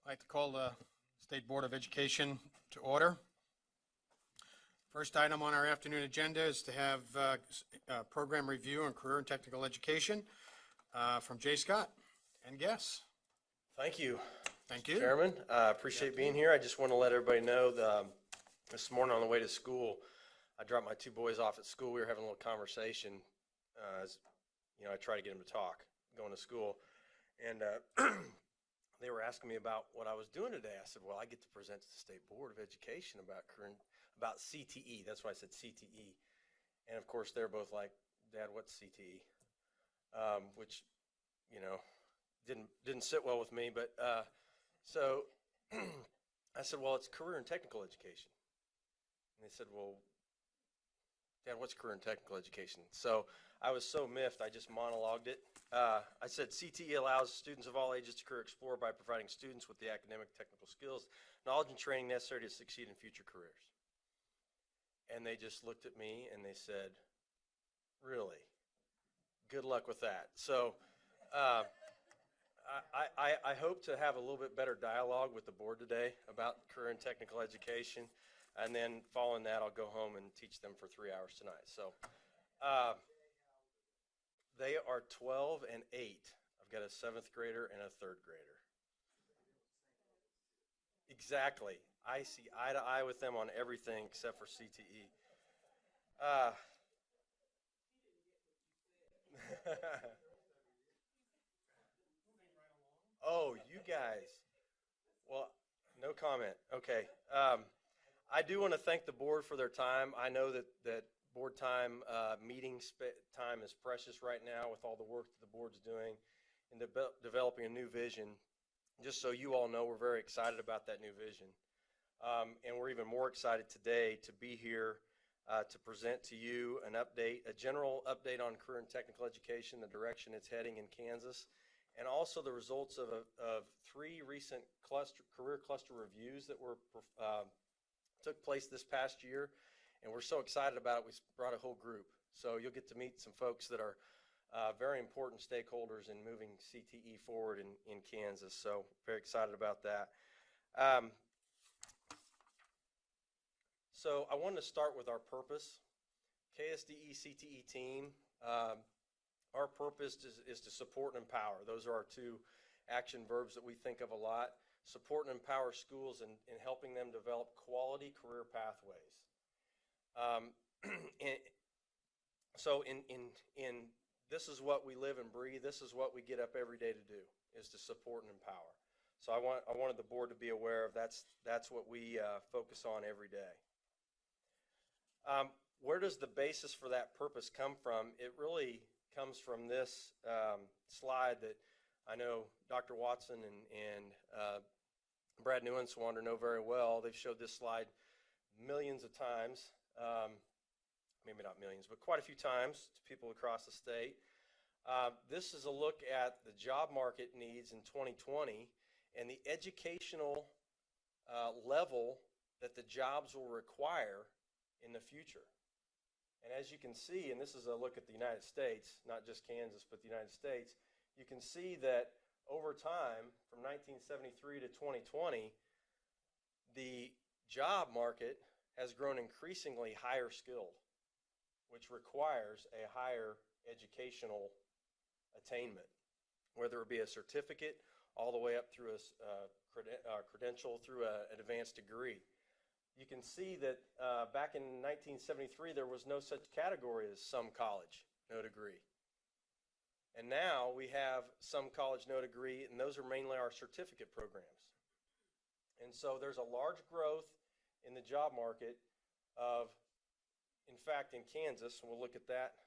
I'd like to call the State Board of Education to order. First item on our afternoon agenda is to have a program review on career and technical education from Jay Scott and guests. Thank you. Thank Mr. you. Chairman. Appreciate being here. I just want to let everybody know that this morning on the way to school, I dropped my two boys off at school. We were having a little conversation. I try to get them to talk going to school. And they were asking me about what I was doing today. I said, well, I get to present to the State Board of Education about CTE. That's why I said CTE. And of course, they're both like, Dad, what's CTE? Which, didn't sit well with me. But so I said, well, it's career and technical education. And they said, well, Dad, what's career and technical education? So I was so miffed, I just monologued it. I said CTE allows students of all ages to career explore by providing students with the academic technical skills, knowledge, and training necessary to succeed in future careers. And they just looked at me and they said, really? Good luck with that. So I hope to have a little bit better dialogue with the board today about career and technical education. And then following that, I'll go home and teach them for 3 hours tonight. So they are 12 and 8. I've got a 7th grader and a 3rd grader. Exactly. I see eye to eye with them on everything except for CTE. Oh, you guys. Well, no comment. Okay. I do want to thank the board for their time. I know that board time, meeting time is precious right now with all the work that the board's doing in developing a new vision. Just so you all know, we're very excited about that new vision. And we're even more excited today to be here to present to you a general update on career and technical education, the direction it's heading in Kansas, and also the results of 3 recent career cluster reviews that took place this past year, and we're so excited about it. We brought a whole group, so you'll get to meet some folks that are very important stakeholders in moving CTE forward in Kansas. So very excited about that. So I wanted to start with our purpose. KSDE CTE team, our purpose is to support and empower. Those are our 2 action verbs that we think of a lot. Support and empower schools in helping them develop quality career pathways. So this is what we live and breathe. This is what we get up every day to do, is to support and empower. So I wanted the board to be aware of that's what we focus on every day. Where does the basis for that purpose come from? It really comes from this slide that I know Dr. Watson and Brad Newenswander know very well. They've showed this slide millions of times, maybe not millions, but quite a few times to people across the state. This is a look at the job market needs in 2020 and the educational level that the jobs will require in the future. And as you can see, and this is a look at the United States, not just Kansas, but the United States, you can see that over time, from 1973 to 2020, the job market has grown increasingly higher skilled, which requires a higher educational attainment, whether it be a certificate all the way up through a credential through an advanced degree. You can see that back in 1973, there was no such category as some college, no degree. And now we have some college, no degree, and those are mainly our certificate programs. And so there's a large growth in the job market of, in fact, in Kansas, and we'll look at that,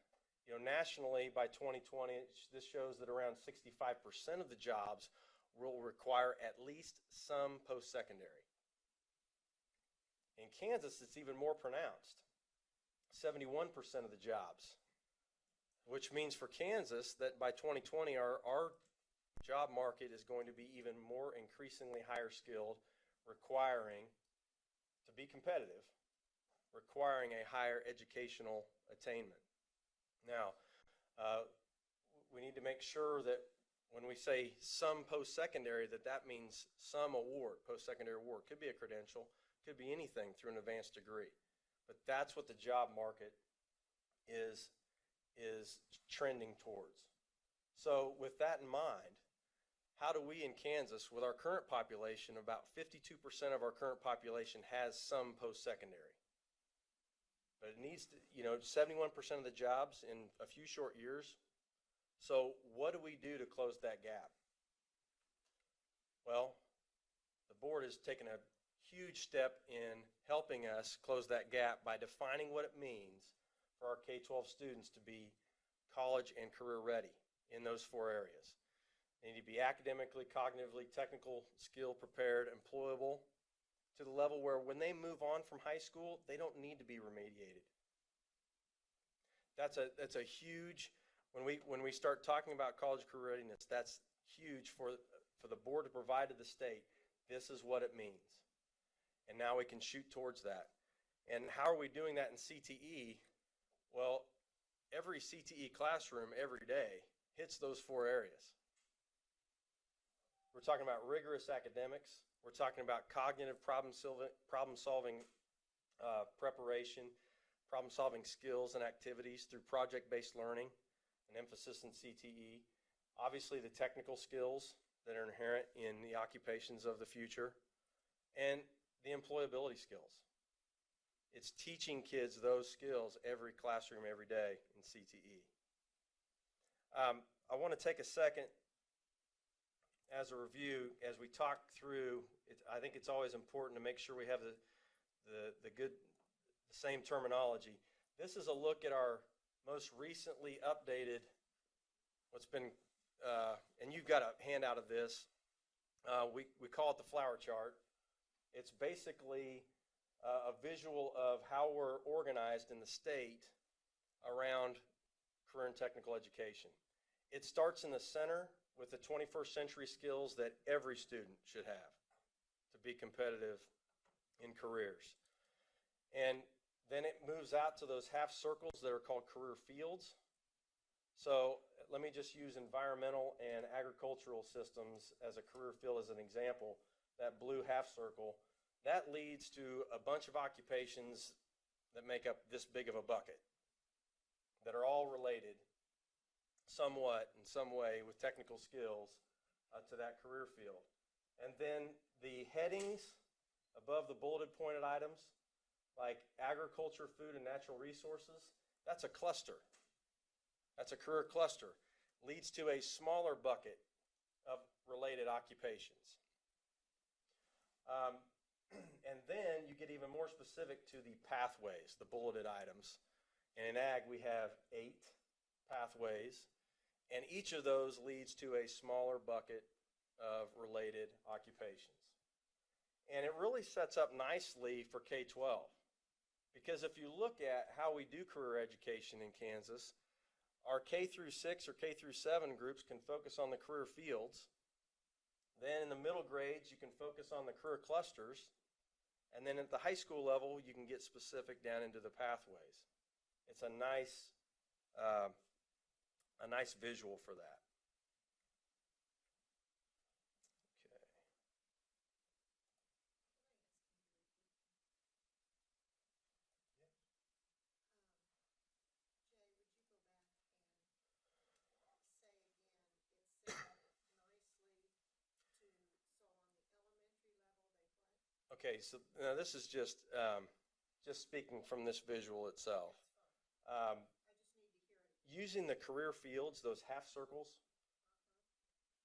nationally by 2020, this shows that around 65% of the jobs will require at least some post-secondary. In Kansas, it's even more pronounced, 71% of the jobs, which means for Kansas that by 2020, our job market is going to be even more increasingly higher skilled, requiring, to be competitive, requiring a higher educational attainment. Now, we need to make sure that when we say some post-secondary, that means some award, post-secondary award. Could be a credential, could be anything through an advanced degree. But that's what the job market is trending towards. So with that in mind, how do we in Kansas, with our current population, about 52% of our current population has some post-secondary. But it needs to, 71% of the jobs in a few short years. So what do we do to close that gap? Well, the board has taken a huge step in helping us close that gap by defining what it means for our K-12 students to be college and career ready in those 4 areas. They need to be academically, cognitively, technical, skill prepared, employable, to the level where when they move on from high school, they don't need to be remediated. That's a huge, when we start talking about college career readiness, that's huge for the board to provide to the state. This is what it means. And now we can shoot towards that. And how are we doing that in CTE? Well, every CTE classroom every day hits those 4 areas. We're talking about rigorous academics. We're talking about cognitive problem solving preparation, problem solving skills and activities through project-based learning, an emphasis in CTE. Obviously the technical skills that are inherent in the occupations of the future, and the employability skills. It's teaching kids those skills every classroom, every day in CTE. I want to take a second as a review, as we talk through, I think it's always important to make sure we have the same terminology. This is a look at our most recently updated, what's been, and you've got a handout of this. We call it the flower chart. It's basically a visual of how we're organized in the state around career and technical education. It starts in the center with the 21st century skills that every student should have to be competitive in careers. And then it moves out to those half circles that are called career fields. So let me just use environmental and agricultural systems as a career field as an example. That blue half circle, that leads to a bunch of occupations that make up this big of a bucket that are all related somewhat in some way with technical skills to that career field. And then the headings above the bulleted pointed items, like agriculture, food, and natural resources, that's a cluster. That's a career cluster. Leads to a smaller bucket of related occupations. And then you get even more specific to the pathways, the bulleted items. And in ag, we have 8 pathways. And each of those leads to a smaller bucket of related occupations. And it really sets up nicely for K-12. Because if you look at how we do career education in Kansas, our K through 6 or K through 7 groups can focus on the career fields. Then in the middle grades, you can focus on the career clusters. And then at the high school level, you can get specific down into the pathways. It's a nice visual for that. Okay. Okay, so now this is just speaking from this visual itself. Using the career fields, those half circles,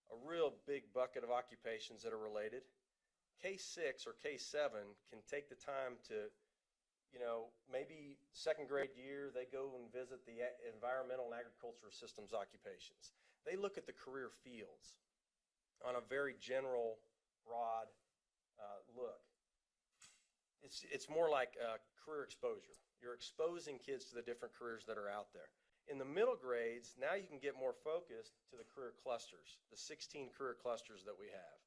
a real big bucket of occupations that are related. K6 or K7 can take the time to, maybe second grade year, they go and visit the environmental and agricultural systems occupations. They look at the career fields on a very general, broad look. It's more like career exposure. You're exposing kids to the different careers that are out there. In the middle grades, now you can get more focused to the career clusters, the 16 career clusters that we have,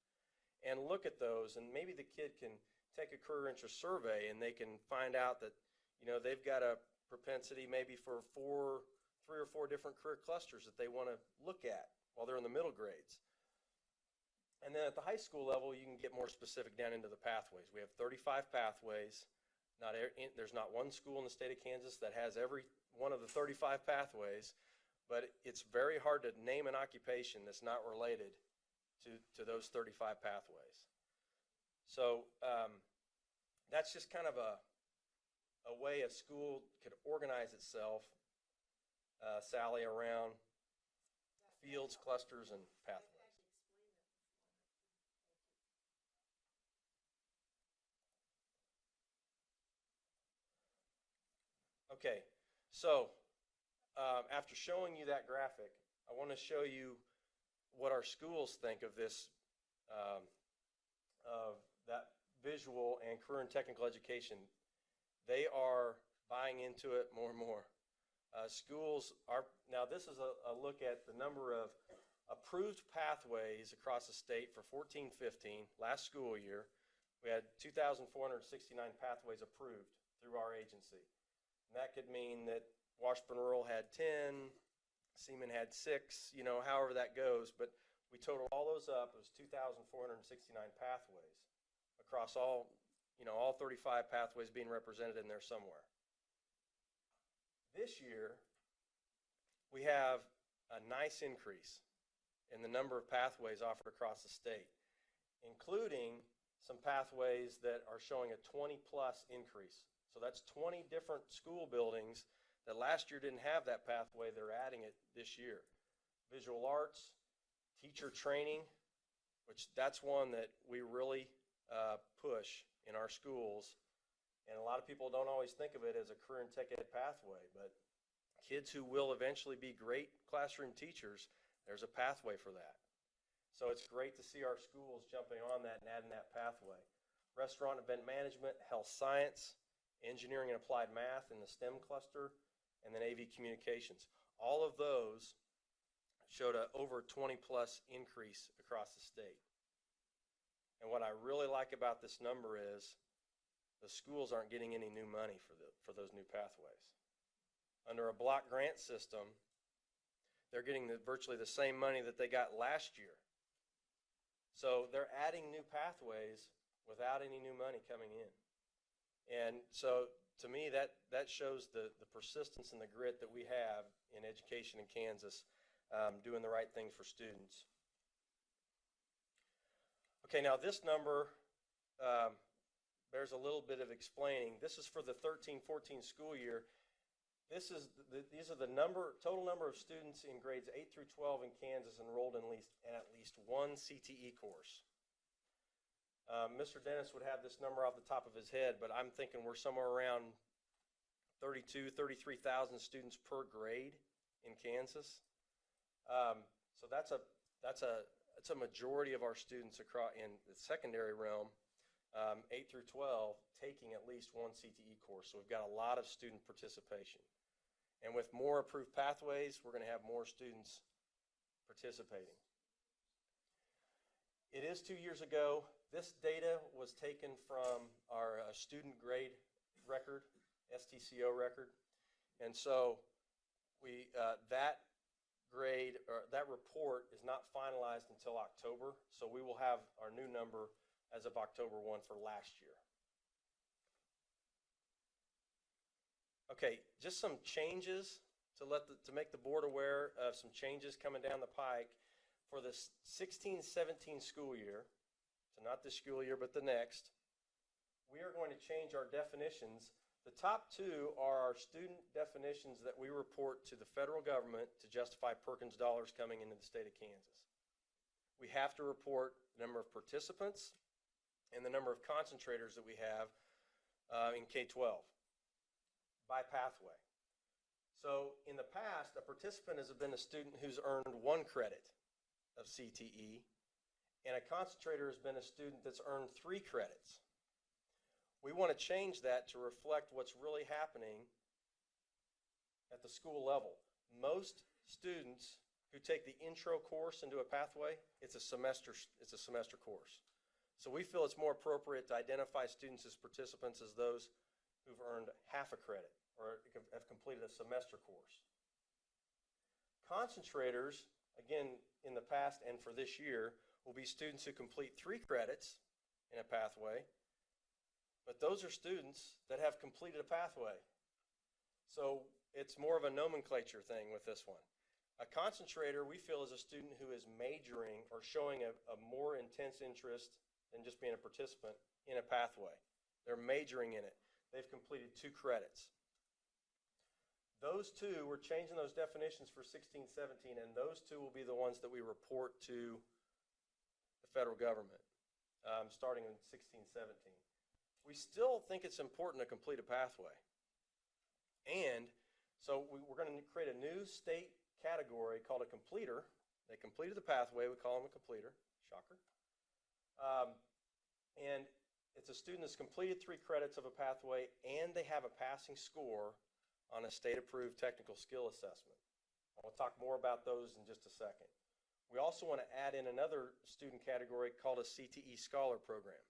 and look at those, and maybe the kid can take a career interest survey and they can find out that, they've got a propensity maybe for 3 or 4 different career clusters that they want to look at while they're in the middle grades. And then at the high school level, you can get more specific down into the pathways. We have 35 pathways. There's not one school in the state of Kansas that has every one of the 35 pathways, but it's very hard to name an occupation that's not related to those 35 pathways. So that's just kind of a way a school could organize itself, Sally, around fields, clusters, and pathways. Okay, so after showing you that graphic, I want to show you what our schools think of this, of that visual and career and technical education. They are buying into it more and more. Schools are, now this is a look at the number of approved pathways across the state for 14-15, last school year. We had 2,469 pathways approved through our agency. And that could mean that Washburn Rural had 10, Seaman had 6, however that goes. But we total all those up, it was 2,469 pathways across all 35 pathways being represented in there somewhere. This year, we have a nice increase in the number of pathways offered across the state, including some pathways that are showing a 20-plus increase. So that's 20 different school buildings that last year didn't have that pathway. They're adding it this year. Visual arts, teacher training, which that's one that we really push in our schools. And a lot of people don't always think of it as a career and tech ed pathway, but kids who will eventually be great classroom teachers, there's a pathway for that. So it's great to see our schools jumping on that and adding that pathway. Restaurant event management, health science, engineering and applied math in the STEM cluster, and then AV communications. All of those showed a over 20-plus increase across the state. And what I really like about this number is the schools aren't getting any new money for those new pathways. Under a block grant system, they're getting virtually the same money that they got last year. So they're adding new pathways without any new money coming in. And so to me, that shows the persistence and the grit that we have in education in Kansas, doing the right thing for students. Okay, now this number bears a little bit of explaining. This is for the 13-14 school year. These are the total number of students in grades 8 through 12 in Kansas enrolled in at least one CTE course. Mr. Dennis would have this number off the top of his head, but I'm thinking we're somewhere around 32,000, 33,000 students per grade in Kansas. So that's a majority of our students across in the secondary realm, 8 through 12, taking at least one CTE course. So we've got a lot of student participation. And with more approved pathways, we're going to have more students participating. It is 2 years ago. This data was taken from our student grade record, STCO record. And so that grade, or that report is not finalized until October. So we will have our new number as of October 1 for last year. Okay, just some changes to make the board aware of some changes coming down the pike for the 16-17 school year. So not this school year, but the next. We are going to change our definitions. The top two are our student definitions that we report to the federal government to justify Perkins dollars coming into the state of Kansas. We have to report the number of participants and the number of concentrators that we have in K-12 by pathway. So in the past, a participant has been a student who's earned 1 credit of CTE, and a concentrator has been a student that's earned 3 credits. We want to change that to reflect what's really happening at the school level. Most students who take the intro course into a pathway, it's a semester course. So we feel it's more appropriate to identify students as participants as those who've earned half a credit or have completed a semester course. Concentrators again, in the past and for this year, will be students who complete 3 credits in a pathway, but those are students that have completed a pathway. So it's more of a nomenclature thing with this one. A concentrator, we feel, is a student who is majoring or showing a more intense interest than just being a participant in a pathway. They're majoring in it. They've completed 2 credits. Those 2, we're changing those definitions for 16, 17, and those 2 will be the ones that we report to the federal government, starting in 16, 17. We still think it's important to complete a pathway. And so we're going to create a new state category called a completer. They completed the pathway. We call them a completer. Shocker. And it's a student that's completed 3 credits of a pathway, and they have a passing score on a state-approved technical skill assessment. I'll talk more about those in just a second. We also want to add in another student category called a CTE Scholar Program.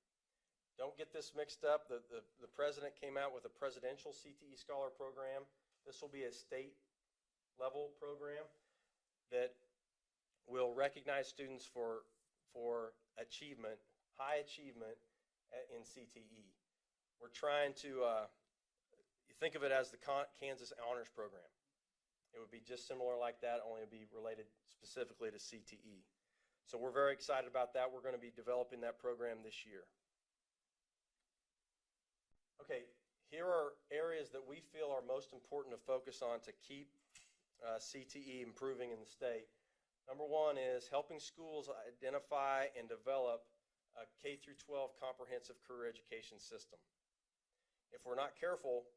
Don't get this mixed up. The president came out with a presidential CTE Scholar Program. This will be a state-level program that will recognize students for achievement, high achievement in CTE. We're trying to think of it as the Kansas Honors Program. It would be just similar like that, only it would be related specifically to CTE. So we're very excited about that. We're going to be developing that program this year. Okay, here are areas that we feel are most important to focus on to keep CTE improving in the state. Number 1 is helping schools identify and develop a K through 12 comprehensive career education system. If we're not careful,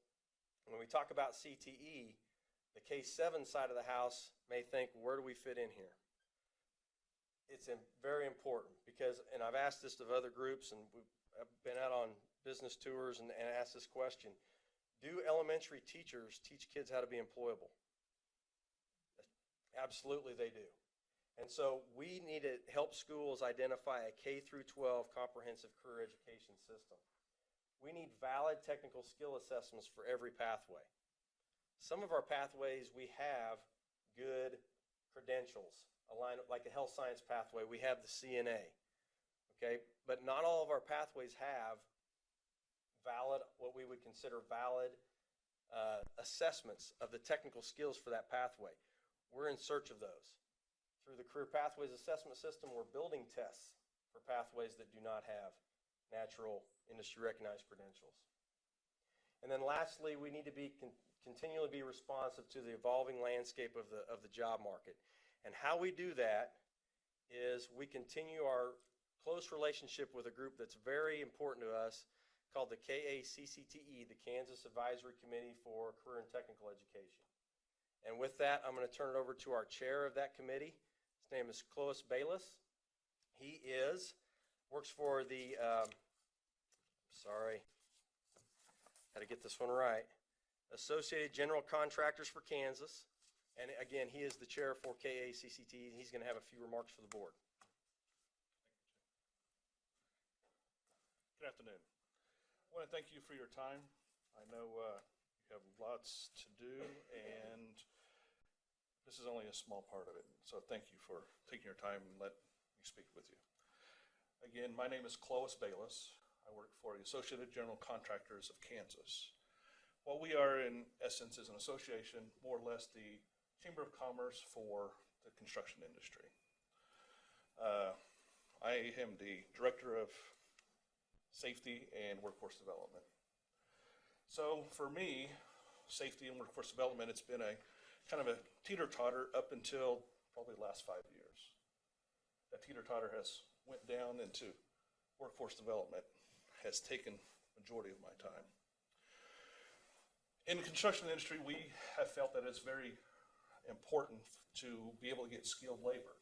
when we talk about CTE, the K-7 side of the house may think, where do we fit in here? It's very important because, and I've asked this of other groups, and I've been out on business tours and asked this question, do elementary teachers teach kids how to be employable? Absolutely they do. And so we need to help schools identify a K through 12 comprehensive career education system. We need valid technical skill assessments for every pathway. Some of our pathways, we have good credentials, aligned like a health science pathway. We have the CNA, okay? But not all of our pathways have valid, what we would consider valid assessments of the technical skills for that pathway. We're in search of those. Through the Career Pathways Assessment System, we're building tests for pathways that do not have natural industry-recognized credentials. And then lastly, we need to be continually be responsive to the evolving landscape of the job market. And how we do that is we continue our close relationship with a group that's very important to us called the KACCTE, the Kansas Advisory Committee for Career and Technical Education. And with that, I'm going to turn it over to our chair of that committee. His name is Clovis Bayless. He works for the, got to get this one right, Associated General Contractors for Kansas. And again, he is the chair for KACCTE, and he's going to have a few remarks for the board. Good afternoon. I want to thank you for your time. I know you have lots to do, and this is only a small part of it. So thank you for taking your time and let me speak with you. Again, my name is Clovis Bayless. I work for the Associated General Contractors of Kansas. What we are, in essence, is an association, more or less the Chamber of Commerce for the construction industry. I am the Director of Safety and Workforce Development. So for me, safety and workforce development, it's been a kind of a teeter-totter up until probably the last 5 years. That teeter-totter has went down into workforce development, has taken majority of my time. In the construction industry, we have felt that it's very important to be able to get skilled labor.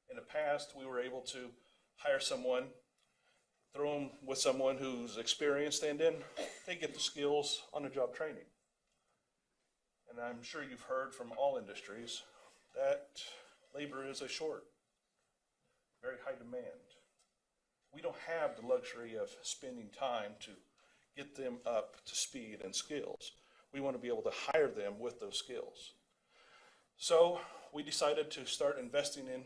In the past, we were able to hire someone, throw them with someone who's experienced, and then they get the skills on the job training. And I'm sure you've heard from all industries that labor is a short, very high demand. We don't have the luxury of spending time to get them up to speed and skills. We want to be able to hire them with those skills. So we decided to start investing in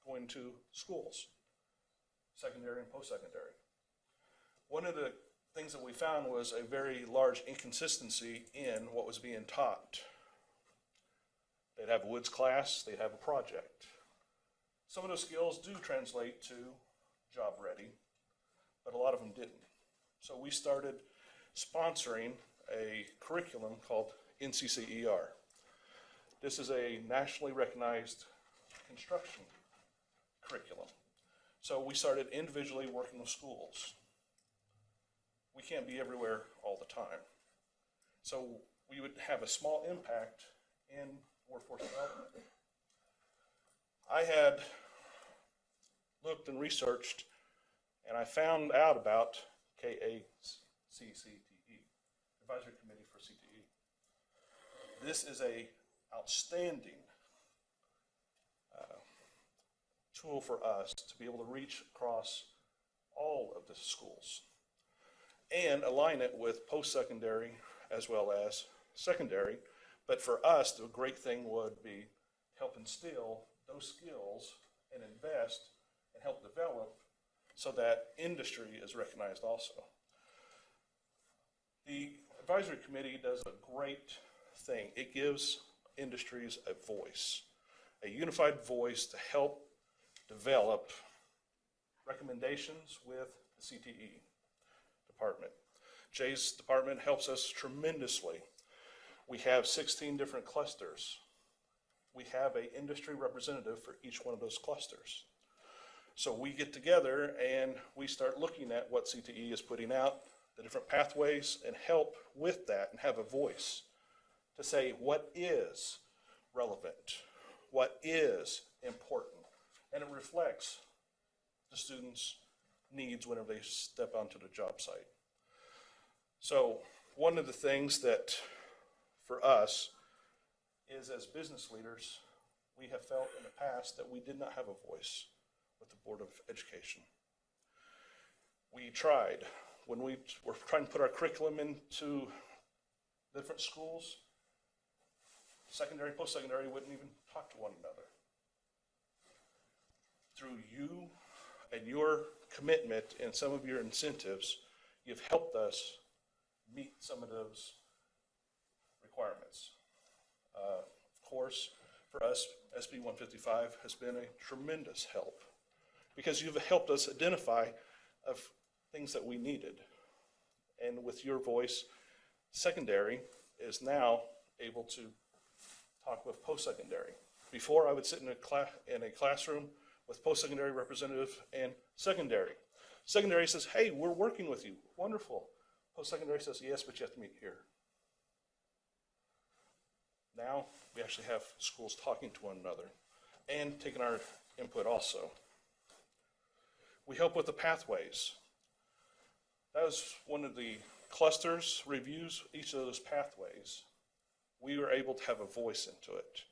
going to schools, secondary and post-secondary. One of the things that we found was a very large inconsistency in what was being taught. They'd have a woods class, they'd have a project. Some of those skills do translate to job ready, but a lot of them didn't. So we started sponsoring a curriculum called NCCER. This is a nationally recognized construction curriculum. So we started individually working with schools. We can't be everywhere all the time. So we would have a small impact in workforce development. I had looked and researched, and I found out about KSDE, Advisory Committee for CTE. This is a outstanding tool for us to be able to reach across all of the schools and align it with post-secondary as well as secondary. But for us, the great thing would be help instill those skills and invest and help develop so that industry is recognized also. The advisory committee does a great thing. It gives industries a voice, a unified voice to help develop recommendations with the CTE department. Jay's department helps us tremendously. We have 16 different clusters. We have an industry representative for each one of those clusters. So we get together and we start looking at what CTE is putting out, the different pathways, and help with that and have a voice to say what is relevant, what is important, and it reflects the students' needs whenever they step onto the job site. So one of the things that for us is, as business leaders, we have felt in the past that we did not have a voice with the Board of Education. We tried. When we were trying to put our curriculum into different schools, secondary, post-secondary wouldn't even talk to one another. Through you and your commitment and some of your incentives, you've helped us meet some of those requirements. Of course, for us, SB 155 has been a tremendous help because you've helped us identify of things that we needed. And with your voice, secondary is now able to talk with post-secondary. Before, I would sit in a classroom with post-secondary representative and secondary. Secondary says, hey, we're working with you. Wonderful. Post-secondary says, yes, but you have to meet here. Now we actually have schools talking to one another and taking our input also. We help with the pathways. That was one of the clusters reviews, each of those pathways. We were able to have a voice into it.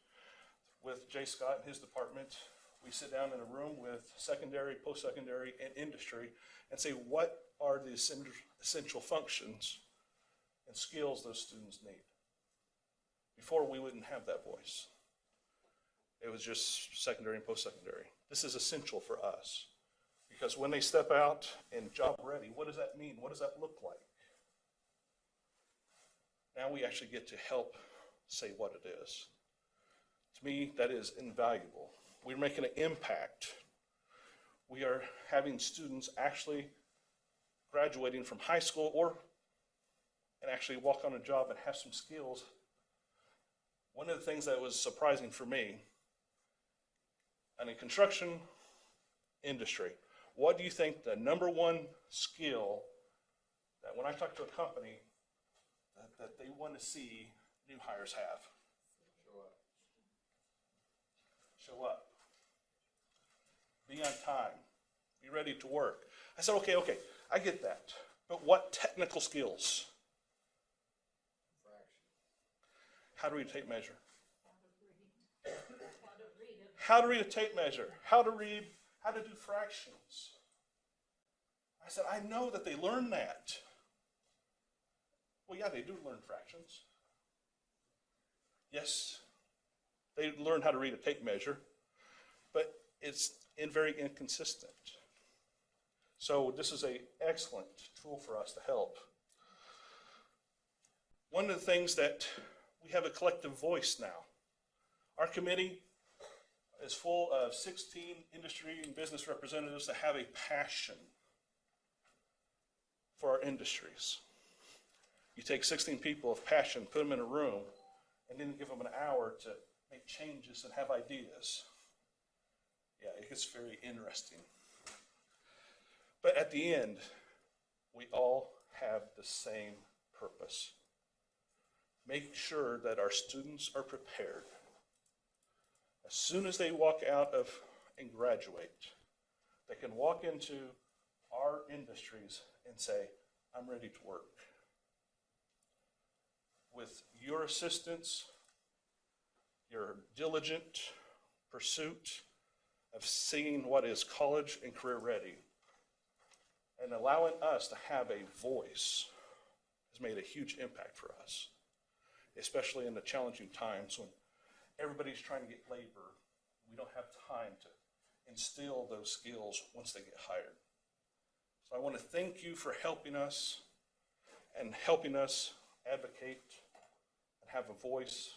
With Jay Scott and his department, we sit down in a room with secondary, post-secondary, and industry and say, what are the essential functions and skills those students need? Before, we wouldn't have that voice. It was just secondary and post-secondary. This is essential for us because when they step out and job ready, what does that mean? What does that look like? Now we actually get to help say what it is. To me, that is invaluable. We're making an impact. We are having students actually graduating from high school and actually walk on a job and have some skills. One of the things that was surprising for me, in the construction industry, what do you think the number one skill that when I talk to a company that they want to see new hires have? Show up. Be on time. Be ready to work. I said, okay, I get that. But what technical skills? How to read a tape measure. How to read a tape measure. How to do fractions. I said, I know that they learn that. Well, yeah, they do learn fractions. Yes, They learn how to read a tape measure, but it's very inconsistent. So this is an excellent tool for us to help. One of the things that we have a collective voice now. Our committee is full of 16 industry and business representatives that have a passion for our industries. You take 16 people of passion, put them in a room, and then give them an hour to make changes and have ideas. Yeah, it gets very interesting. But at the end, we all have the same purpose. Make sure that our students are prepared. As soon as they walk out of and graduate, they can walk into our industries and say, I'm ready to work. With your assistance, your diligent pursuit of seeing what is college and career ready, and allowing us to have a voice has made a huge impact for us, especially in the challenging times when everybody's trying to get labor. We don't have time to instill those skills once they get hired. So I want to thank you for helping us and helping us advocate and have a voice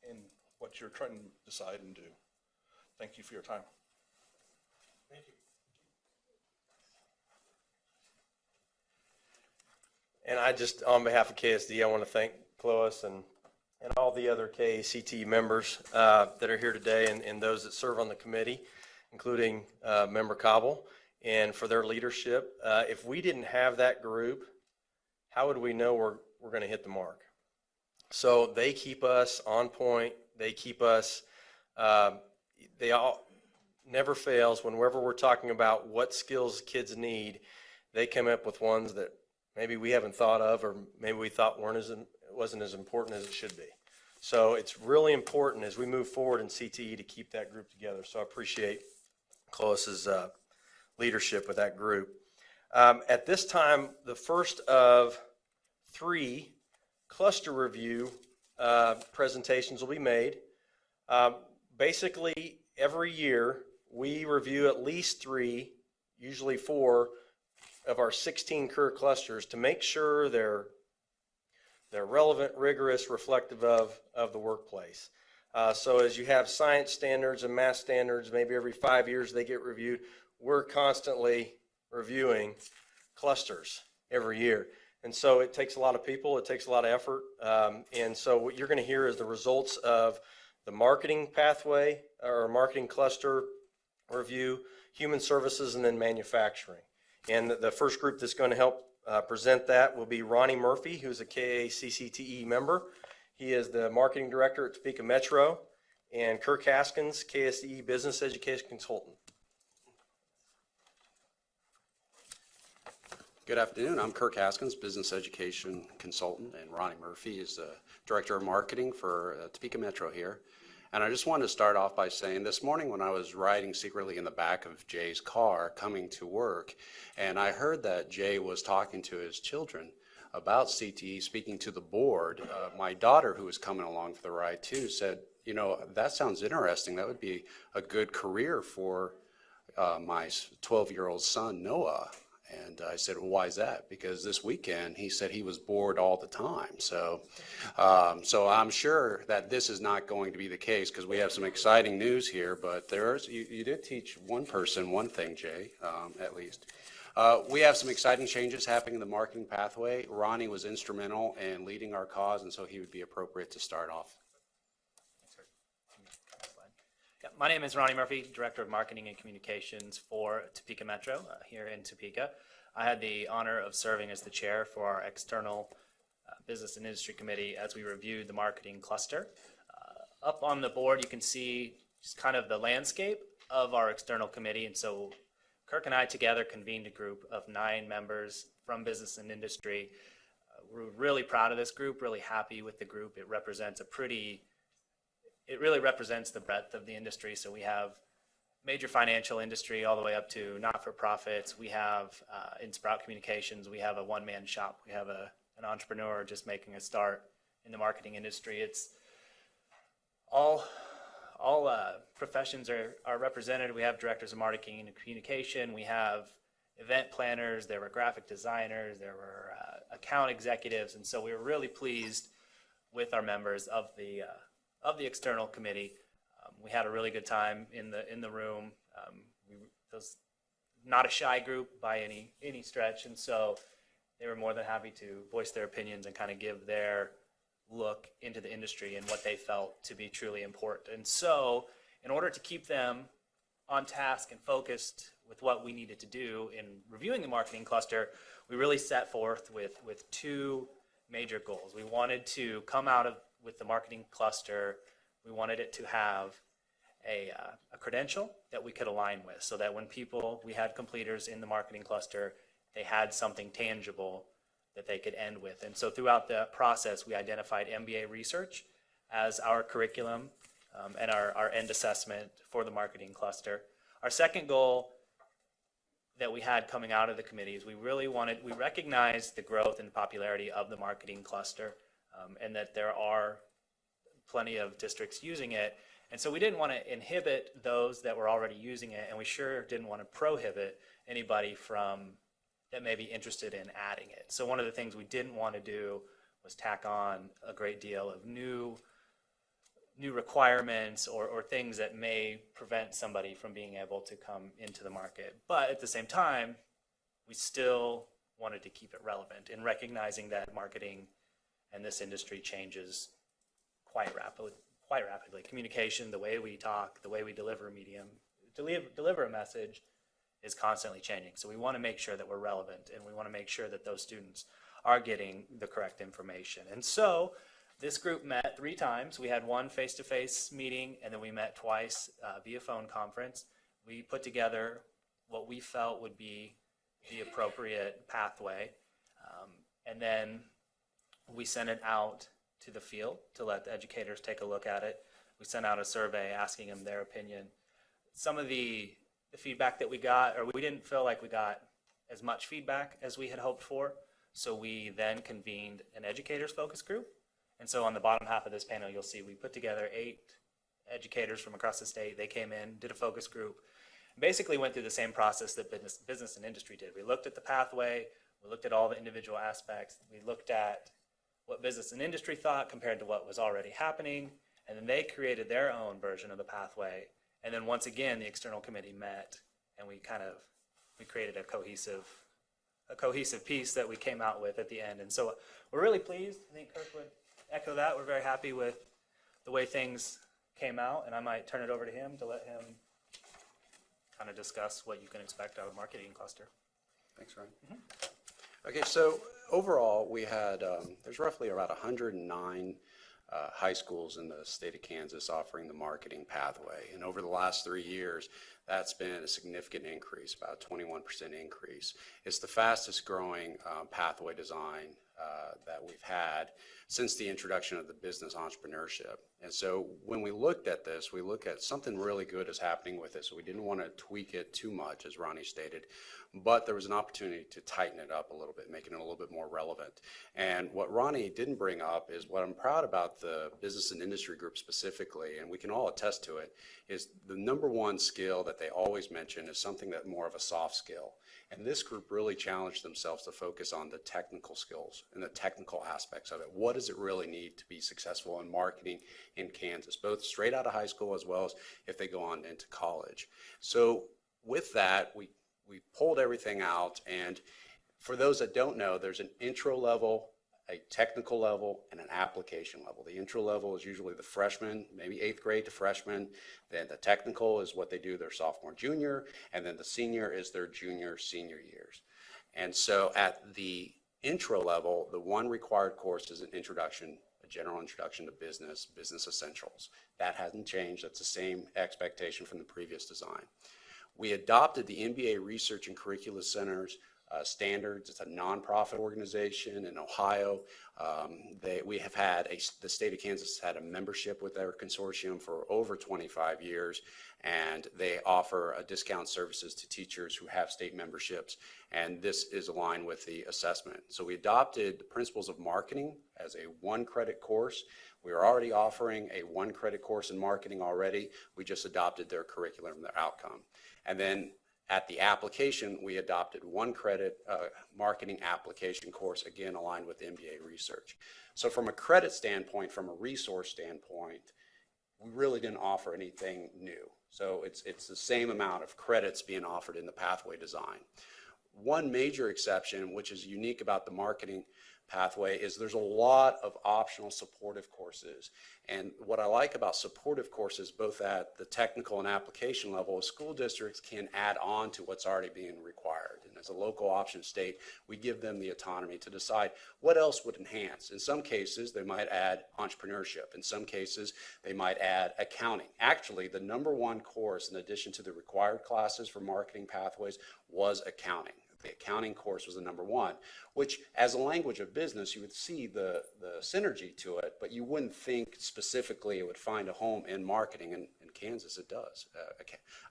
in what you're trying to decide and do. Thank you for your time. Thank you. And I just, on behalf of KSDE, I want to thank Chloe and all the other KACT members that are here today, and those that serve on the committee, including Member Cobble, and for their leadership. If we didn't have that group, how would we know we're going to hit the mark? So they keep us on point. They keep us, they all never fails. Whenever we're talking about what skills kids need, they come up with ones that maybe we haven't thought of, or maybe we thought wasn't as important as it should be. So it's really important as we move forward in CTE to keep that group together. So I appreciate Chloe's leadership with that group. At this time, the first of 3 cluster review presentations will be made. Basically, every year we review at least 3, usually 4, of our 16 career clusters to make sure they're relevant, rigorous, reflective of the workplace. So as you have science standards and math standards, maybe every 5 years they get reviewed. We're constantly reviewing clusters every year. And so it takes a lot of people, it takes a lot of effort. And so what you're going to hear is the results of the marketing pathway or marketing cluster review, human services, and then manufacturing. And the first group that's going to help present that will be Ronnie Murphy, who's a KACCTE member. He is the marketing director at Topeka Metro, and Kirk Haskins, KSDE Business Education Consultant. Good afternoon. I'm Kirk Haskins, Business Education Consultant, and Ronnie Murphy is the Director of Marketing for Topeka Metro here. And I just wanted to start off by saying this morning when I was riding secretly in the back of Jay's car coming to work, and I heard that Jay was talking to his children about CTE, speaking to the board, my daughter, who was coming along for the ride too, said, you know, that sounds interesting. That would be a good career for my 12-year-old son, Noah. And I said, well, why is that? Because this weekend he said he was bored all the time. So I'm sure that this is not going to be the case because we have some exciting news here. But you did teach one person one thing, Jay, at least. We have some exciting changes happening in the marketing pathway. Ronnie was instrumental in leading our cause, and so he would be appropriate to start off. Yeah, my name is Ronnie Murphy, Director of Marketing and Communications for Topeka Metro here in Topeka. I had the honor of serving as the chair for our external business and industry committee as we reviewed the marketing cluster. Up on the board you can see just kind of the landscape of our external committee, and so Kirk and I together convened a group of 9 members from business and industry. We're really proud of this group, really happy with the group. It really represents the breadth of the industry. So we have major financial industry all the way up to not-for-profits. We have in Sprout Communications, we have a one-man shop. We have an entrepreneur just making a start in the marketing industry. It's all all professions are represented. We have directors of marketing and communication. We have event planners. There were graphic designers. There were account executives. And so we were really pleased with our members of the external committee. We had a really good time in the room. It was not a shy group by any stretch, and so they were more than happy to voice their opinions and kind of give their look into the industry and what they felt to be truly important. And so in order to keep them on task and focused with what we needed to do in reviewing the marketing cluster, we really set forth with two major goals. We wanted to come out with the marketing cluster, we wanted it to have a credential that we could align with, so that when we had completers in the marketing cluster, they had something tangible that they could end with. And so throughout the process, we identified MBA research as our curriculum and our end assessment for the marketing cluster. Our second goal that we had coming out of the committee is we recognized the growth and popularity of the marketing cluster, and that there are plenty of districts using it. And so we didn't want to inhibit those that were already using it, and we sure didn't want to prohibit anybody that may be interested in adding it. So one of the things we didn't want to do was tack on a great deal of new requirements or things that may prevent somebody from being able to come into the market. But at the same time, we still wanted to keep it relevant in recognizing that marketing and this industry changes quite rapidly. Communication, the way we talk, the way we deliver a message is constantly changing. So we want to make sure that we're relevant, and we want to make sure that those students are getting the correct information. And so this group met 3 times. We had one face-to-face meeting, and then we met twice via phone conference. We put together what we felt would be the appropriate pathway, and then we sent it out to the field to let the educators take a look at it. We sent out a survey asking them their opinion. Some of the feedback that we got, or we didn't feel like we got as much feedback as we had hoped for, so we then convened an educators focus group. And so on the bottom half of this panel, you'll see we put together 8 educators from across the state. They came in, did a focus group, basically went through the same process that business and industry did. We looked at the pathway, we looked at all the individual aspects, we looked at what business and industry thought compared to what was already happening, and then they created their own version of the pathway. And then once again, the external committee met, and we created a cohesive piece that we came out with at the end. And so we're really pleased. I think Kirk would echo that. We're very happy with the way things came out, and I might turn it over to him to let him kind of discuss what you can expect out of marketing cluster. Thanks, Ryan. Okay, so overall, we had, there's roughly about 109 high schools in the state of Kansas offering the marketing pathway. And over the last 3 years, that's been a significant increase, about a 21% increase. It's the fastest growing pathway design that we've had since the introduction of the business entrepreneurship. And so when we looked at this, we looked at something really good is happening with it. So we didn't want to tweak it too much, as Ronnie stated, but there was an opportunity to tighten it up a little bit, making it a little bit more relevant. And what Ronnie didn't bring up is what I'm proud about the business and industry group specifically, and we can all attest to it, is the number one skill that they always mention is something that more of a soft skill. And this group really challenged themselves to focus on the technical skills and the technical aspects of it. What does it really need to be successful in marketing in Kansas, both straight out of high school as well as if they go on into college? So with that, we pulled everything out, and for those that don't know, there's an intro level, a technical level, and an application level. The intro level is usually the freshman, maybe 8th grade to freshman. Then the technical is what they do their sophomore, junior, and then the senior is their junior, senior years. And so at the intro level, the one required course is an introduction, a general introduction to business, business essentials. That hasn't changed. That's the same expectation from the previous design. We adopted the MBA Research and Curricula Center's standards. It's a nonprofit organization in Ohio. The state of Kansas has had a membership with their consortium for over 25 years, and they offer discount services to teachers who have state memberships, and this is aligned with the assessment. So we adopted the principles of marketing as a 1-credit course. We were already offering a 1-credit course in marketing already. We just adopted their curriculum and their outcome. And then at the application, we adopted 1-credit marketing application course, again, aligned with MBA research. So from a credit standpoint, from a resource standpoint, we really didn't offer anything new. So it's the same amount of credits being offered in the pathway design. One major exception, which is unique about the marketing pathway, is there's a lot of optional supportive courses. And what I like about supportive courses, both at the technical and application level, is school districts can add on to what's already being required. And as a local option state, we give them the autonomy to decide what else would enhance. In some cases, they might add entrepreneurship. In some cases, they might add accounting. Actually, the #1 course, in addition to the required classes for marketing pathways, was accounting. The accounting course was the #1, which as a language of business, you would see the synergy to it, but you wouldn't think specifically it would find a home in marketing. In Kansas, it does.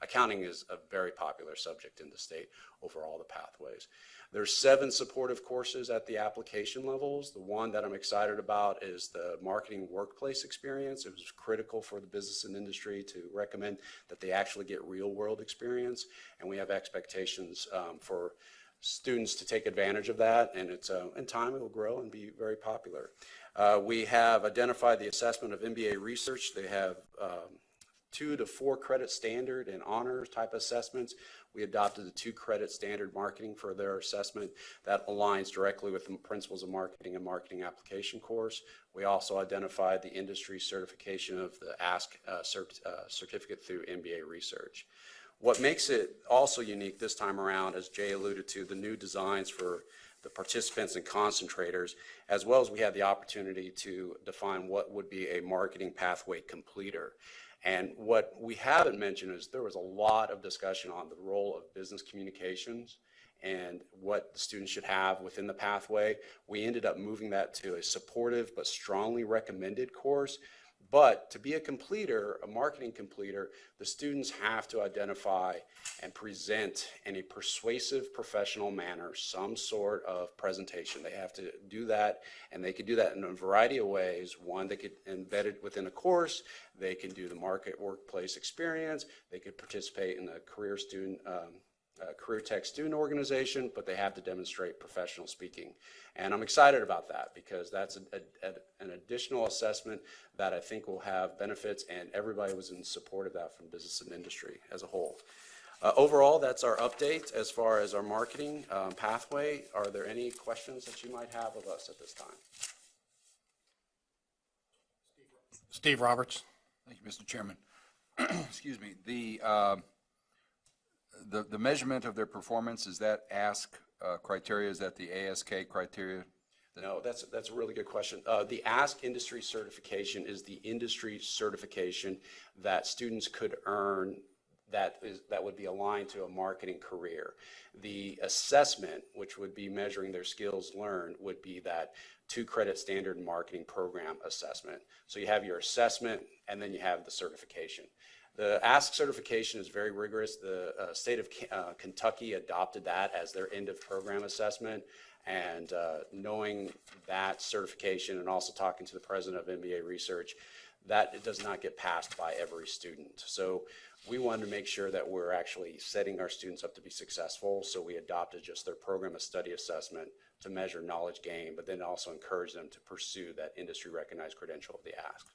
Accounting is a very popular subject in the state over all the pathways. There's 7 supportive courses at the application levels. The one that I'm excited about is the marketing workplace experience. It was critical for the business and industry to recommend that they actually get real world experience, and we have expectations for students to take advantage of that, and it's in time it will grow and be very popular. We have identified the assessment of MBA research. They have 2 to 4 credit standard and honors type assessments. We adopted the 2-credit standard marketing for their assessment that aligns directly with the principles of marketing and marketing application course. We also identified the industry certification of the ASK certificate through MBA research. What makes it also unique this time around, as Jay alluded to, the new designs for the participants and concentrators, as well as we had the opportunity to define what would be a marketing pathway completer. And what we haven't mentioned is there was a lot of discussion on the role of business communications and what the students should have within the pathway. We ended up moving that to a supportive but strongly recommended course. But to be a completer, a marketing completer, the students have to identify and present in a persuasive professional manner some sort of presentation. They have to do that, and they could do that in a variety of ways. One, they could embed it within a course. They can do the market workplace experience. They could participate in the career tech student organization, but they have to demonstrate professional speaking. And I'm excited about that because that's an additional assessment that I think will have benefits, and everybody was in support of that from business and industry as a whole. Overall, that's our update as far as our marketing pathway. Are there any questions that you might have of us at this time? Steve Roberts. Thank you, Mr. Chairman. Excuse me. The measurement of their performance, is that ASK criteria? Is that the ASK criteria? No, that's a really good question. The ASK industry certification is the industry certification that students could earn that would be aligned to a marketing career. The assessment, which would be measuring their skills learned, would be that 2-credit standard marketing program assessment. So you have your assessment, and then you have the certification. The ASK certification is very rigorous. The state of Kentucky adopted that as their end of program assessment, and knowing that certification and also talking to the president of MBA research, that it does not get passed by every student. So we wanted to make sure that we're actually setting our students up to be successful, so we adopted just their program of study assessment to measure knowledge gain, but then also encourage them to pursue that industry recognized credential of the ASK.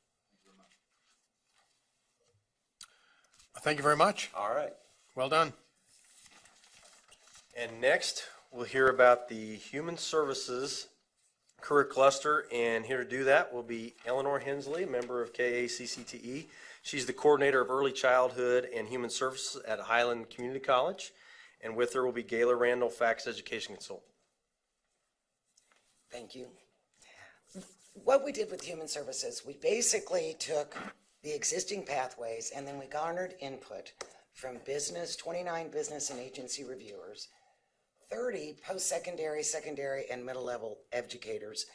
Thank you very much. All right. Well done. And next, we'll hear about the Human Services Career Cluster, and here to do that will be Eleanor Hensley, member of KACCTE. She's the coordinator of Early Childhood and Human Services at Highland Community College, and with her will be Gayla Randall, Fax Education Consultant. Thank you. What we did with Human Services, we basically took the existing pathways and then we garnered input from 29 business and agency reviewers, 30 post-secondary, secondary, and middle-level educators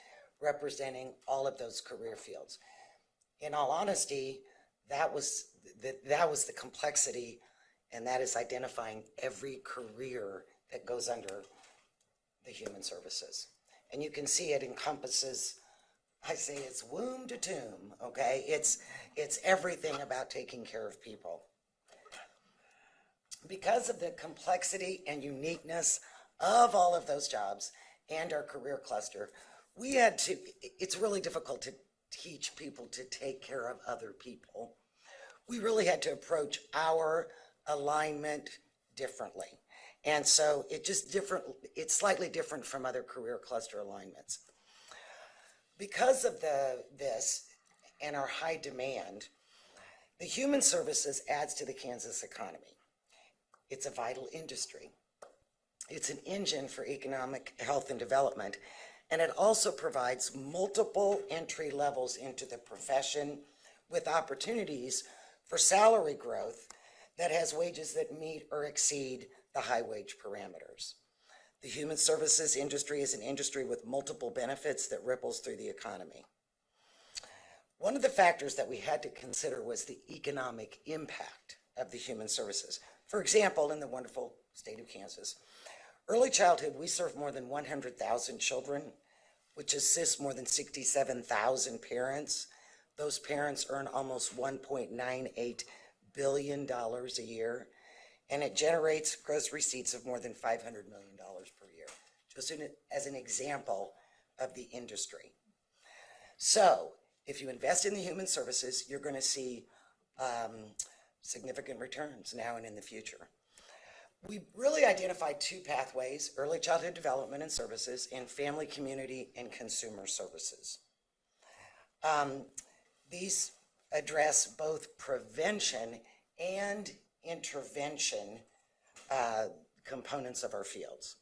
representing all of those career fields. In all honesty, that was the complexity, and that is identifying every career that goes under the Human Services. And you can see it encompasses I say it's womb to tomb, okay? It's everything about taking care of people. Because of the complexity and uniqueness of all of those jobs and our career cluster, it's really difficult to teach people to take care of other people. We really had to approach our alignment differently. And so it's slightly different from other career cluster alignments. Because of this and our high demand, the human services adds to the Kansas economy. It's a vital industry. It's an engine for economic health and development, and it also provides multiple entry levels into the profession with opportunities for salary growth that has wages that meet or exceed the high wage parameters. The human services industry is an industry with multiple benefits that ripples through the economy. One of the factors that we had to consider was the economic impact of the human services. For example, in the wonderful state of Kansas, early childhood, we serve more than 100,000 children, which assists more than 67,000 parents. Those parents earn almost $1.98 billion a year, and it generates gross receipts of more than $500 million per year, just as an example of the industry. So if you invest in the human services, you're going to see significant returns now and in the future. We really identified two pathways: early childhood development and services, and family, community, and consumer services. These address both prevention and intervention components of our fields.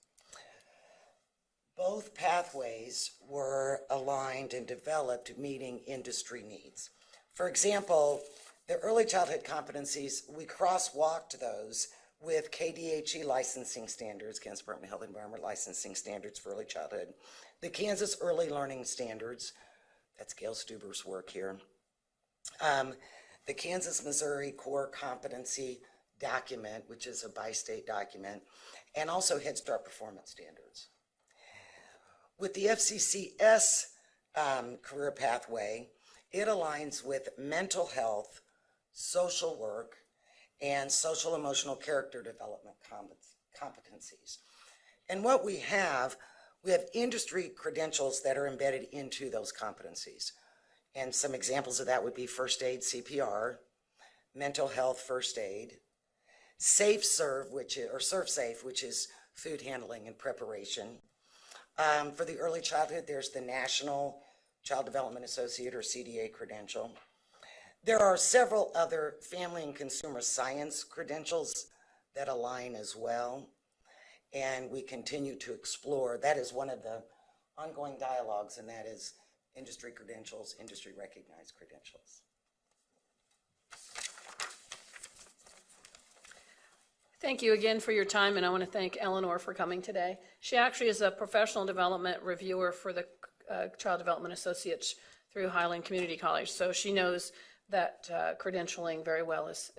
Both pathways were aligned and developed meeting industry needs. For example, the early childhood competencies, we crosswalked those with KDHE licensing standards, Kansas Department of Health and Environment licensing standards for early childhood, the Kansas Early Learning Standards, that's Gail Stuber's work here, the Kansas-Missouri Core Competency Document, which is a bi-state document, and also Head Start Performance Standards. With the FCCS career pathway, it aligns with mental health, social work, and social emotional character development competencies. And what we have industry credentials that are embedded into those competencies. And some examples of that would be first aid, CPR, mental health first aid, Safe Serve, Serve Safe, which is food handling and preparation. For the early childhood, there's the National Child Development Associate or CDA credential. There are several other family and consumer science credentials that align as well, and we continue to explore. That is one of the ongoing dialogues, and that is industry credentials, industry recognized credentials. Thank you again for your time, and I want to thank Eleanor for coming today. She actually is a professional development reviewer for the Child Development Associates through Highland Community College, so she knows that credentialing very well as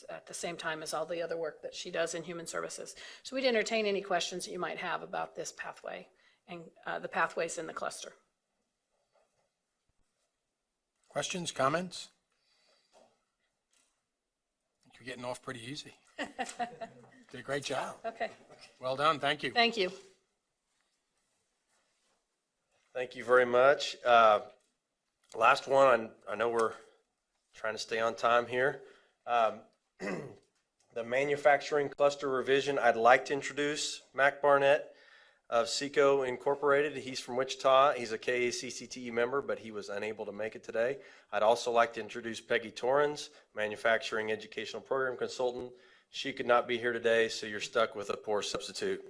at the same time as all the other work that she does in human services. So we'd entertain any questions that you might have about this pathway and the pathways in the cluster. Questions, comments? I think you're getting off pretty easy. Did a great job. Okay. Well done. Thank you. Thank you. Thank you very much. Last one, I know we're trying to stay on time here. The manufacturing cluster revision, I'd like to introduce Mac Barnett of SECO Incorporated. He's from Wichita. He's a KACCTE member, but he was unable to make it today. I'd also like to introduce Peggy Torrens, Manufacturing Educational Program Consultant. She could not be here today, so you're stuck with a poor substitute.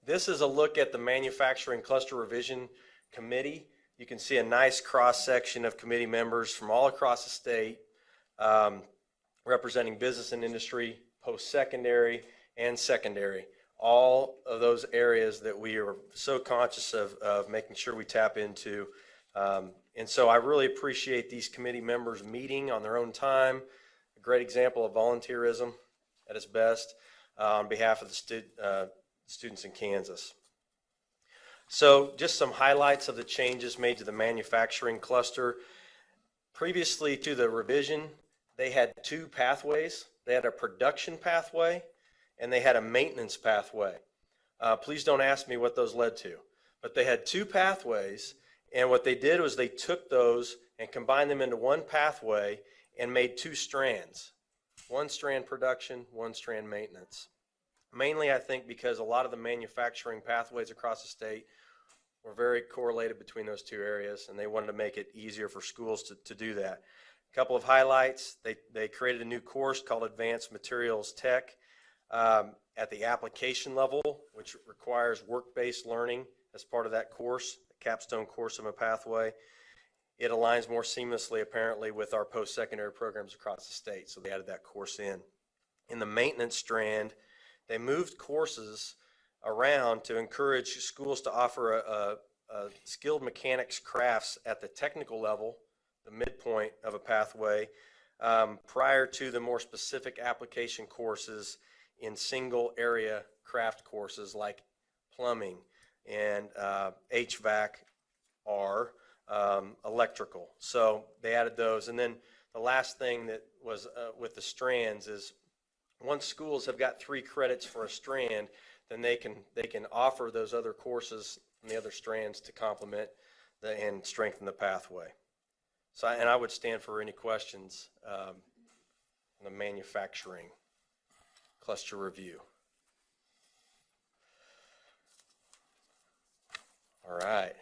This is a look at the Manufacturing Cluster Revision Committee. You can see a nice cross-section of committee members from all across the state, representing business and industry, post-secondary, and secondary. All of those areas that we are so conscious of making sure we tap into. And so I really appreciate these committee members meeting on their own time. A great example of volunteerism at its best on behalf of the students in Kansas. So just some highlights of the changes made to the manufacturing cluster. Previously to the revision, they had two pathways. They had a production pathway and they had a maintenance pathway. Please don't ask me what those led to, but they had two pathways, and what they did was they took those and combined them into one pathway and made two strands. One strand production, one strand maintenance. Mainly, I think, because a lot of the manufacturing pathways across the state were very correlated between those two areas, and they wanted to make it easier for schools to do that. A couple of highlights: they created a new course called Advanced Materials Tech at the application level, which requires work-based learning as part of that course, a capstone course of a pathway. It aligns more seamlessly, apparently, with our post-secondary programs across the state, so they added that course in. In the maintenance strand, they moved courses around to encourage schools to offer a skilled mechanics crafts at the technical level, the midpoint of a pathway, prior to the more specific application courses in single area craft courses like plumbing and HVAC or electrical. So they added those. And then the last thing that was with the strands is once schools have got 3 credits for a strand, then they can offer those other courses and the other strands to complement and strengthen the pathway. So, and I would stand for any questions on the manufacturing cluster review. All right.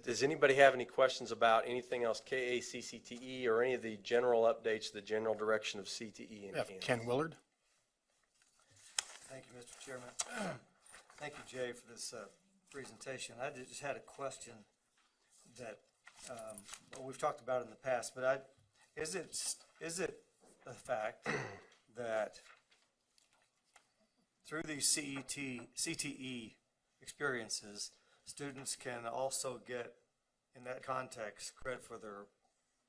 Does anybody have any questions about anything else, KACCTE, or any of the general updates, the general direction of CTE? We have Ken Willard. Thank you, Mr. Chairman. Thank you, Jay, for this presentation. I just had a question that well, we've talked about in the past, but is it the fact that through these CTE experiences, students can also get, in that context, credit for their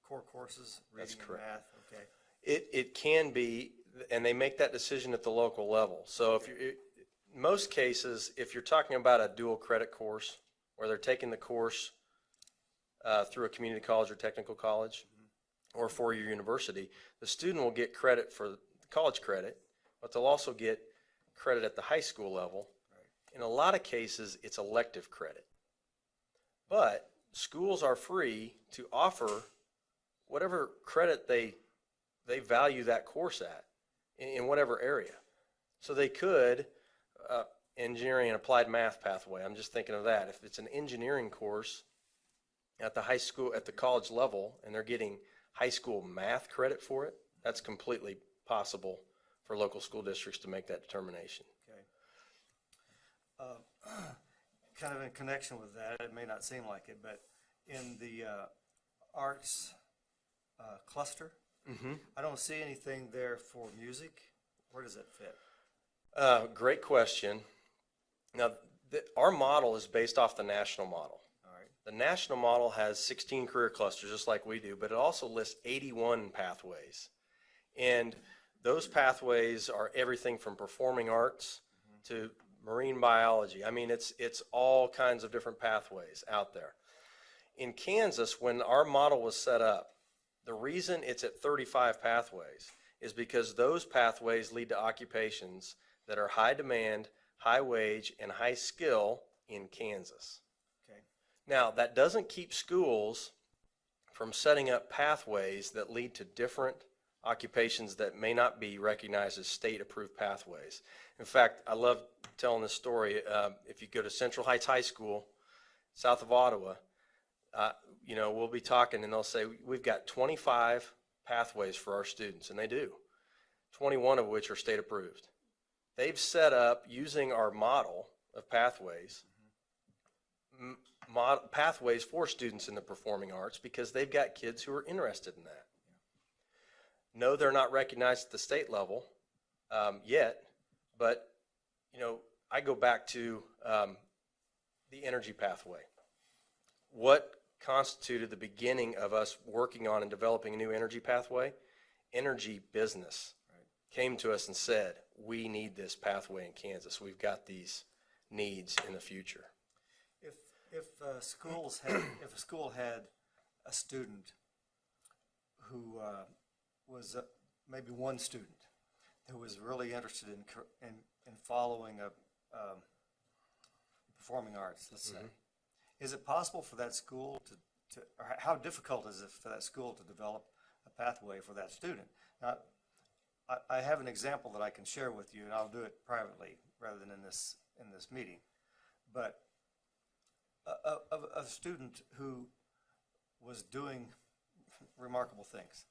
core courses, reading and math? Okay. It can be, and they make that decision at the local level. So if you, most cases, if you're talking about a dual credit course, where they're taking the course through a community college or technical college, or 4-year university, the student will get credit for the college credit, but they'll also get credit at the high school level. In a lot of cases, it's elective credit. But schools are free to offer whatever credit they value that course at in whatever area. So they could, engineering and applied math pathway, I'm just thinking of that. If it's an engineering course at the high school, at the college level, and they're getting high school math credit for it, that's completely possible for local school districts to make that determination. Kind of in connection with that, it may not seem like it, but in the arts cluster, I don't see anything there for music. Where does it fit? Great question. Now, our model is based off the national model. All right. The national model has 16 career clusters, just like we do, but it also lists 81 pathways. And those pathways are everything from performing arts to marine biology. I mean, it's all kinds of different pathways out there. In Kansas, when our model was set up, the reason it's at 35 pathways is because those pathways lead to occupations that are high demand, high wage, and high skill in Kansas. Okay. Now, that doesn't keep schools from setting up pathways that lead to different occupations that may not be recognized as state-approved pathways. In fact, I love telling this story. If you go to Central Heights High School, south of Ottawa, you know, we'll be talking and they'll say, we've got 25 pathways for our students, and they do, 21 of which are state-approved. They've set up, using our model of pathways, pathways for students in the performing arts because they've got kids who are interested in that. No, they're not recognized at the state level yet, but, you know, I go back to the energy pathway. What constituted the beginning of us working on and developing a new energy pathway? Energy business came to us and said, we need this pathway in Kansas. We've got these needs in the future. If If if a school had a student who was maybe one student who was really interested in following a performing arts, let's say, is it possible for that school or how difficult is it for that school to develop a pathway for that student? Now, I have an example that I can share with you, and I'll do it privately rather than in this meeting. But a student who was doing remarkable things,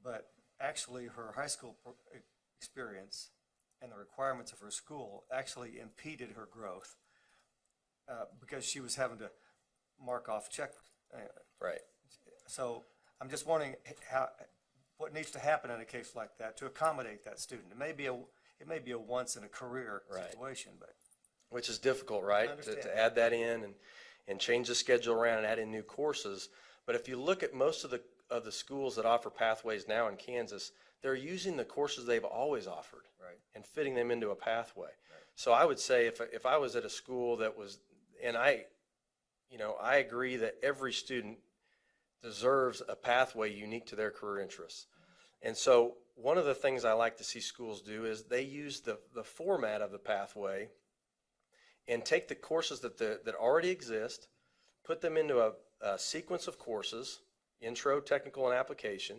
but actually her high school experience and the requirements of her school actually impeded her growth because she was having to mark off check. Right. So I'm just wondering what needs to happen in a case like that to accommodate that student. It may be a once in a career Right. situation, but Which is difficult, right? I understand. To add that in and change the schedule around and add in new courses. But if you look at most of the schools that offer pathways now in Kansas, they're using the courses they've always offered Right. and fitting them into a pathway. So I would say if I was at a school that was, and I agree that every student deserves a pathway unique to their career interests. And so one of the things I like to see schools do is they use the format of the pathway and take the courses that already exist, put them into a sequence of courses, intro, technical, and application,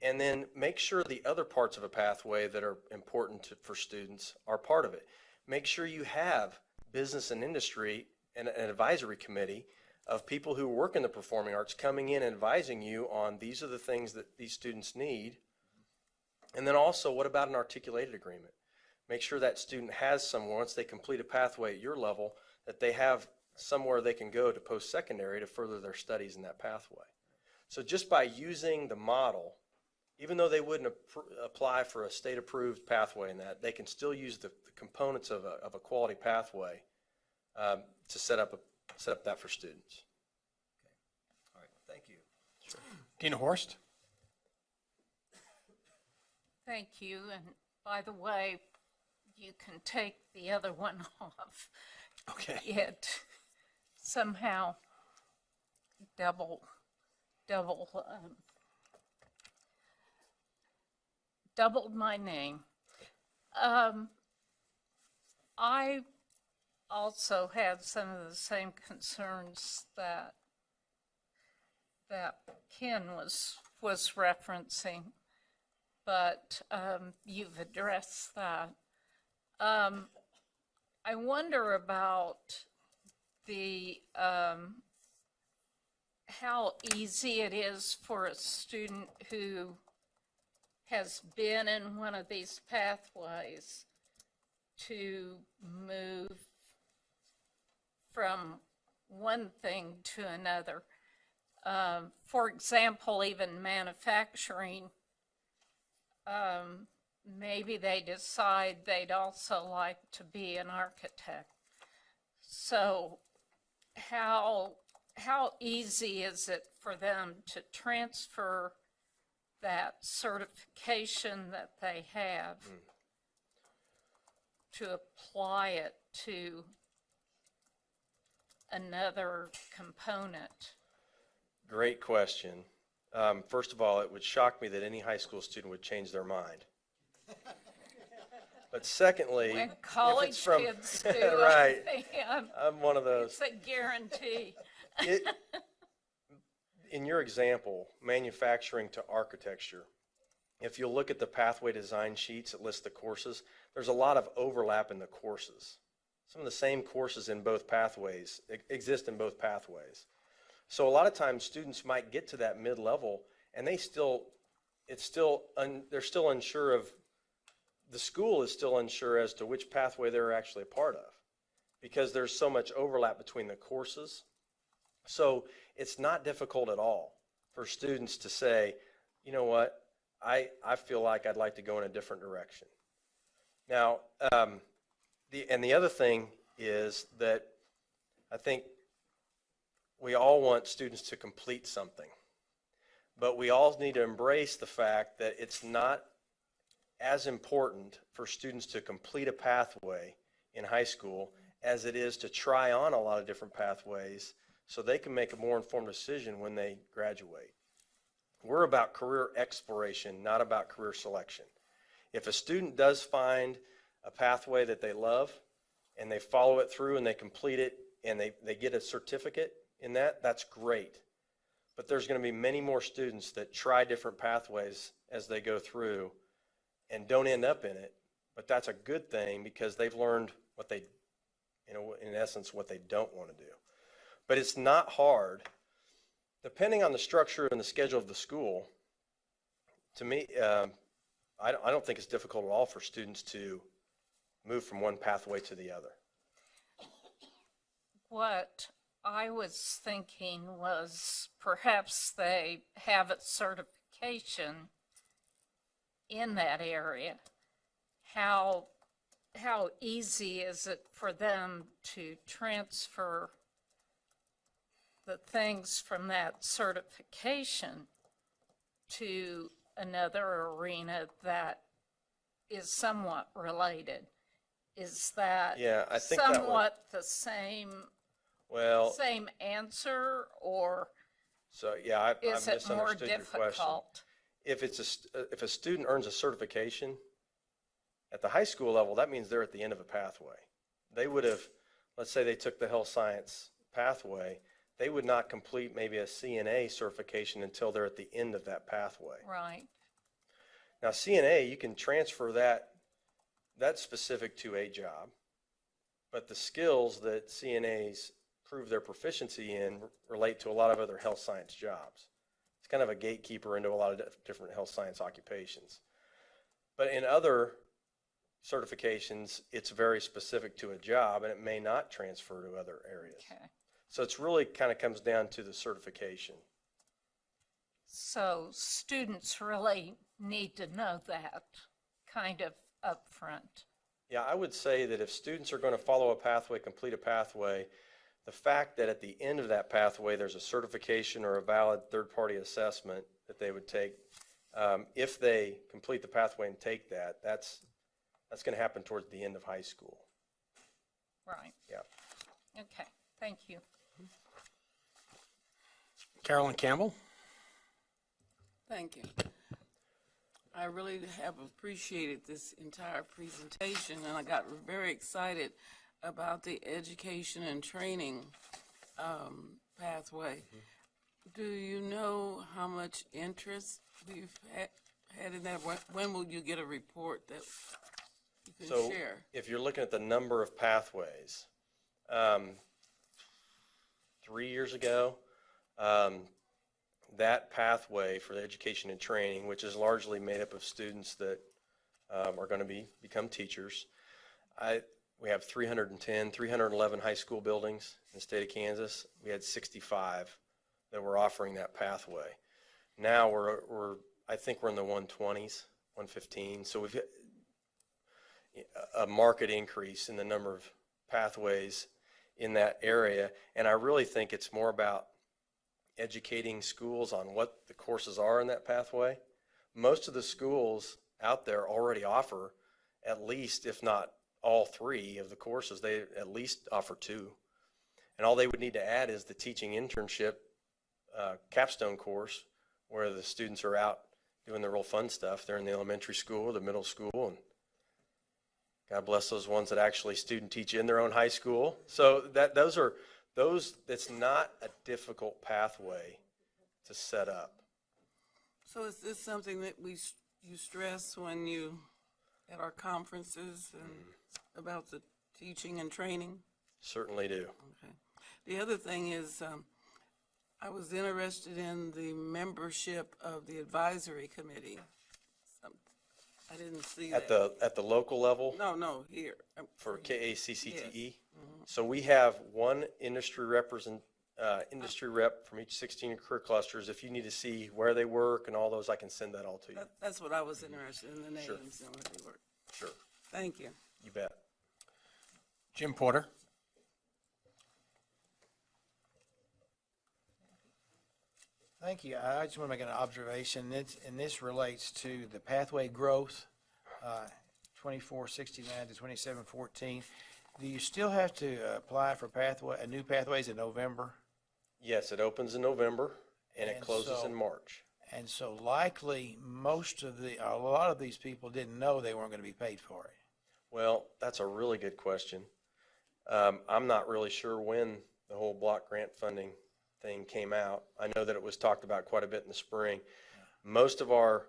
and then make sure the other parts of a pathway that are important for students are part of it. Make sure you have business and industry and an advisory committee of people who work in the performing arts coming in and advising you on these are the things that these students need. And then also, what about an articulated agreement? Make sure that student has somewhere, once they complete a pathway at your level, that they have somewhere they can go to post-secondary to further their studies in that pathway. So just by using the model, even though they wouldn't apply for a state-approved pathway in that, they can still use the components of a quality pathway to set up that for students. all right, thank you. Dina Horst? Thank you, and by the way, you can take the other one off. Okay. It somehow doubled my name. I also had some of the same concerns that Ken was referencing, but you've addressed that. I wonder about the how easy it is for a student who has been in one of these pathways to move from one thing to another. For example, even manufacturing, maybe they decide they'd also like to be an architect. So how easy is it for them to transfer that certification that they have to apply it to another component? Great question. First of all, it would shock me that any high school student would change their mind. But secondly, When if it's college from, kids do, right, I think, I'm one of those. it's a guarantee. In your example, manufacturing to architecture, if you look at the pathway design sheets that list the courses, there's a lot of overlap in the courses. Some of the same courses in both pathways exist in both pathways. So a lot of times students might get to that mid-level and they're still unsure of, the school is still unsure as to which pathway they're actually a part of because there's so much overlap between the courses. So it's not difficult at all for students to say, you know what, I feel like I'd like to go in a different direction. Now, the other thing is that I think we all want students to complete something, but we all need to embrace the fact that it's not as important for students to complete a pathway in high school as it is to try on a lot of different pathways so they can make a more informed decision when they graduate. We're about career exploration, not about career selection. If a student does find a pathway that they love and they follow it through and they complete it and they get a certificate in that, that's great. But there's going to be many more students that try different pathways as they go through and don't end up in it. But that's a good thing because they've learned what they, in essence, what they don't want to do. But it's not hard. Depending on the structure and the schedule of the school, to me, I don't think it's difficult at all for students to move from one pathway to the other. What I was thinking was perhaps they have a certification in that area. How easy is it for them to transfer the things from that certification to another arena that is somewhat related? Is that I think that somewhat the same answer, or So yeah, I is it more misunderstood your question. difficult? If a student earns a certification at the high school level, that means they're at the end of a pathway. They would have, let's say they took the health science pathway, they would not complete maybe a CNA certification until they're at the end of that pathway. Right. Now CNA, you can transfer that's specific to a job, but the skills that CNAs prove their proficiency in relate to a lot of other health science jobs. It's kind of a gatekeeper into a lot of different health science occupations. But in other certifications, it's very specific to a job and it may not transfer to other areas. Okay. So it's really kind of comes down to the certification. So students really need to know that kind of upfront. Yeah, I would say that if students are going to follow a pathway, complete a pathway, the fact that at the end of that pathway there's a certification or a valid third-party assessment that they would take, if they complete the pathway and take that, that's going to happen towards the end of high school. Right. Yeah. Okay, thank you. Carolyn Campbell? Thank you. I really have appreciated this entire presentation, and I got very excited about the education and training pathway. Do you know how much interest we've had in that? When will you get a report that you can So share? if you're looking at the number of pathways, 3 years ago, that pathway for the education and training, which is largely made up of students that are going to become teachers, we have 311 high school buildings in the state of Kansas. We had 65 that were offering that pathway. Now I think we're in the 120s, 115. So we've hit a market increase in the number of pathways in that area. And I really think it's more about educating schools on what the courses are in that pathway. Most of the schools out there already offer at least, if not all 3 of the courses. They at least offer 2. And all they would need to add is the teaching internship capstone course, where the students are out doing the real fun stuff. They're in the elementary school, the middle school, and God bless those ones that actually student teach in their own high school. So that's not a difficult pathway to set up. So is this something that you stress when you at our conferences and about the teaching and training? Certainly do. Okay. The other thing is, I was interested in the membership of the advisory committee. I didn't see At that. the local level No, here. for KACCTE. Yes. So we have one industry rep from each 16 career clusters. If you need to see where they work and all those, I can send that all to you. That's what I was interested in, the names Sure. and where they work. Sure. Thank you. You bet. Jim Porter? Thank you. I just want to make an observation, and this relates to the pathway growth, 2469 to 2714. do you still have to apply for new pathways in November? Yes, it opens in November and it And closes so- in March. And so likely, a lot of these people didn't know they weren't going to be paid for it. Well, that's a really good question. I'm not really sure when the whole block grant funding thing came out. I know that it was talked about quite a bit in the spring. Most of our,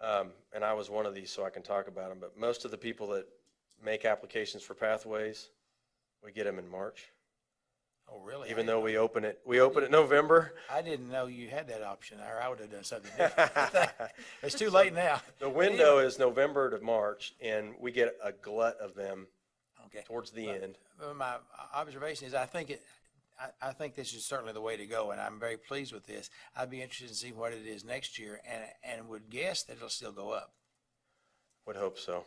and I was one of these, so I can talk about them, but most of the people that make applications for pathways, we get them in March. Oh, really? Even though we open it November. I didn't know you had that option, or I would have done something different. It's too late now. The window is November to March, and we get a glut of them Okay. towards the end. My observation is I think this is certainly the way to go, and I'm very pleased with this. I'd be interested in seeing what it is next year, and would guess that it'll still go up. Would hope so.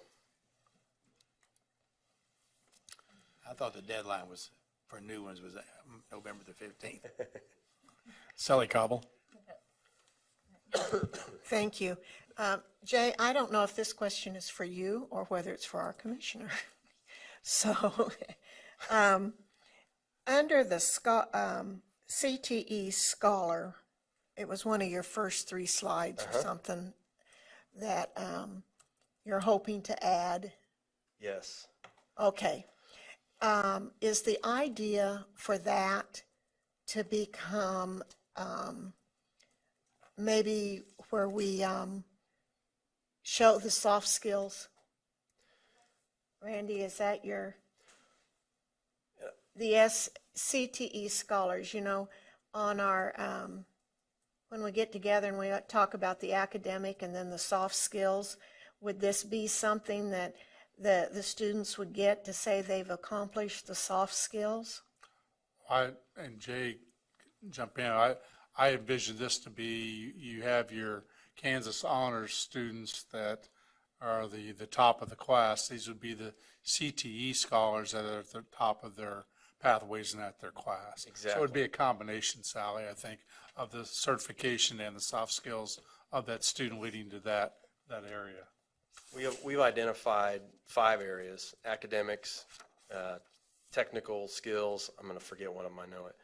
I thought the deadline was for new ones was November the 15th. Sally Cobble. Thank you. Jay, I don't know if this question is for you or whether it's for our commissioner. So, under the CTE Scholar, it was one of your first 3 slides or something that you're hoping to add. Yes. Okay. Is the idea for that to become maybe where we show the soft skills? Randy, is that the CTE Scholars, on our, when we get together and we talk about the academic and then the soft skills, would this be something that the students would get to say they've accomplished the soft skills? And Jay, jump in. I envision this to be, you have your Kansas honors students that are the top of the class. These would be the CTE scholars that are at the top of their pathways and at their class. Exactly. So it would be a combination, Sally, I think, of the certification and the soft skills of that student leading to that area. We've identified 5 areas: academics, technical skills. I'm going to forget one of them. I know it.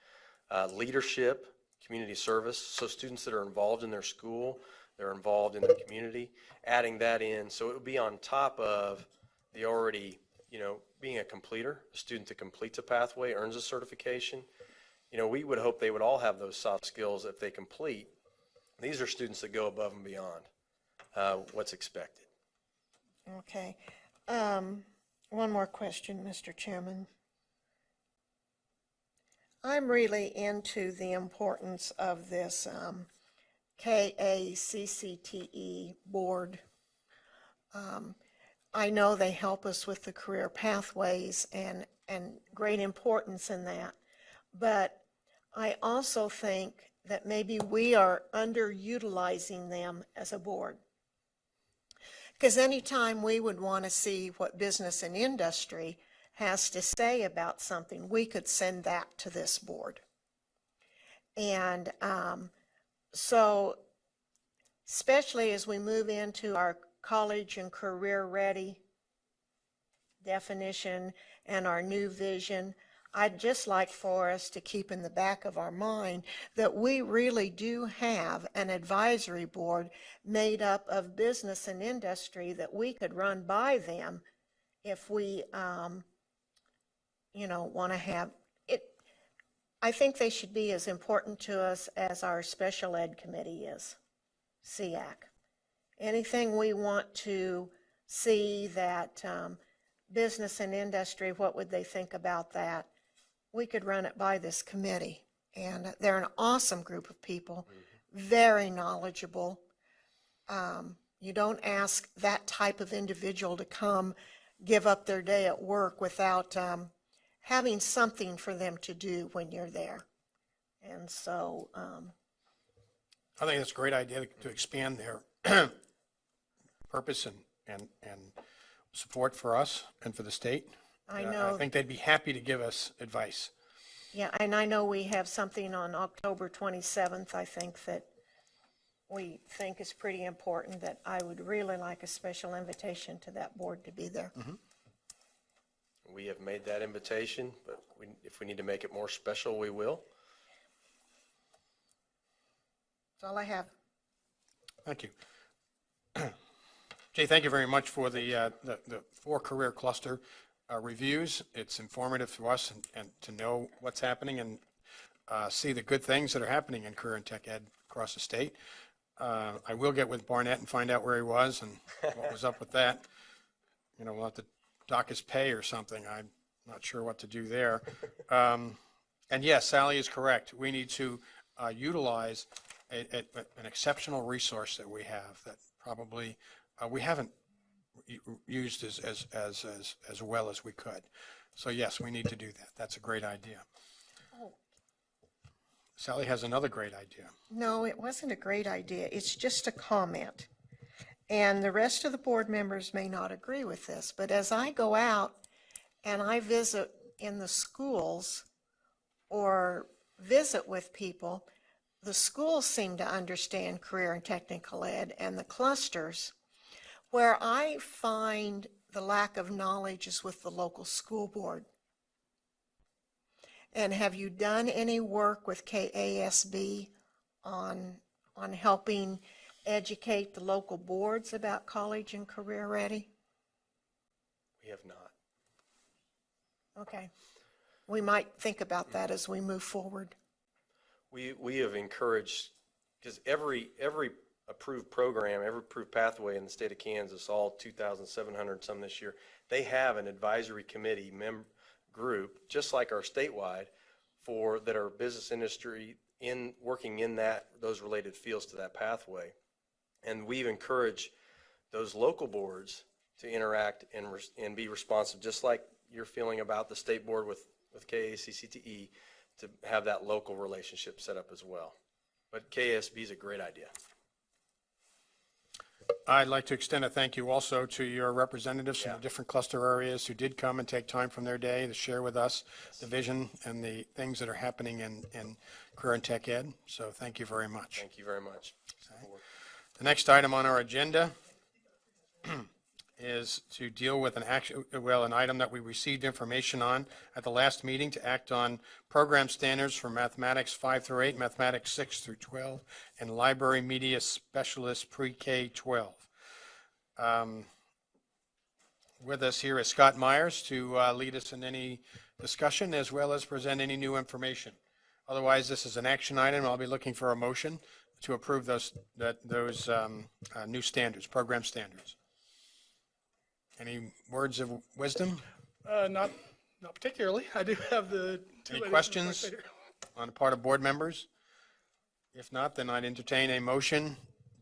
Leadership, community service. So students that are involved in their school, they're involved in the community. Adding that in, so it would be on top of the already, being a completer. A student that completes a pathway earns a certification. We would hope they would all have those soft skills if they complete. These are students that go above and beyond what's expected. Okay. One more question, Mr. Chairman. I'm really into the importance of this KACCTE board. I know they help us with the career pathways and great importance in that. But I also think that maybe we are underutilizing them as a board. Because anytime we would want to see what business and industry has to say about something, we could send that to this board. And so, especially as we move into our college and career ready definition and our new vision, I'd just like for us to keep in the back of our mind that we really do have an advisory board made up of business and industry that we could run by them if we, want to have it. I think they should be as important to us as our special ed committee is, SEAC. Anything we want to see that business and industry, what would they think about that? We could run it by this committee. And they're an awesome group of people, very knowledgeable. You don't ask that type of individual to come give up their day at work without having something for them to do when you're there. And so I think it's a great idea to expand their purpose and support for us and for the state. I know. I think they'd be happy to give us advice. Yeah, and I know we have something on October 27th, I think, that we think is pretty important, that I would really like a special invitation to that board to be there. we have made that invitation, but if we need to make it more special, we will. That's all I have. Thank you. Jay, thank you very much for the 4 career cluster reviews. It's informative to us and to know what's happening and see the good things that are happening in career and tech ed across the state. I will get with Barnett and find out where he was and what was up with that. You know, we'll have to dock his pay or something. I'm not sure what to do there. And yes, Sally is correct. We need to utilize an exceptional resource that we have that probably we haven't used as well as we could. So yes, we need to do that. That's a great idea. Oh. Sally has another great idea. No, it wasn't a great idea. It's just a comment. And the rest of the board members may not agree with this, but as I go out and I visit in the schools or visit with people, the schools seem to understand career and technical ed, and the clusters. Where I find the lack of knowledge is with the local school board. And have you done any work with KSDE on helping educate the local boards about college and career ready? We have not. Okay. We might think about that as we move forward. We have encouraged, because every approved program, every approved pathway in the state of Kansas, all 2,700 some this year, they have an advisory committee group, just like our statewide, that are business industry working in those related fields to that pathway. And we've encouraged those local boards to interact and be responsive, just like you're feeling about the state board with KACCTE, to have that local relationship set up as well. But KSB is a great idea. I'd like to extend a thank you also to your representatives from the different cluster areas who did come and take time from their day to share with us the vision and the things that are happening in career and tech ed. So thank you very much. Thank you very much. Okay. The next item on our agenda is to deal with an item that we received information on at the last meeting, to act on program standards for mathematics 5 through 8, mathematics 6 through 12, and library media specialist pre-K 12. With us here is Scott Myers to lead us in any discussion as well as present any new information. Otherwise, this is an action item. I'll be looking for a motion to approve those new standards, program standards. Any words of wisdom? Not particularly. I do have the two. Any questions on the part of board members? If not, then I'd entertain a motion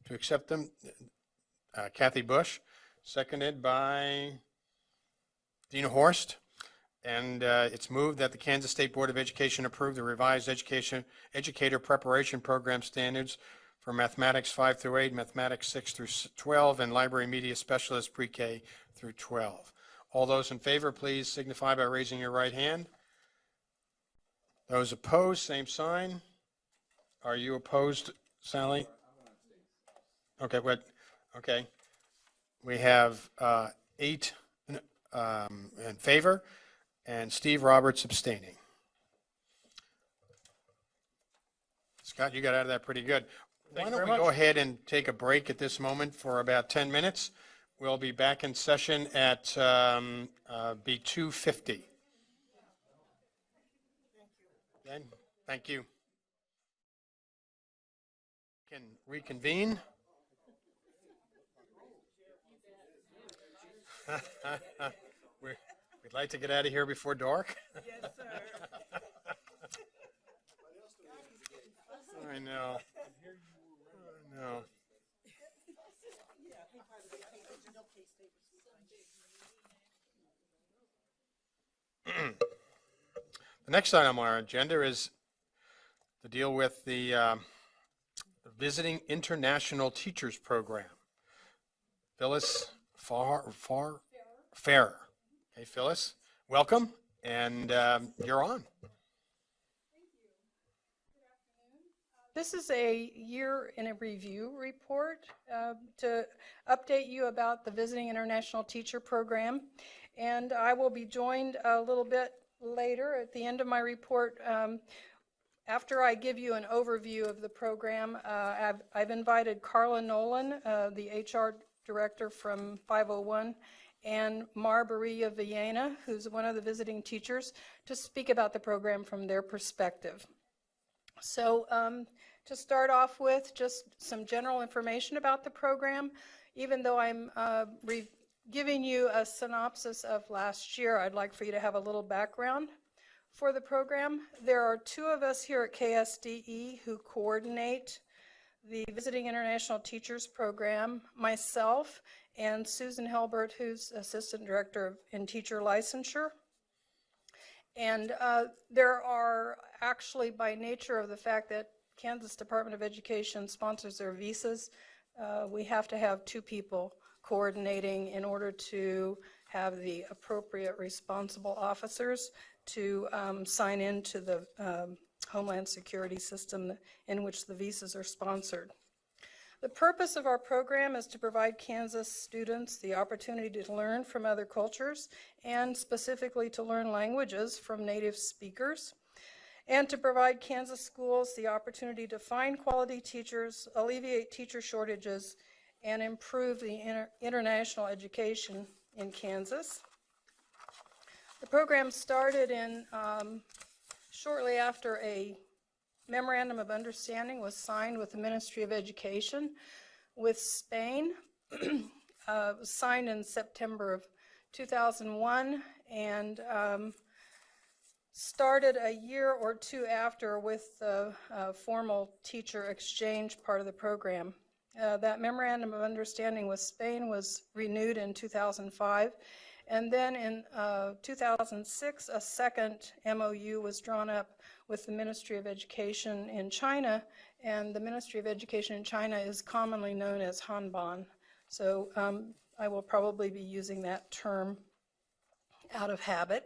to accept them. Kathy Bush, seconded by Dina Horst. And it's moved that the Kansas State Board of Education approve the revised educator preparation program standards for mathematics 5 through 8, mathematics 6 through 12, and library media specialist pre-K through 12. All those in favor, please signify by raising your right hand. Those opposed, same sign. Are you opposed, Sally? Okay, okay. We have 8 in favor, and Steve Roberts abstaining. Scott, you got out of that pretty good. Why don't we go ahead and take a break at this moment for about 10 minutes? We'll be back in session at be 2:50. Okay, thank you. Can reconvene. We'd like to get out of here before dark. Yes, sir. I know. I know. The next item on our agenda is to deal with the Visiting International Teachers Program. Phyllis Farrer. Hey, Phyllis, welcome, and you're on. Thank you. Good afternoon. This is a year in a review report to update you about the Visiting International Teacher Program. And I will be joined a little bit later at the end of my report. After I give you an overview of the program, I've invited Carla Nolan, the HR director from 501, and Marbaria Villena, who's one of the visiting teachers, to speak about the program from their perspective. So to start off with, just some general information about the program. Even though I'm giving you a synopsis of last year, I'd like for you to have a little background for the program. There are two of us here at KSDE who coordinate the Visiting International Teachers Program, myself and Susan Helbert, who's Assistant Director in Teacher Licensure. And there are actually, by nature of the fact that Kansas Department of Education sponsors their visas, we have to have two people coordinating in order to have the appropriate responsible officers to sign into the Homeland Security system in which the visas are sponsored. The purpose of our program is to provide Kansas students the opportunity to learn from other cultures and specifically to learn languages from native speakers, and to provide Kansas schools the opportunity to find quality teachers, alleviate teacher shortages, and improve the international education in Kansas. The program started in shortly after a memorandum of understanding was signed with the Ministry of Education with Spain. It was signed in September of 2001 and started a year or two after with the formal teacher exchange part of the program. That memorandum of understanding with Spain was renewed in 2005. And then in 2006, a second MOU was drawn up with the Ministry of Education in China, and the Ministry of Education in China is commonly known as Hanban. So I will probably be using that term out of habit.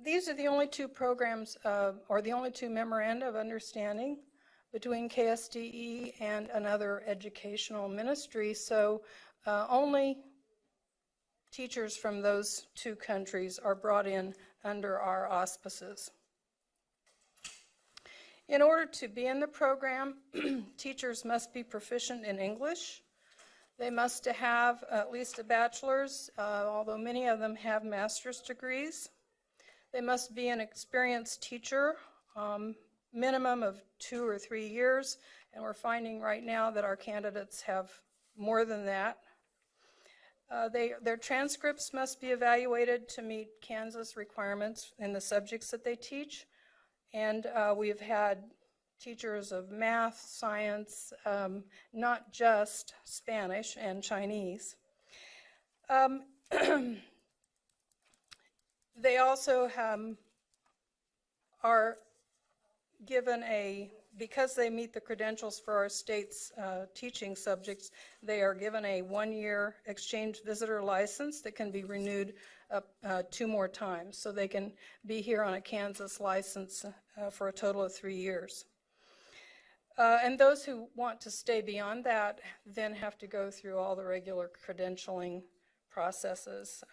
These are the only two programs, or the only two memoranda of understanding between KSDE and another educational ministry, so only teachers from those two countries are brought in under our auspices. In order to be in the program, teachers must be proficient in English. They must have at least a bachelor's, although many of them have master's degrees. They must be an experienced teacher, minimum of 2 or 3 years, and we're finding right now that our candidates have more than that. Their transcripts must be evaluated to meet Kansas requirements in the subjects that they teach. And we've had teachers of math, science, not just Spanish and Chinese. They also are given because they meet the credentials for our state's teaching subjects, they are given a 1-year exchange visitor license that can be renewed up 2 more times. So they can be here on a Kansas license for a total of 3 years. And those who want to stay beyond that then have to go through all the regular credentialing processes,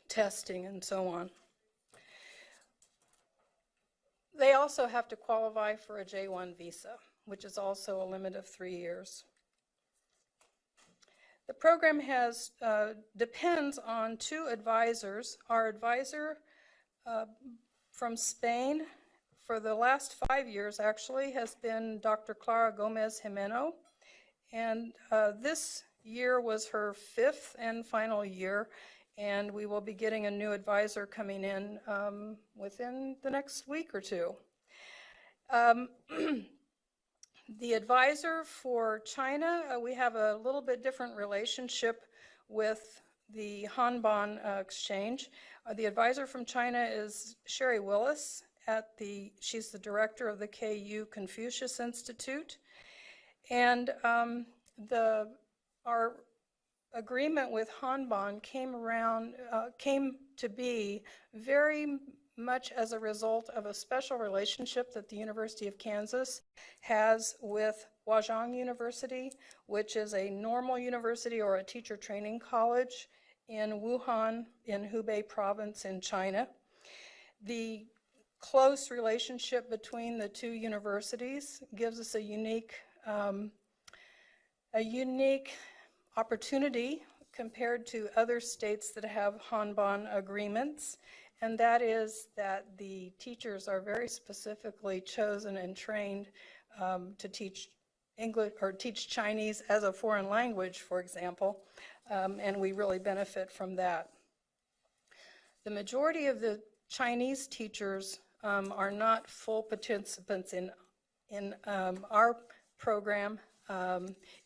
testing, and so on. They also have to qualify for a J1 visa, which is also a limit of 3 years. The program depends on 2 advisors. Our advisor from Spain for the last 5 years actually has been Dr. Clara Gomez Jimeno, and this year was her 5th and final year, and we will be getting a new advisor coming in within the next week or 2. The advisor for China, we have a little bit different relationship with the Hanban exchange. The advisor from China is Sherry Willis. She's the director of the KU Confucius Institute. And our agreement with Hanban came to be very much as a result of a special relationship that the University of Kansas has with Huazhong University, which is a normal university or a teacher training college in Wuhan in Hubei province in China. The close relationship between the two universities gives us a unique opportunity compared to other states that have Hanban agreements, and that is that the teachers are very specifically chosen and trained to teach English or teach Chinese as a foreign language, for example, and we really benefit from that. The majority of the Chinese teachers are not full participants in our program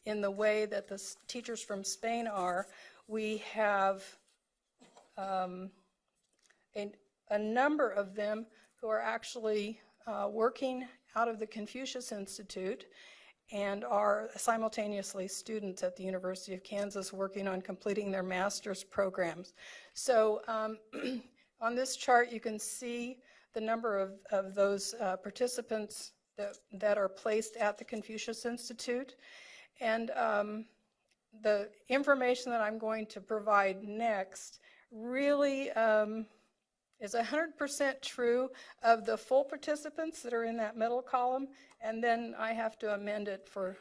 in the way that the teachers from Spain are. We have a number of them who are actually working out of the Confucius Institute and are simultaneously students at the University of Kansas working on completing their master's programs. So on this chart you can see the number of those participants that are placed at the Confucius Institute. And the information that I'm going to provide next really is 100% true of the full participants that are in that middle column, and then I have to amend it for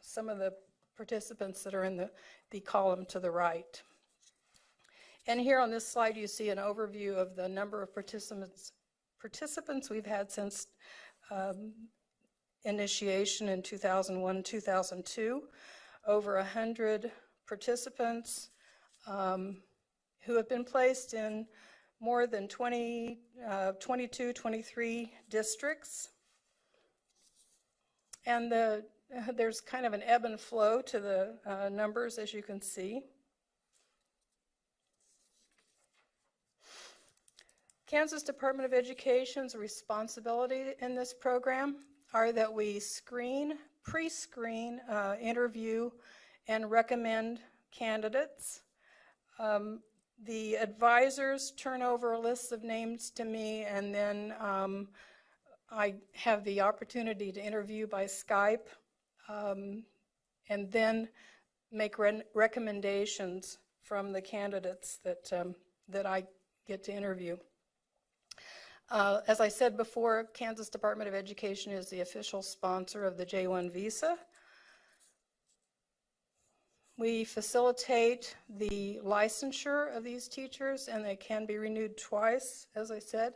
some of the participants that are in the column to the right. And here on this slide you see an overview of the number of participants we've had since initiation in 2001-2002. Over 100 participants who have been placed in more than 22, 23 districts. And there's kind of an ebb and flow to the numbers, as you can see. Kansas Department of Education's responsibility in this program are that we screen, pre-screen, interview, and recommend candidates. The advisors turn over a list of names to me, and then I have the opportunity to interview by Skype, and then make recommendations from the candidates that I get to interview. As I said before, Kansas Department of Education is the official sponsor of the J-1 visa. We facilitate the licensure of these teachers, and they can be renewed twice, as I said.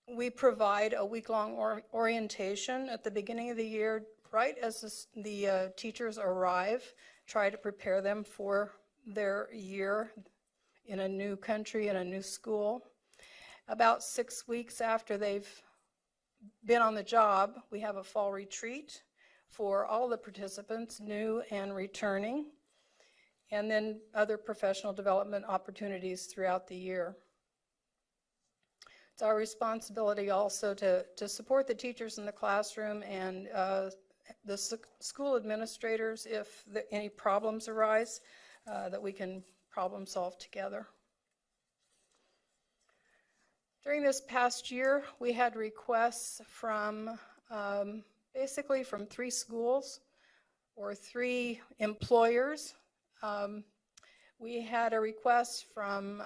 We provide a week-long orientation at the beginning of the year, right as the teachers arrive, try to prepare them for their year in a new country and a new school. About 6 weeks after they've been on the job, we have a fall retreat for all the participants, new and returning, and then other professional development opportunities throughout the year. It's our responsibility also to support the teachers in the classroom and the school administrators if any problems arise, that we can problem solve together. During this past year, we had requests from basically from 3 schools or 3 employers. We had a request from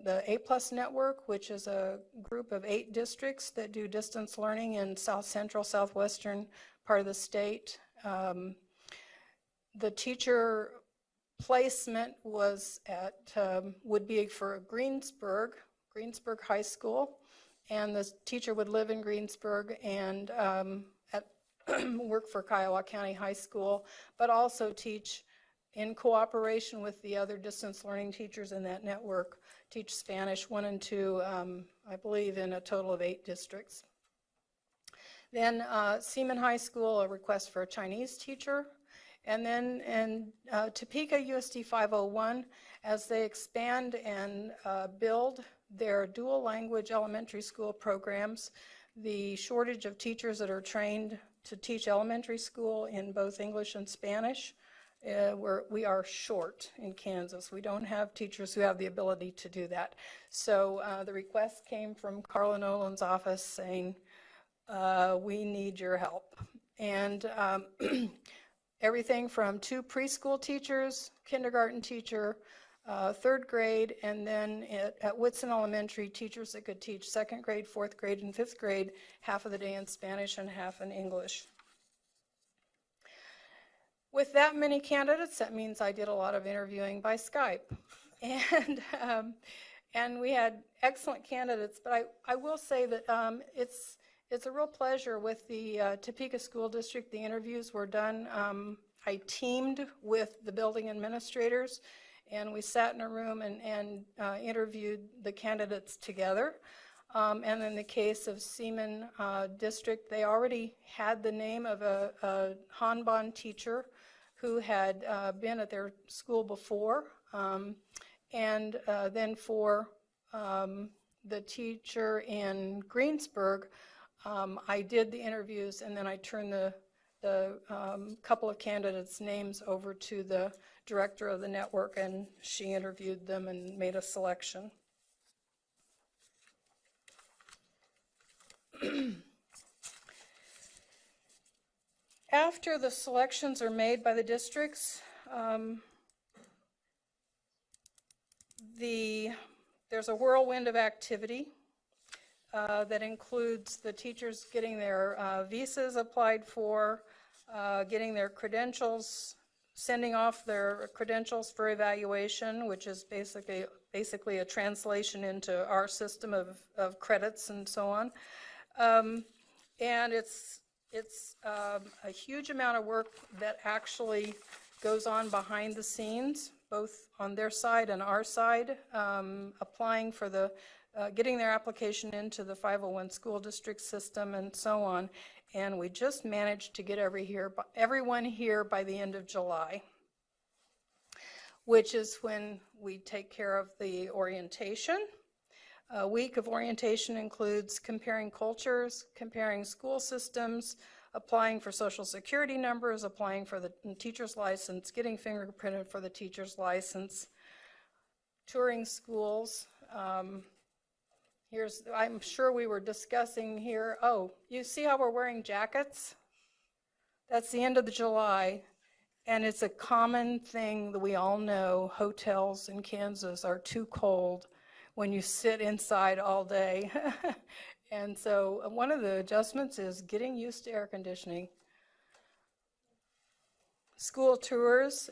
the A+ Network, which is a group of 8 districts that do distance learning in south central, southwestern part of the state. The teacher placement was at, would be for Greensburg High School, and the teacher would live in Greensburg and work for Kiowa County High School, but also teach in cooperation with the other distance learning teachers in that network, teach Spanish 1 and 2, I believe in a total of 8 districts. Then Seaman High School, a request for a Chinese teacher. And then in Topeka USD 501, as they expand and build their dual language elementary school programs, the shortage of teachers that are trained to teach elementary school in both English and Spanish We are short in Kansas. We don't have teachers who have the ability to do that. So the request came from Carla Nolan's office saying, we need your help. And everything from 2 preschool teachers, kindergarten teacher, 3rd grade, and then at Whitson Elementary, teachers that could teach 2nd grade, 4th grade, and 5th grade, half of the day in Spanish and half in English. With that many candidates, that means I did a lot of interviewing by Skype. And we had excellent candidates, but I will say that it's a real pleasure with the Topeka School District. The interviews were done. I teamed with the building administrators, and we sat in a room and interviewed the candidates together. And in the case of Seaman District, they already had the name of a Hanbon teacher who had been at their school before. And then for the teacher in Greensburg, I did the interviews, and then I turned the couple of candidates' names over to the director of the network, and she interviewed them and made a selection. After the selections are made by the districts, there's a whirlwind of activity that includes the teachers getting their visas applied for, getting their credentials, sending off their credentials for evaluation, which is basically a translation into our system of credits and so on. And it's a huge amount of work that actually goes on behind the scenes, both on their side and our side, applying for getting their application into the 501 school district system and so on. And we just managed to get everyone here by the end of July, which is when we take care of the orientation. A week of orientation includes comparing cultures, comparing school systems, applying for social security numbers, applying for the teacher's license, getting fingerprinted for the teacher's license, touring schools. I'm sure we were discussing here, you see how we're wearing jackets? That's the end of July, and it's a common thing that we all know. Hotels in Kansas are too cold when you sit inside all day. And so one of the adjustments is getting used to air conditioning. School tours,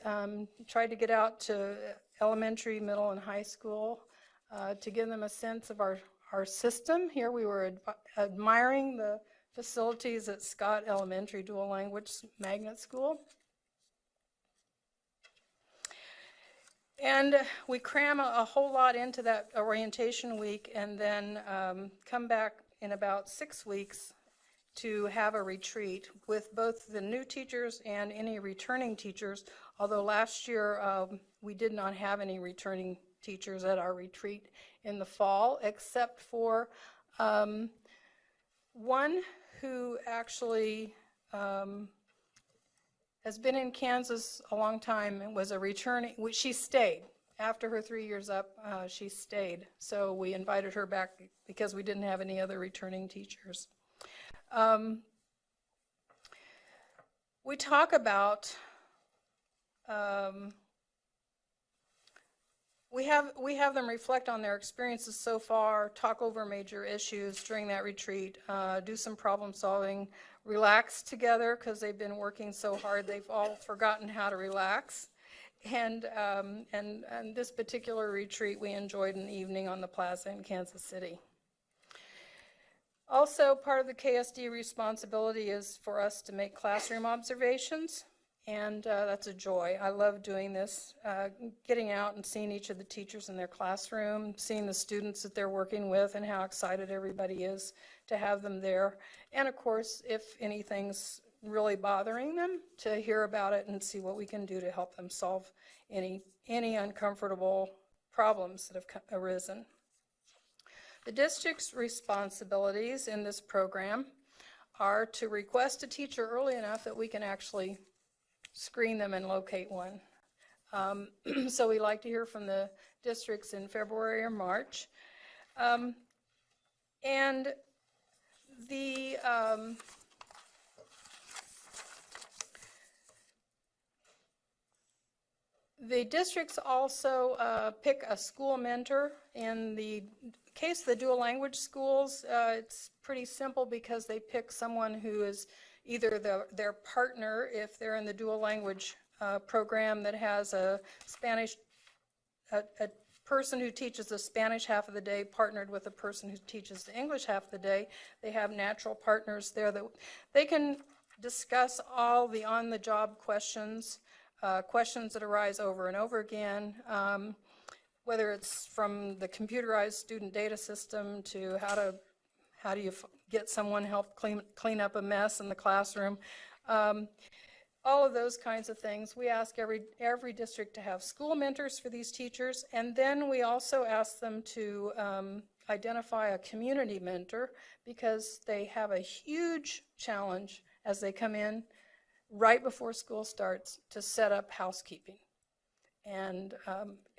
tried to get out to elementary, middle, and high school to give them a sense of our system. Here we were admiring the facilities at Scott Elementary Dual Language Magnet School. And we cram a whole lot into that orientation week, and then come back in about 6 weeks to have a retreat with both the new teachers and any returning teachers, although last year we did not have any returning teachers at our retreat in the fall, except for one who actually has been in Kansas a long time and was a returning. She stayed. After her 3 years up, she stayed. So we invited her back because we didn't have any other returning teachers. We talk about, we have them reflect on their experiences so far, talk over major issues during that retreat, do some problem solving, relax together because they've been working so hard they've all forgotten how to relax. And this particular retreat, we enjoyed an evening on the plaza in Kansas City. Also, part of the KSDE responsibility is for us to make classroom observations, and that's a joy. I love doing this, getting out and seeing each of the teachers in their classroom, seeing the students that they're working with and how excited everybody is to have them there. And of course, if anything's really bothering them, to hear about it and see what we can do to help them solve any uncomfortable problems that have arisen. The district's responsibilities in this program are to request a teacher early enough that we can actually screen them and locate one. So we like to hear from the districts in February or March. And the districts also pick a school mentor. In the case of the dual language schools, it's pretty simple because they pick someone who is either their partner, if they're in the dual language program that has a person who teaches the Spanish half of the day partnered with a person who teaches the English half of the day. They have natural partners there that they can discuss all the on-the-job questions, questions that arise over and over again, whether it's from the computerized student data system to how do you get someone help clean up a mess in the classroom. All of those kinds of things. We ask every district to have school mentors for these teachers, and then we also ask them to identify a community mentor because they have a huge challenge as they come in right before school starts to set up housekeeping and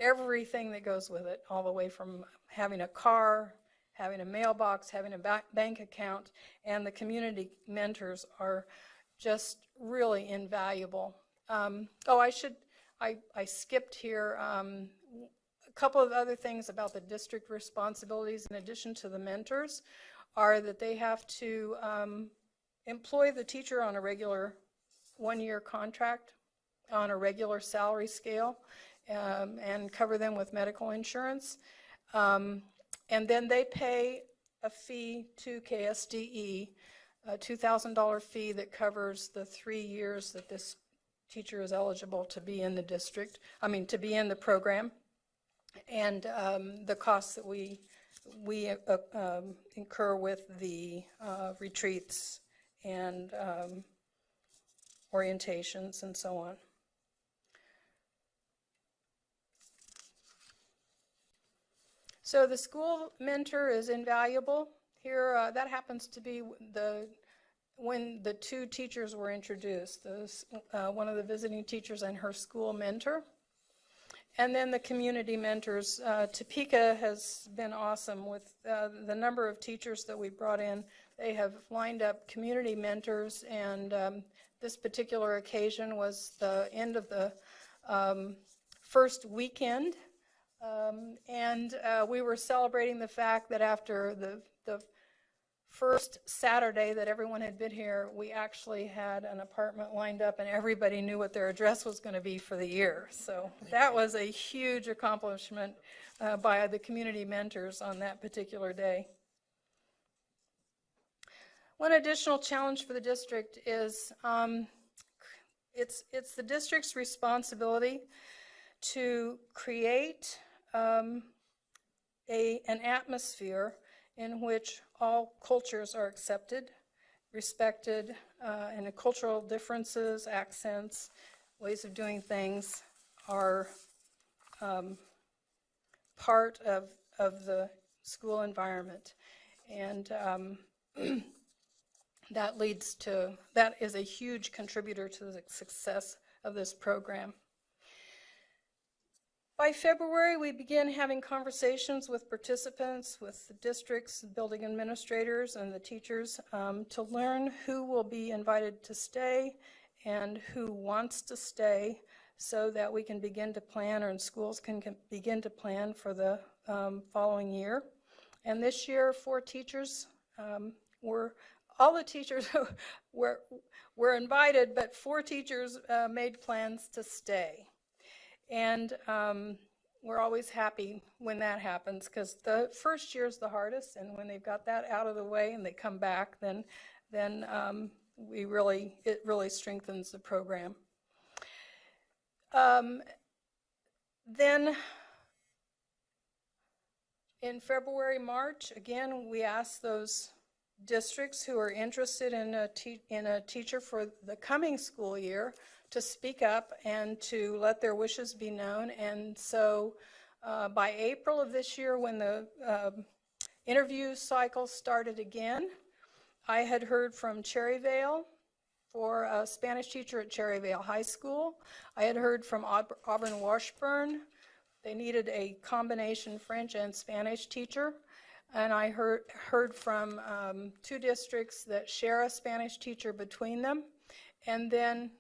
everything that goes with it, all the way from having a car, having a mailbox, having a bank account, and the community mentors are just really invaluable. I skipped here a couple of other things about the district responsibilities in addition to the mentors are that they have to employ the teacher on a regular one-year contract on a regular salary scale and cover them with medical insurance. And then they pay a fee to KSDE, a $2,000 fee that covers the 3 years that this teacher is eligible to be in the district, to be in the program, and the costs that we incur with the retreats and orientations and so on. So the school mentor is invaluable. Here, that happens to be when the two teachers were introduced, one of the visiting teachers and her school mentor. And then the community mentors. Topeka has been awesome with the number of teachers that we brought in. They have lined up community mentors, and this particular occasion was the end of the first weekend. And we were celebrating the fact that after the first Saturday that everyone had been here, we actually had an apartment lined up and everybody knew what their address was going to be for the year. So that was a huge accomplishment by the community mentors on that particular day. One additional challenge for the district is it's the district's responsibility to create an atmosphere in which all cultures are accepted, respected, and the cultural differences, accents, ways of doing things are part of the school environment. And that is a huge contributor to the success of this program. By February, we begin having conversations with participants, with the districts, building administrators, and the teachers to learn who will be invited to stay and who wants to stay so that we can begin to plan, or schools can begin to plan for the following year. And this year, 4 teachers all the teachers were invited, but 4 teachers made plans to stay. And we're always happy when that happens because the first year is the hardest, and when they've got that out of the way and they come back, then it really strengthens the program. Then in February, March, again, we asked those districts who are interested in a teacher for the coming school year to speak up and to let their wishes be known. And so by April of this year, when the interview cycle started again, I had heard from Cherryvale, for a Spanish teacher at Cherryvale High School. I had heard from Auburn Washburn. They needed a combination French and Spanish teacher. And I heard from 2 districts that share a Spanish teacher between them. And then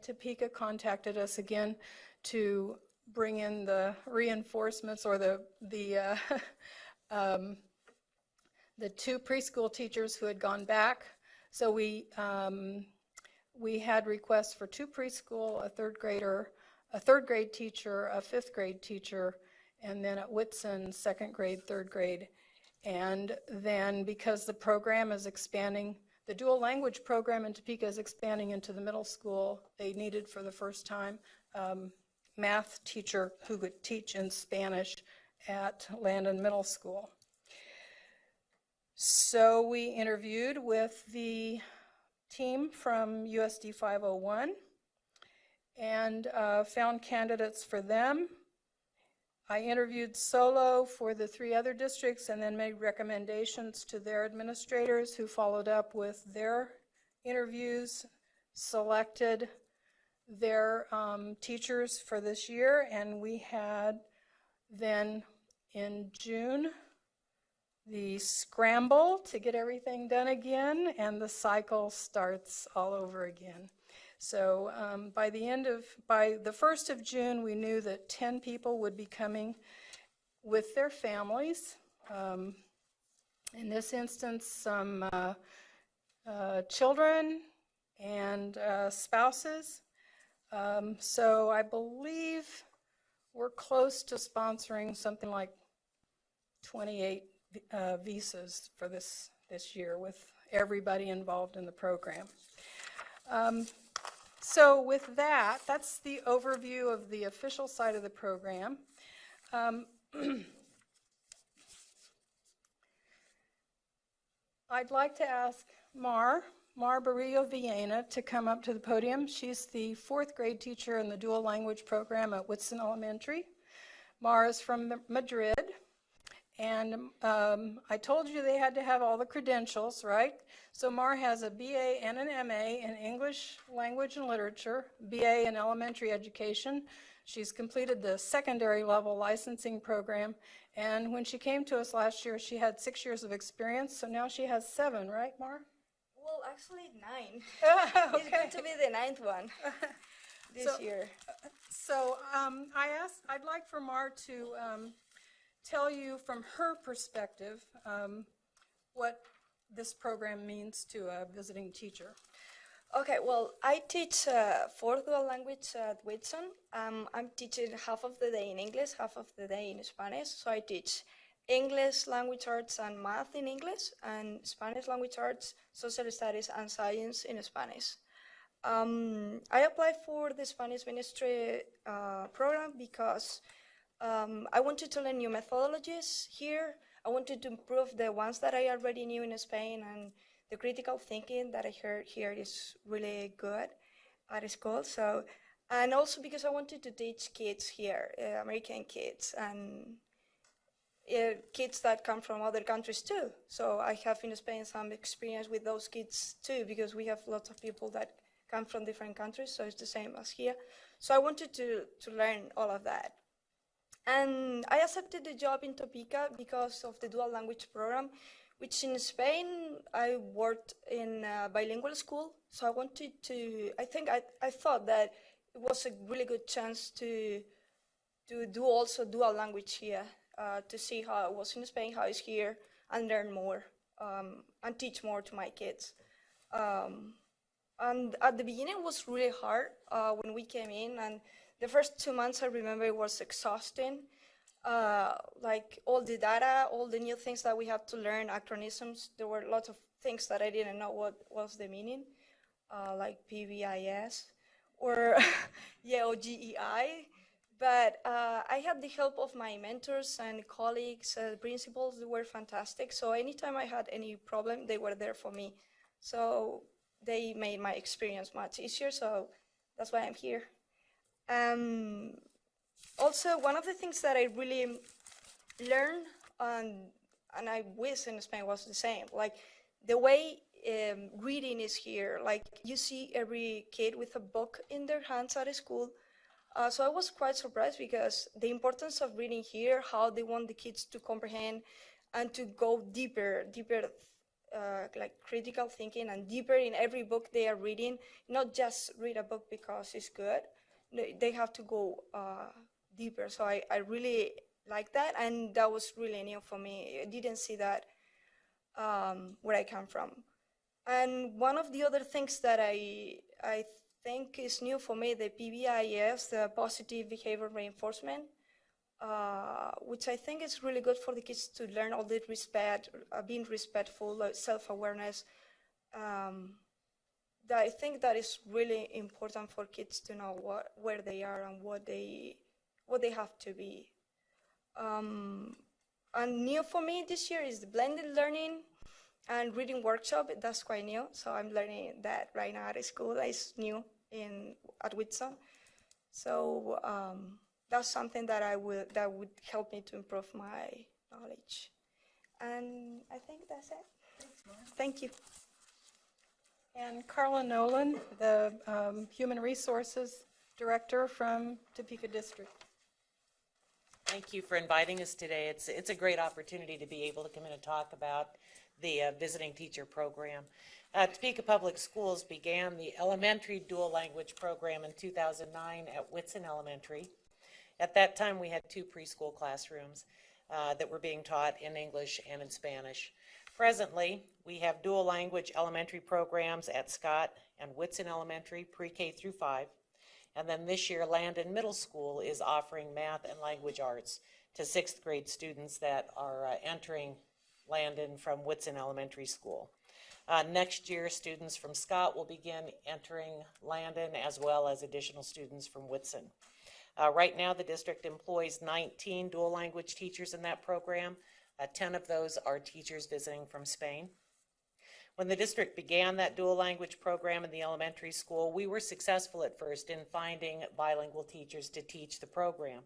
Topeka contacted us again to bring in the reinforcements, or the 2 preschool teachers who had gone back. So we had requests for 2 preschool, a 3rd grader, a 3rd grade teacher, a 5th grade teacher, and then at Whitson, 2nd grade, 3rd grade. And then because the program is expanding, the dual language program in Topeka is expanding into the middle school, they needed for the first time math teacher who could teach in Spanish at Landon Middle School. So we interviewed with the team from USD 501 and found candidates for them. I interviewed solo for the 3 other districts and then made recommendations to their administrators, who followed up with their interviews, selected their teachers for this year, and we had then in June the scramble to get everything done again, and the cycle starts all over again. So by the 1st of June, we knew that 10 people would be coming with their families. In this instance, some children and spouses. So I believe we're close to sponsoring something like 28 visas for this year, with everybody involved in the program. So with that, that's the overview of the official side of the program. I'd like to ask Mar Barrillo Villena to come up to the podium. She's the 4th grade teacher in the dual language program at Whitson Elementary. Mar is from Madrid. And I told you they had to have all the credentials, right? So Mar has a BA and an MA in English Language and Literature, BA in Elementary Education. She's completed the secondary level licensing program. And when she came to us last year, she had 6 years of experience. So now she has 7, right, Mar? Well, actually 9. Okay. It's going to be the 9th one this year. So I'd like for Mar to tell you from her perspective what this program means to a visiting teacher. Okay, well, I teach 4th dual language at Whitson. I'm teaching half of the day in English, half of the day in Spanish. So I teach English, language arts, and math in English, and Spanish language arts, social studies, and science in Spanish. I applied for the Spanish ministry program because I wanted to learn new methodologies here. I wanted to improve the ones that I already knew in Spain, and the critical thinking that I heard here is really good at school. So, and also because I wanted to teach kids here, American kids, and kids that come from other countries too. So I have in Spain some experience with those kids too, because we have lots of people that come from different countries, so it's the same as here. So I wanted to learn all of that. And I accepted the job in Topeka because of the dual language program, which in Spain I worked in a bilingual school. So I wanted to, I thought that it was a really good chance to do also dual language here, to see how it was in Spain, how it's here, and learn more, and teach more to my kids. And at the beginning it was really hard when we came in, and the first 2 months I remember it was exhausting. Like all the data, all the new things that we had to learn, acronyms, there were lots of things that I didn't know what was the meaning, like PBIS or OGEI. But I had the help of my mentors and colleagues, principals. They were fantastic. So anytime I had any problem, they were there for me. So they made my experience much easier. So that's why I'm here. Also, one of the things that I really learned, and I wish in Spain was the same, like the way reading is here. Like you see every kid with a book in their hands at school. So I was quite surprised because the importance of reading here, how they want the kids to comprehend and to go deeper, like critical thinking and deeper in every book they are reading, not just read a book because it's good. They have to go deeper. So I really like that, and that was really new for me. I didn't see that where I come from. And one of the other things that I think is new for me, the PBIS, the positive behavior reinforcement, which I think is really good for the kids to learn all the respect, being respectful, self-awareness. I think that is really important for kids to know where they are and what they have to be. And new for me this year is the blended learning and reading workshop. That's quite new, so I'm learning that right now at school. It's new at Whitson, so that's something that would help me to improve my knowledge. And I think that's it. Thank you. And Carla Nolan, the Human Resources Director from Topeka District. Thank you for inviting us today. It's a great opportunity to be able to come in and talk about the visiting teacher program. Topeka Public Schools began the elementary dual language program in 2009 at Whitson Elementary. At that time, we had 2 preschool classrooms that were being taught in English and in Spanish. Presently, we have dual language elementary programs at Scott and Whitson Elementary, pre-K through 5. And then this year, Landon Middle School is offering math and language arts to 6th grade students that are entering Landon from Whitson Elementary School. Next year, students from Scott will begin entering Landon, as well as additional students from Whitson. Right now, the district employs 19 dual language teachers in that program. 10 of those are teachers visiting from Spain. When the district began that dual language program in the elementary school, we were successful at first in finding bilingual teachers to teach the program.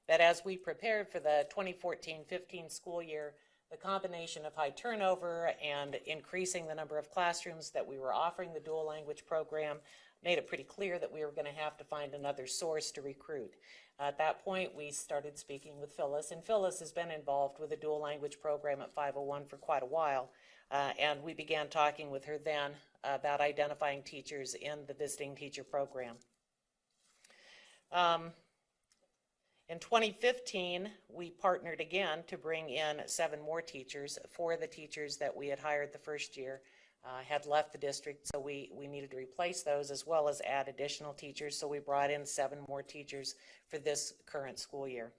But as we prepared for the 2014-15 school year, the combination of high turnover and increasing the number of classrooms that we were offering the dual language program made it pretty clear that we were going to have to find another source to recruit. At that point, we started speaking with Phyllis, and Phyllis has been involved with the dual language program at 501 for quite a while, and we began talking with her then about identifying teachers in the visiting teacher program. In 2015, we partnered again to bring in 7 more teachers. 4 of the teachers that we had hired the first year had left the district, so we needed to replace those as well as add additional teachers, so we brought in 7 more teachers for this current school year.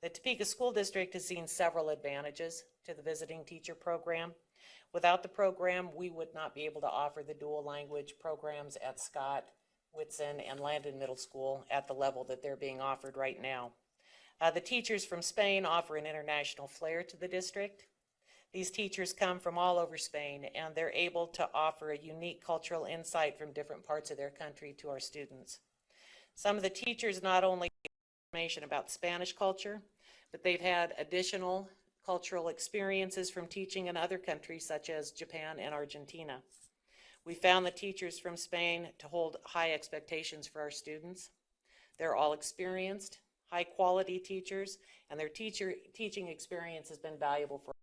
The Topeka School District has seen several advantages to the visiting teacher program. Without the program, we would not be able to offer the dual language programs at Scott, Whitson, and Landon Middle School at the level that they're being offered right now. The teachers from Spain offer an international flair to the district. These teachers come from all over Spain, and they're able to offer a unique cultural insight from different parts of their country to our students. Some of the teachers not only have information about Spanish culture, but they've had additional cultural experiences from teaching in other countries such as Japan and Argentina. We found the teachers from Spain to hold high expectations for our students. They're all experienced, high quality teachers, and their teaching experience has been valuable for us.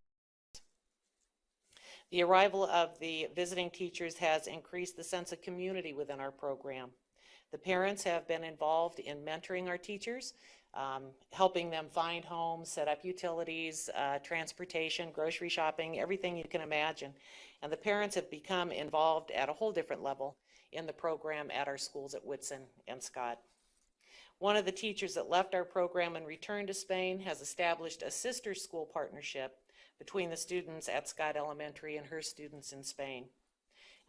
The arrival of the visiting teachers has increased the sense of community within our program. The parents have been involved in mentoring our teachers, helping them find homes, set up utilities, transportation, grocery shopping, everything you can imagine. And the parents have become involved at a whole different level in the program at our schools at Whitson and Scott. One of the teachers that left our program and returned to Spain has established a sister school partnership between the students at Scott Elementary and her students in Spain.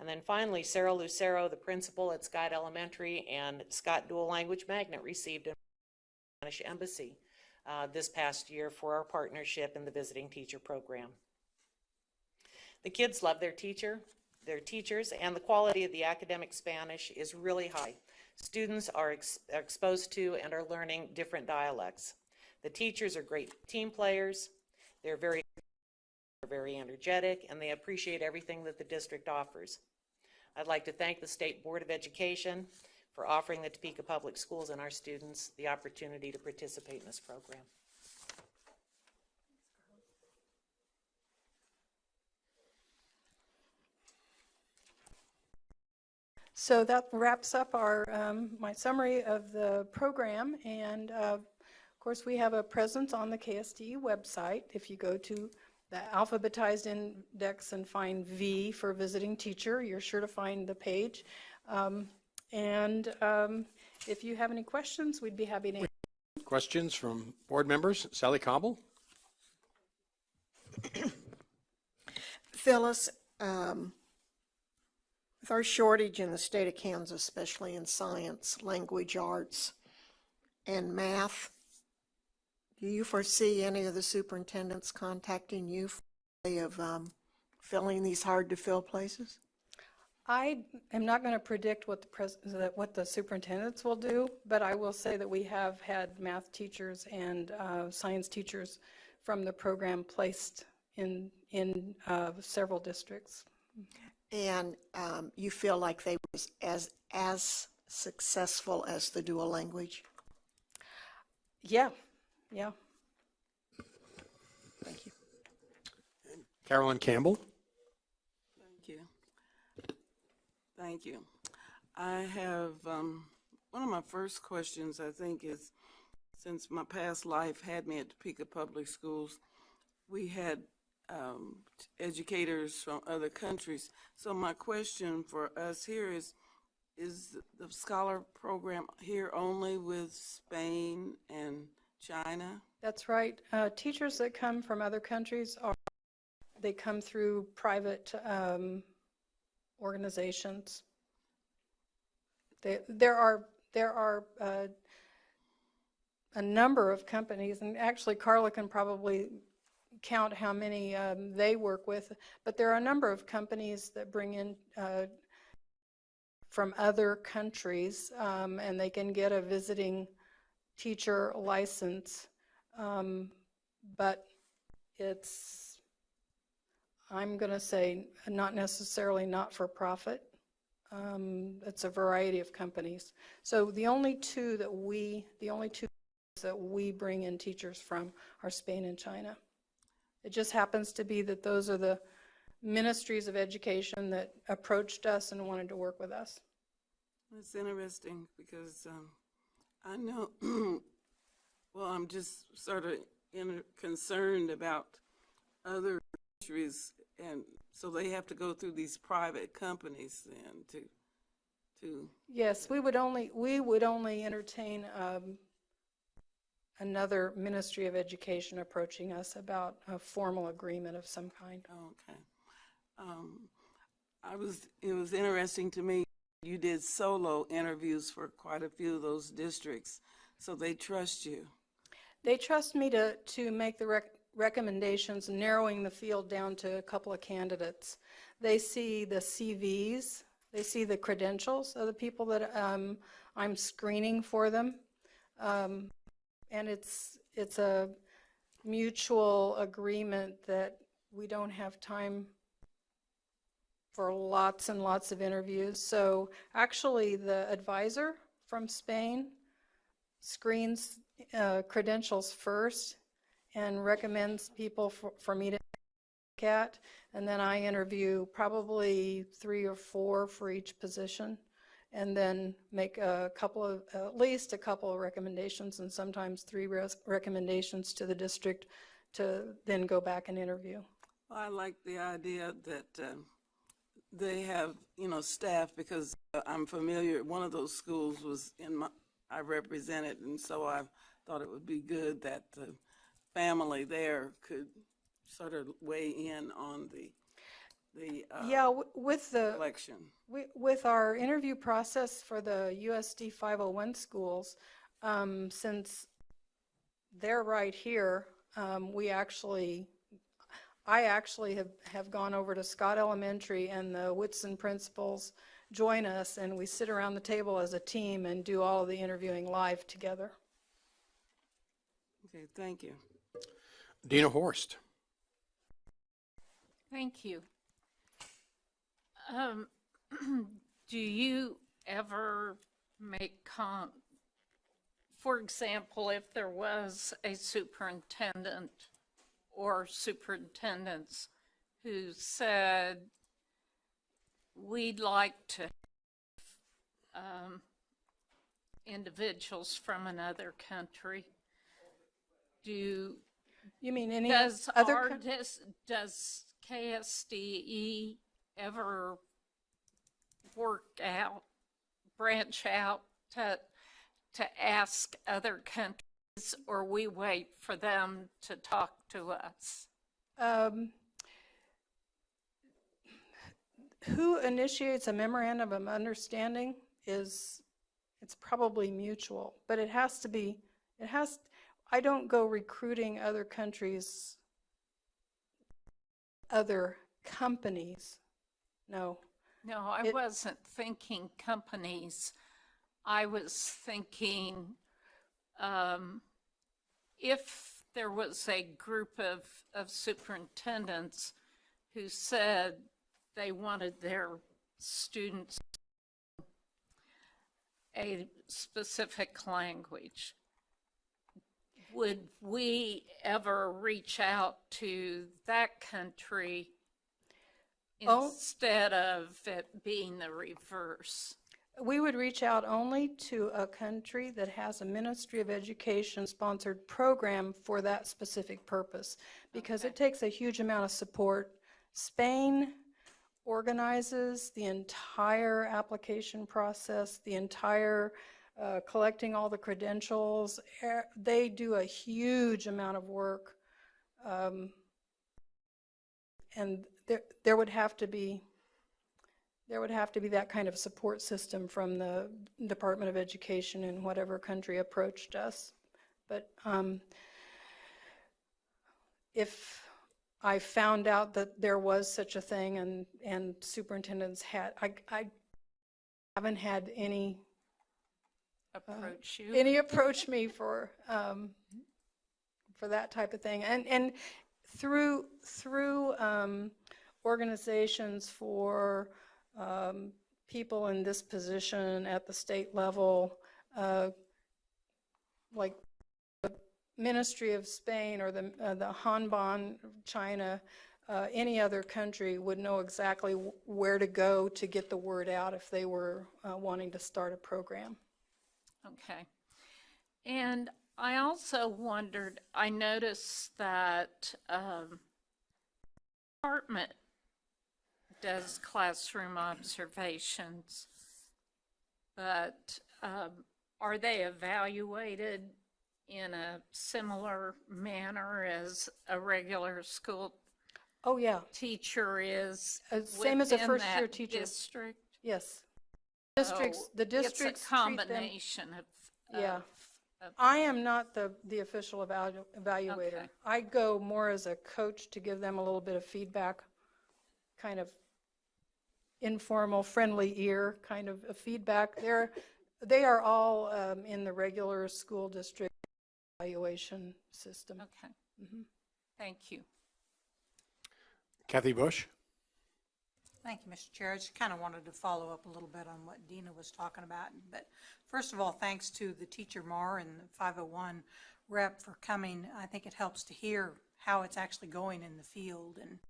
And then finally, Sarah Lucero, the principal at Scott Elementary and Scott Dual Language Magnet, received a Spanish Embassy this past year for our partnership in the visiting teacher program. The kids love their teachers, and the quality of the academic Spanish is really high. Students are exposed to and are learning different dialects. The teachers are great team players. They're very They're very energetic, and they appreciate everything that the district offers. I'd like to thank the State Board of Education for offering the Topeka Public Schools and our students the opportunity to participate in this program. So that wraps up our my summary of the program, and of course we have a presence on the KSDE website. If you go to the alphabetized index and find V for visiting teacher, you're sure to find the page. If you have any questions, we'd be happy to answer. Questions from board members? Sally Cobble? Phyllis, with our shortage in the state of Kansas, especially in science, language arts, and math, do you foresee any of the superintendents contacting you for a way of filling these hard-to-fill places? I am not going to predict what the superintendents will do, but I will say that we have had math teachers and science teachers from the program placed in several districts. And you feel like they was as successful as the dual language? Yeah, yeah. Thank you. Carolyn Campbell? Thank you. Thank you. I have, one of my first questions, I think, is since my past life had me at Topeka Public Schools, we had educators from other countries. So my question for us here is the scholar program here only with Spain and China? That's right. Teachers that come from other countries they come through private organizations. There are a number of companies, and actually Carla can probably count how many they work with, but there are a number of companies that bring in from other countries, and they can get a visiting teacher license, but it's, I'm going to say, not necessarily not-for-profit. It's a variety of companies. So the only two that we bring in teachers from are Spain and China. It just happens to be that those are the ministries of education that approached us and wanted to work with us. It's interesting because I know, well, I'm just sort of concerned about other countries, and so they have to go through these private companies then to. Yes, we would only entertain another Ministry of Education approaching us about a formal agreement of some kind. Okay. It was interesting to me, you did solo interviews for quite a few of those districts, so they trust you. They trust me to make the recommendations, narrowing the field down to a couple of candidates. They see the CVs, they see the credentials of the people that I'm screening for them. And it's a mutual agreement that we don't have time for lots and lots of interviews. So actually the advisor from Spain screens credentials first and recommends people for me to look at, and then I interview probably 3 or 4 for each position, and then make at least a couple of recommendations, and sometimes 3 recommendations to the district to then go back and interview. Well, I like the idea that they have, staff, because I'm familiar, one of those schools was I represented, and so I thought it would be good that the family there could sort of weigh in on the with the election. With our interview process for the USD 501 schools, since they're right here, I actually have gone over to Scott Elementary, and the Whitson principals join us, and we sit around the table as a team and do all of the interviewing live together. Okay, thank you. Dina Horst. Thank you. Do you ever make for example, if there was a superintendent or superintendents who said, we'd like to have individuals from another country, You mean any does other? does KSDE ever branch out to ask other countries, or we wait for them to talk to us? Who initiates a memorandum of understanding it's probably mutual, but I don't go recruiting other countries, other companies. No. No, I wasn't thinking companies. I was thinking if there was a group of superintendents who said they wanted their students a specific language, would we ever reach out to that country instead of it being the reverse? We would reach out only to a country that has a Ministry of Education sponsored program for that specific purpose, because it takes a huge amount of support. Spain organizes the entire application process, the entire collecting all the credentials. They do a huge amount of work, and there would have to be that kind of support system from the Department of Education in whatever country approached us. But if I found out that there was such a thing and superintendents had, I haven't had any approach me for that type of thing, and through organizations for people in this position at the state level, like the Ministry of Spain or the Hanban China, any other country would know exactly where to go to get the word out if they were wanting to start a program. Okay. And I also wondered, I noticed that department does classroom observations, but are they evaluated in a similar manner as a regular school teacher is? Same as a first-year teacher. District? Yes. The districts it's a combination of I am not the official evaluator. Okay. I go more as a coach to give them a little bit of feedback, kind of informal, friendly ear kind of feedback. They are all in the regular school district evaluation system. Okay. Thank you. Kathy Bush. Thank you, Mr. Chair. I just kind of wanted to follow up a little bit on what Dina was talking about. But first of all, thanks to the teacher MAR and the 501 rep for coming. I think it helps to hear how it's actually going in the field, and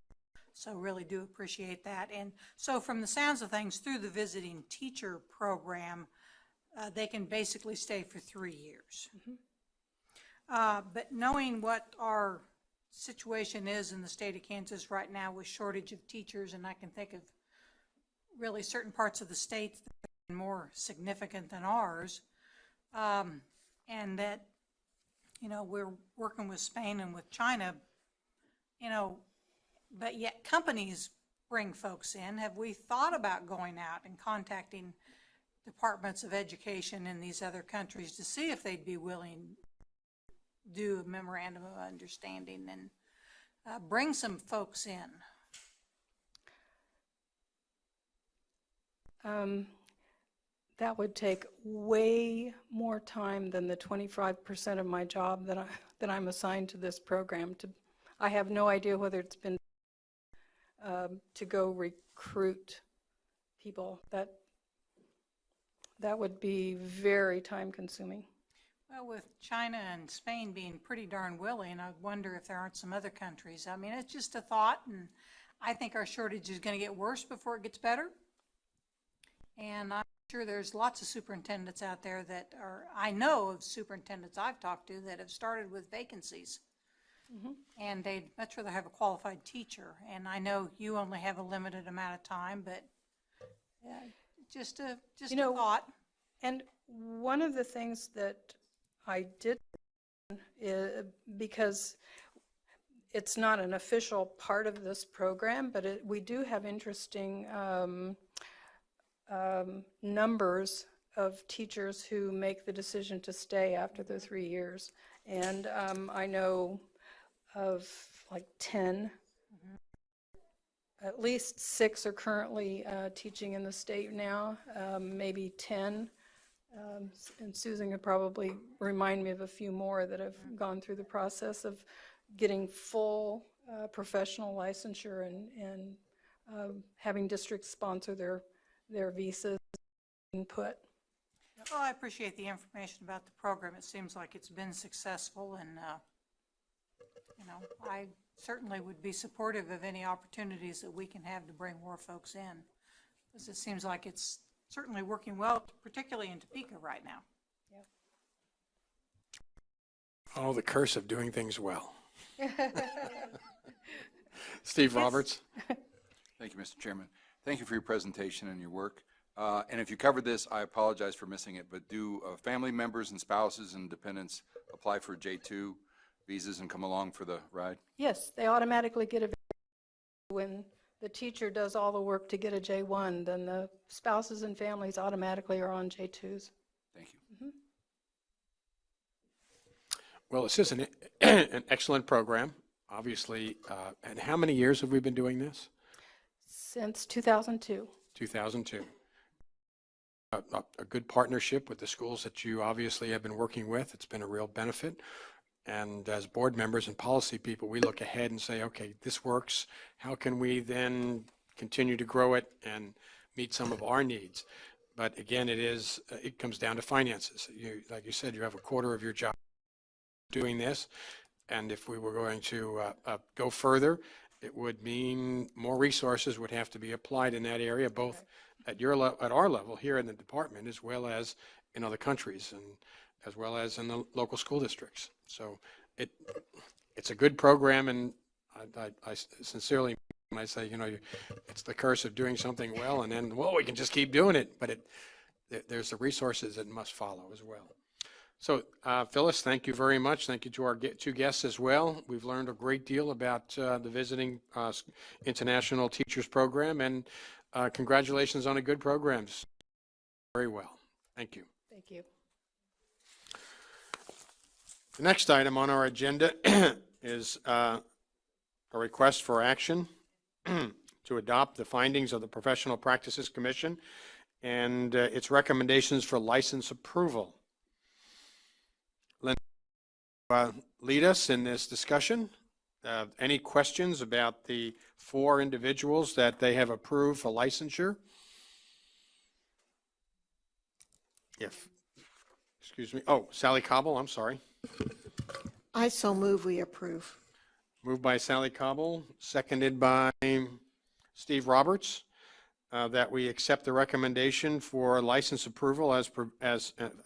so really do appreciate that. And so from the sounds of things, through the visiting teacher program, they can basically stay for 3 years. But knowing what our situation is in the state of Kansas right now with shortage of teachers, and I can think of really certain parts of the state that are more significant than ours, and that, you know, we're working with Spain and with China, you know, but yet companies bring folks in. Have we thought about going out and contacting departments of education in these other countries to see if they'd be willing do a memorandum of understanding and bring some folks in? That would take way more time than the 25% of my job that I'm assigned to this program. I have no idea whether it's been to go recruit people. That would be very time consuming. Well, with China and Spain being pretty darn willing, I wonder if there aren't some other countries. I mean, it's just a thought, and I think our shortage is going to get worse before it gets better. And I'm sure there's lots of superintendents out there that are, I know of superintendents I've talked to that have started with vacancies. And they'd much rather have a qualified teacher. And I know you only have a limited amount of time, but just a thought. And one of the things that I did, because it's not an official part of this program, but we do have interesting numbers of teachers who make the decision to stay after the 3 years. And I know of like 10. At least 6 are currently teaching in the state now, maybe 10. And Susan could probably remind me of a few more that have gone through the process of getting full professional licensure and having districts sponsor their visas input. Well, I appreciate the information about the program. It seems like it's been successful, and I certainly would be supportive of any opportunities that we can have to bring more folks in, because it seems like it's certainly working well, particularly in Topeka right now. Oh, the curse of doing things well. Steve Roberts. Thank you, Mr. Chairman. Thank you for your presentation and your work. And if you covered this, I apologize for missing it, but do family members and spouses and dependents apply for J2 visas and come along for the ride? Yes, they automatically get a when the teacher does all the work to get a J1, then the spouses and families automatically are on J2s. Thank you. Well, this is an excellent program, obviously. And how many years have we been doing this? Since 2002. 2002. A good partnership with the schools that you obviously have been working with. It's been a real benefit. And as board members and policy people, we look ahead and say, okay, this works. How can we then continue to grow it and meet some of our needs? But again, it comes down to finances. Like you said, you have a quarter of your job doing this. And if we were going to go further, it would mean more resources would have to be applied in that area, both at our level here in the department, as well as in other countries, and as well as in the local school districts. So it's a good program, and I sincerely, when I say, it's the curse of doing something well, and then, well, we can just keep doing it, but there's the resources that must follow as well. So, Phyllis, thank you very much. Thank you to our two guests as well. We've learned a great deal about the Visiting International Teachers Program, and congratulations on a good program. Very well. Thank you. Thank you. The next item on our agenda is a request for action to adopt the findings of the Professional Practices Commission and its recommendations for license approval. Lead us in this discussion. Any questions about the 4 individuals that they have approved for licensure? Excuse me. Oh, Sally Cobble, I'm sorry. I so move we approve. Moved by Sally Cobble, seconded by Steve Roberts, that we accept the recommendation for license approval as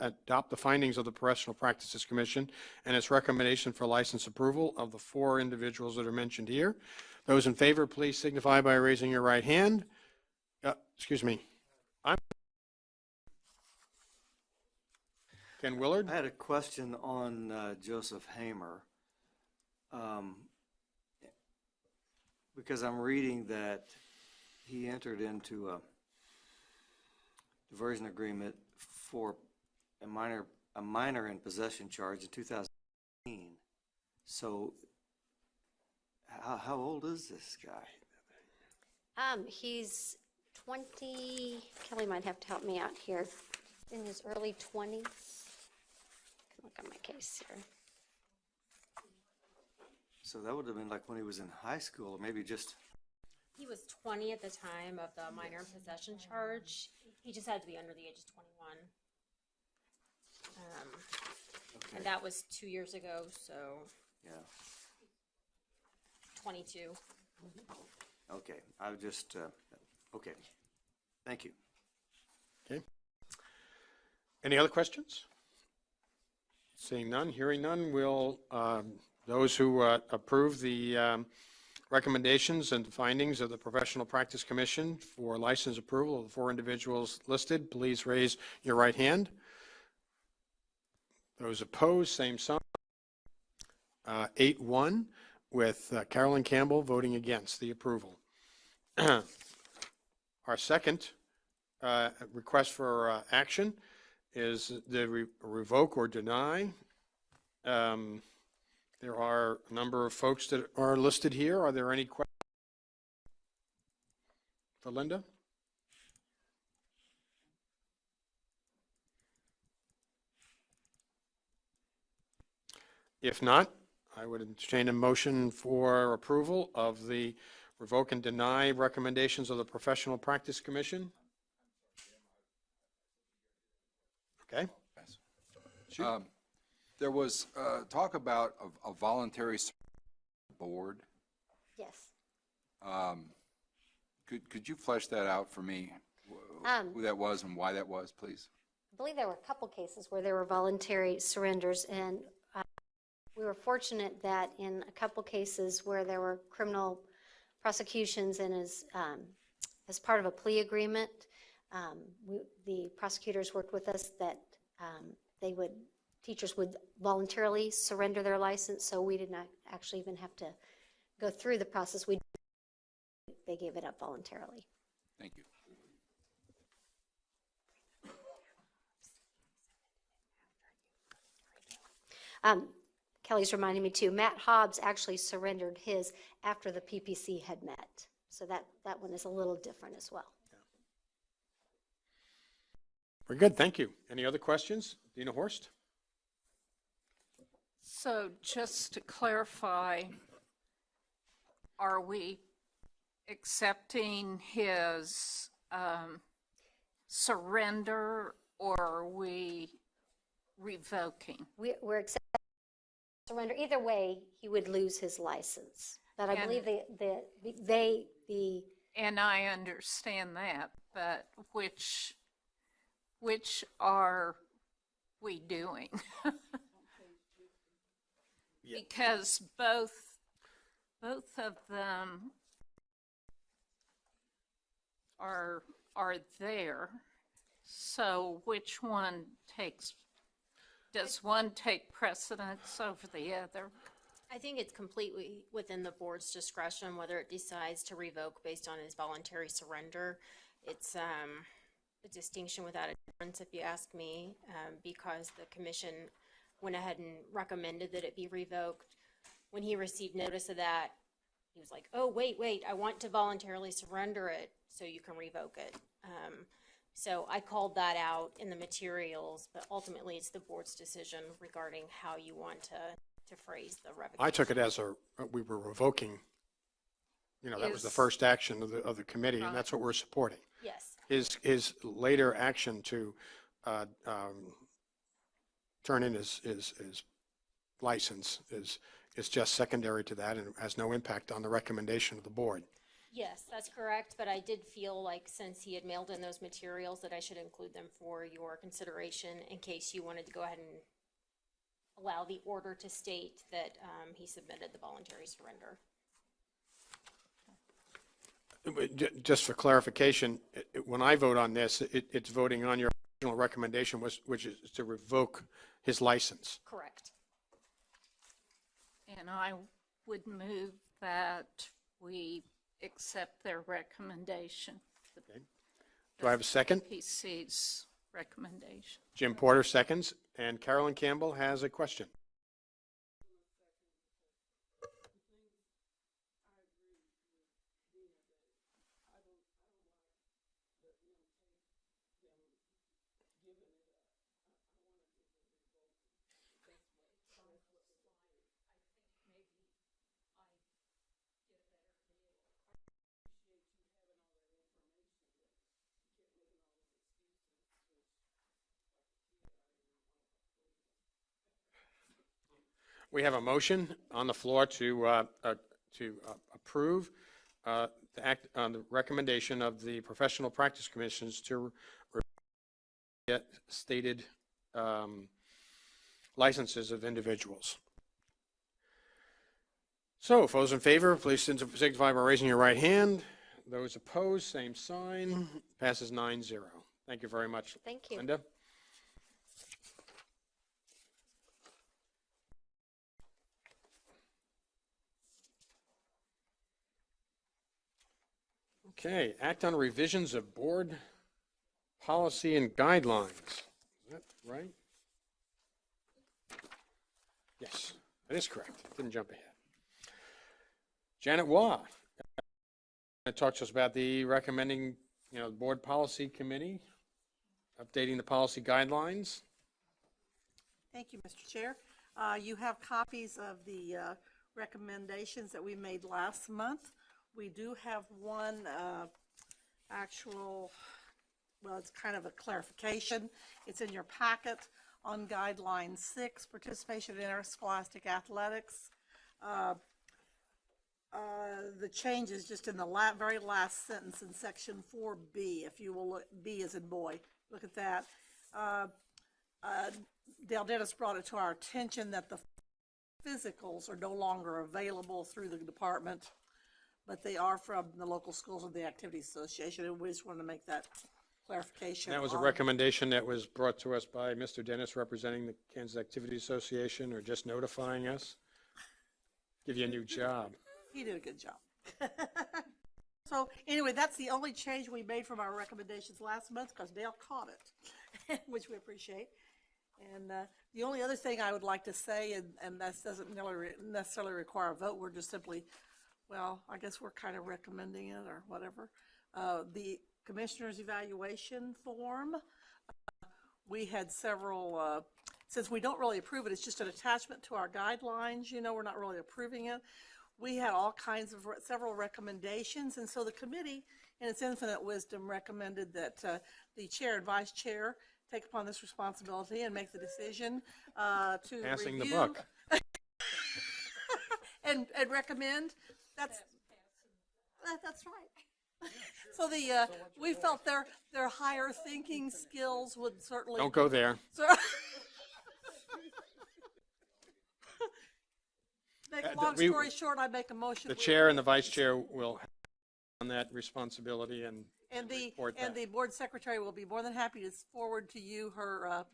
adopt the findings of the Professional Practices Commission and its recommendation for license approval of the 4 individuals that are mentioned here. Those in favor, please signify by raising your right hand. Excuse me. Ken Willard? I had a question on Joseph Hamer, because I'm reading that he entered into a diversion agreement for a minor in possession charge in 2018. So how old is this guy? He's 20, Kelly might have to help me out here, in his early 20s. Look at my case here. So that would have been like when he was in high school, or maybe just... He was 20 at the time of the minor in possession charge. He just had to be under the age of 21. And that was 2 years ago, so Yeah, 22. okay, I would just, okay, thank you. Okay. Any other questions? Seeing none, hearing none, will, those who approve the recommendations and findings of the Professional Practice Commission for license approval of the 4 individuals listed, please raise your right hand. Those opposed, same sign. 8-1, with Carolyn Campbell voting against the approval. Our second request for action is the revoke or deny. There are a number of folks that are listed here. Are there any questions for Linda? If not, I would entertain a motion for approval of the revoke and deny recommendations of the Professional Practice Commission. Okay. There was talk about a voluntary board. Yes. Could you flesh that out for me? Who that was and why that was, please? I believe there were a couple cases where there were voluntary surrenders, and we were fortunate that in a couple cases where there were criminal prosecutions and as part of a plea agreement, the prosecutors worked with us that teachers would voluntarily surrender their license, so we did not actually even have to go through the process. They gave it up voluntarily. Thank you. Kelly's reminding me too, Matt Hobbs actually surrendered his after the PPC had met. So that one is a little different as well. Very good, thank you. Any other questions? Dina Horst? So just to clarify, are we accepting his surrender, or are we revoking? We're accepting surrender. Either way, he would lose his license. But I believe and I understand that, but which are we doing? Because both of them are there. So which one does one take precedence over the other? I think it's completely within the board's discretion whether it decides to revoke based on his voluntary surrender. It's a distinction without a difference, if you ask me, because the commission went ahead and recommended that it be revoked. When he received notice of that, he was like, oh, wait, I want to voluntarily surrender it so you can revoke it. So I called that out in the materials, but ultimately it's the board's decision regarding how you want to phrase the revocation. I took it as we were revoking, that was the first action of the committee, and that's what we're supporting. Yes. His later action to turn in his license is just secondary to that and has no impact on the recommendation of the board. Yes, that's correct, but I did feel like since he had mailed in those materials that I should include them for your consideration in case you wanted to go ahead and allow the order to state that he submitted the voluntary surrender. Just for clarification, when I vote on this, it's voting on your original recommendation, which is to revoke his license. Correct. And I would move that we accept their recommendation. Okay. Do I have a second? PC's recommendation. Jim Porter seconds, and Carolyn Campbell has a question. We have a motion on the floor to approve the act on the recommendation of the professional practice commissions to get stated licenses of individuals. So, if those in favor, please signify by raising your right hand. Those opposed, same sign. Passes 9-0. Thank you very much. Thank you. Linda? Okay, act on revisions of board policy and guidelines. Is that right? Yes, that is correct. Didn't jump ahead. Janet Waugh talk to us about the recommending, board policy committee, updating the policy guidelines. Thank you, Mr. Chair. You have copies of the recommendations that we made last month. We do have one it's kind of a clarification. It's in your packet on Guideline 6, participation in interscholastic athletics. The change is just in the very last sentence in section 4B, if you will look, B as in boy, look at that. Dale Dennis brought it to our attention that the physicals are no longer available through the department, but they are from the local schools of the Activities Association, and we just wanted to make that clarification. That was a recommendation that was brought to us by Mr. Dennis representing the Kansas Activities Association, or just notifying us. Give you a new job. He did a good job. So anyway, that's the only change we made from our recommendations last month, because Dale caught it, which we appreciate. And the only other thing I would like to say, and that doesn't necessarily require a vote, we're just simply, I guess we're kind of recommending it or whatever. The commissioner's evaluation form, we had several, since we don't really approve it, it's just an attachment to our guidelines, we're not really approving it. We had all kinds of several recommendations, and so the committee, in its infinite wisdom, recommended that the chair and vice chair take upon this responsibility and make the decision to Passing review the buck. and recommend. That's right. So we felt their higher thinking skills would certainly. Don't go there. Make a long story short, I make a motion. The chair and the vice chair will have on that responsibility and report that. And the board secretary will be more than happy to forward to you her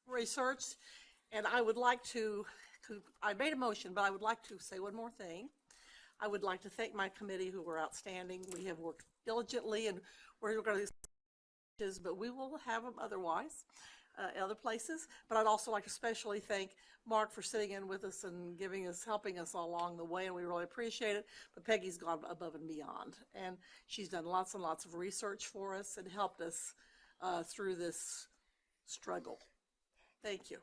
research. And I would like to, I made a motion, but I would like to say one more thing. I would like to thank my committee, who were outstanding. We have worked diligently, and we're going to, but we will have them otherwise. Other places, but I'd also like to especially thank Mark for sitting in with us and helping us all along the way, and we really appreciate it. But Peggy's gone above and beyond, and she's done lots and lots of research for us and helped us through this struggle. Thank you.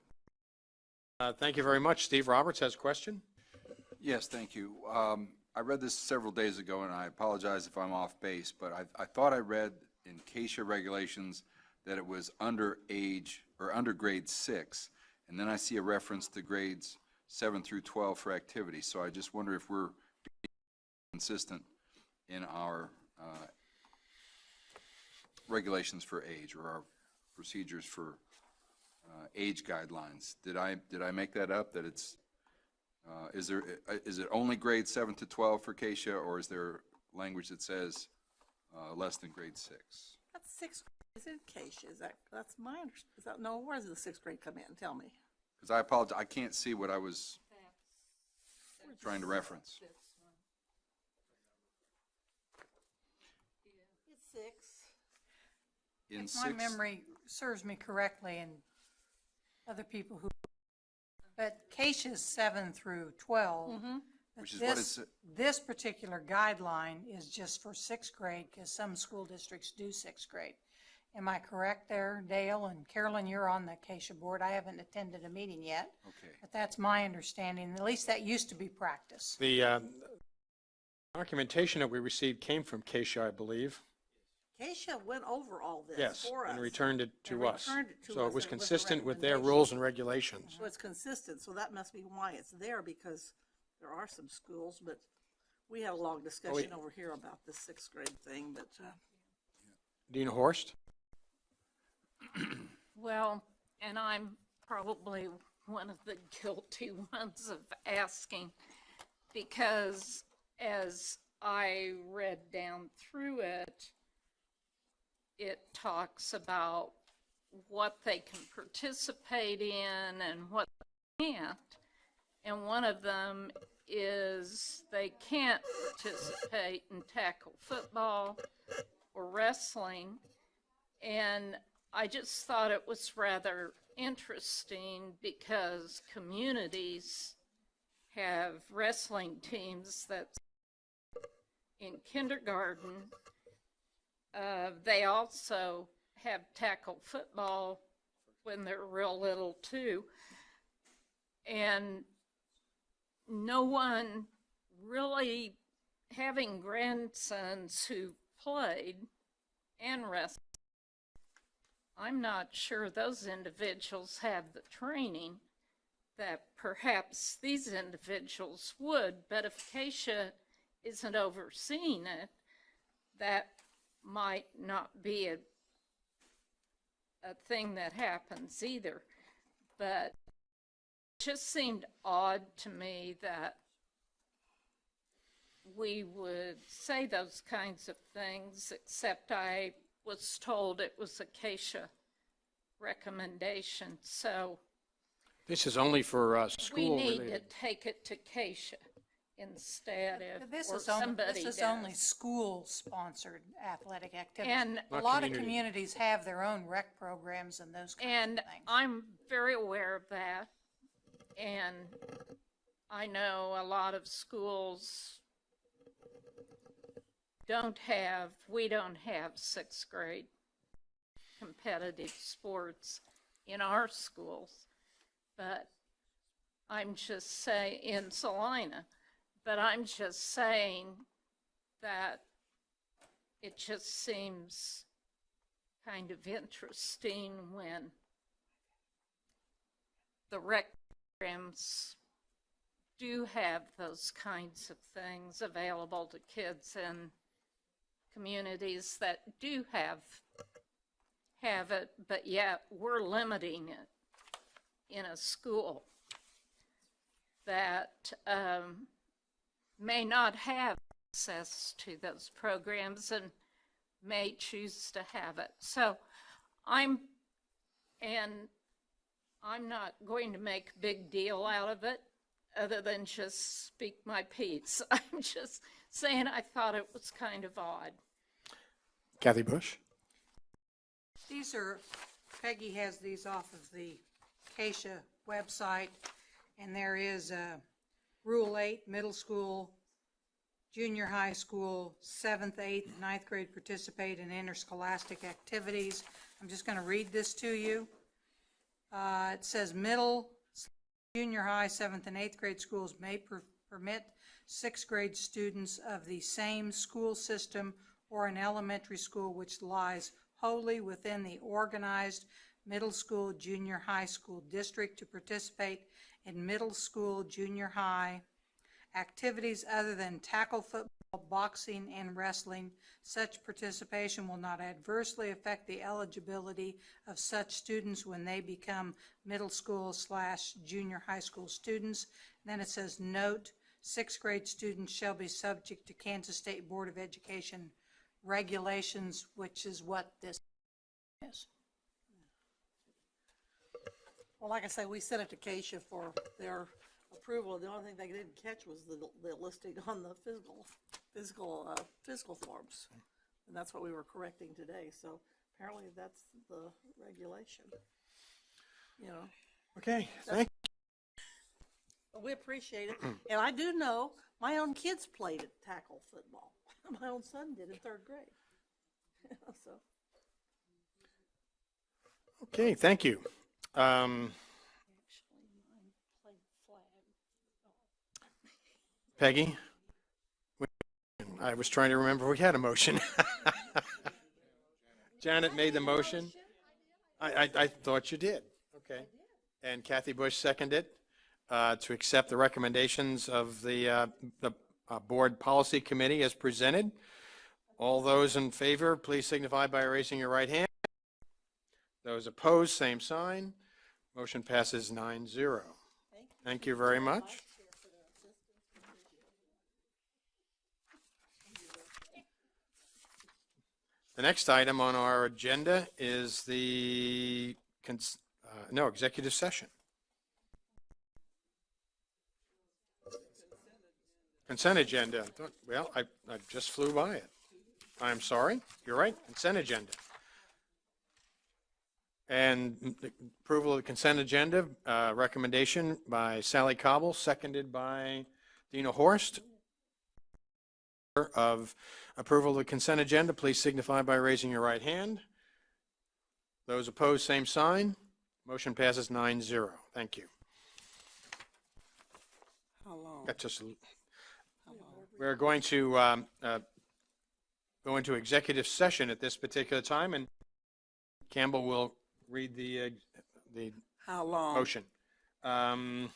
Thank you very much. Steve Roberts has a question. Yes, thank you. I read this several days ago, and I apologize if I'm off base, but I thought I read in KSDE regulations that it was under grade 6, and then I see a reference to grades 7 through 12 for activities. So I just wonder if we're consistent in our regulations for age, or our procedures for age guidelines. Did I make that up? That it's is it only grades 7 to 12 for KSDE, or is there language that says less than grade 6? That's 6th grade. Is it KSDE? That's my understanding. No, where does the 6th grade come in? Tell me. Because I apologize, I can't see what I was trying to reference. It's 6. In If 6? my memory serves me correctly, and other people who, but KSDE is 7 through 12. Mm-hmm. Which is what it's. This particular guideline is just for 6th grade, because some school districts do 6th grade. Am I correct there, Dale? And Carolyn, you're on the KSDE board. I haven't attended a meeting yet. Okay. But that's my understanding. At least that used to be practice. The documentation that we received came from KSDE, I believe. Keisha went over all this Yes, for us. and returned it to and us. returned it to So us it was with a consistent with their recommendation. rules and regulations. So it's consistent, so that must be why it's there, because there are some schools, but we had a long discussion over here about the sixth grade thing, but, Dina Horst? Well, and I'm probably one of the guilty ones of asking, because as I read down through it, it talks about what they can participate in and what they can't. And one of them is they can't participate in tackle football or wrestling. And I just thought it was rather interesting because communities have wrestling teams that's in kindergarten. They also have tackle football when they're real little too. And no one really, having grandsons who played and wrestled, I'm not sure those individuals have the training that perhaps these individuals would, but if Keisha isn't overseeing it, that might not be a thing that happens either. But it just seemed odd to me that we would say those kinds of things, except I was told it was a Keisha recommendation. So This is only for school we need to related. take it to Keisha instead of, This or is only, somebody this is does. only school-sponsored athletic activities. And a Not lot of community. communities have their own rec programs and those kinds And of things. I'm very aware of that. And I know a lot of schools we don't have sixth grade competitive sports in our schools. But I'm just saying, in Salina, but I'm just saying that it just seems kind of interesting when the rec programs do have those kinds of things available to kids in communities that do have it, but yet we're limiting it in a school that may not have access to those programs and may choose to have it. So I'm not going to make a big deal out of it other than just speak my piece. I'm just saying I thought it was kind of odd. Kathy Bush? These are, Peggy has these off of the Keisha website, and there is Rule 8, middle school, junior high school, 7th, 8th, 9th grade participate in interscholastic activities. I'm just going to read this to you. It says middle, junior high, 7th and 8th grade schools may permit 6th grade students of the same school system or an elementary school which lies wholly within the organized middle school, junior high school district to participate in middle school, junior high activities other than tackle football, boxing, and wrestling. Such participation will not adversely affect the eligibility of such students when they become middle school / junior high school students. Then it says, note, 6th grade students shall be subject to Kansas State Board of Education regulations, which is what this is. well, like I say, we sent it to Keisha for their approval. The only thing they didn't catch was the listing on the physical forms. And that's what we were correcting today. So apparently that's the regulation, you know. Okay, thank But we appreciate it. And I do know my own kids played at tackle football. My own son did in 3rd grade. So. Okay, thank you. Peggy? I was trying to remember if we had a motion. Janet made the motion. I thought you did. Okay. And Kathy Bush seconded to accept the recommendations of the Board Policy Committee as presented. All those in favor, please signify by raising your right hand. Those opposed, same sign. Motion passes 9-0. Thank you very much. The next item on our agenda is the executive session. Consent agenda. Well, I just flew by it. I'm sorry. You're right. Consent agenda. And approval of the consent agenda, recommendation by Sally Cobble, seconded by Dina Horst. Of approval of the consent agenda, please signify by raising your right hand. Those opposed, same sign. Motion passes 9-0. Thank you. How long? That's just, we're going to go into executive session at this particular time, and Campbell will read the How long? motion. 30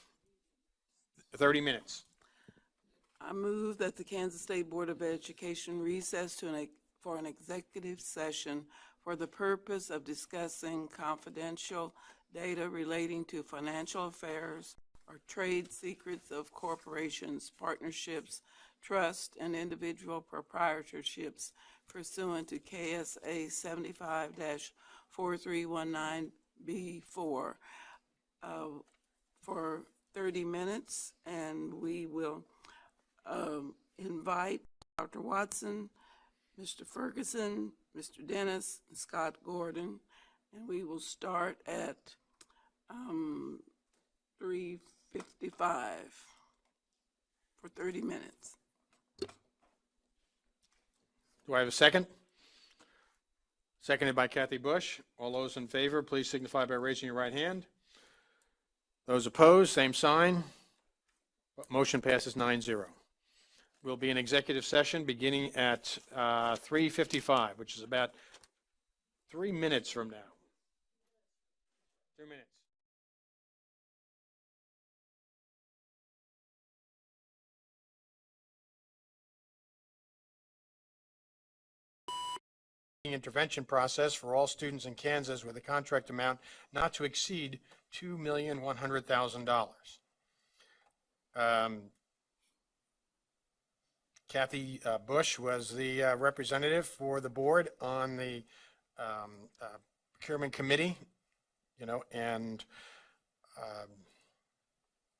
minutes. I move that the Kansas State Board of Education recess for an executive session for the purpose of discussing confidential data relating to financial affairs or trade secrets of corporations, partnerships, trusts, and individual proprietorships pursuant to KSA 75-4319B4 for 30 minutes, and we will invite Dr. Watson, Mr. Ferguson, Mr. Dennis, and Scott Gordon, and we will start at 3:55 for 30 minutes. Do I have a second? Seconded by Kathy Bush. All those in favor, please signify by raising your right hand. Those opposed, same sign. Motion passes 9-0. We'll be in executive session beginning at 3:55, which is about 3 minutes from now. 2 minutes. Intervention process for all students in Kansas with a contract amount not to exceed $2,100,000. Kathy Bush was the representative for the board on the procurement committee, and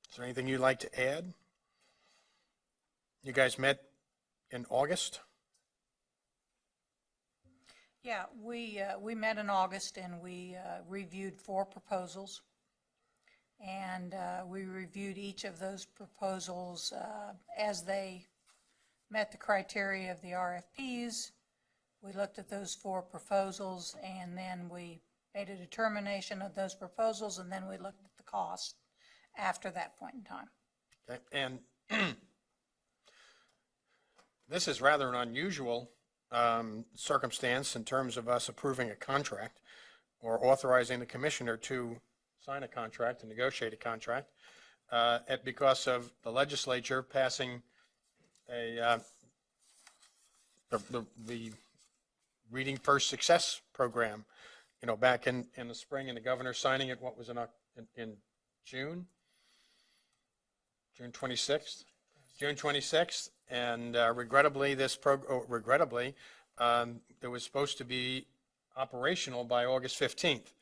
is there anything you'd like to add? You guys met in August? Yeah, we met in August and we reviewed 4 proposals. And we reviewed each of those proposals as they met the criteria of the RFPs. We looked at those 4 proposals, and then we made a determination of those proposals, and then we looked at the cost after that point in time. Okay. And this is rather an unusual circumstance in terms of us approving a contract or authorizing the commissioner to sign a contract and negotiate a contract because of the legislature passing the Reading First Success program, back in the spring, and the governor signing it, what was in June? June 26th? June 26th, and regrettably, it was supposed to be operational by August 15th.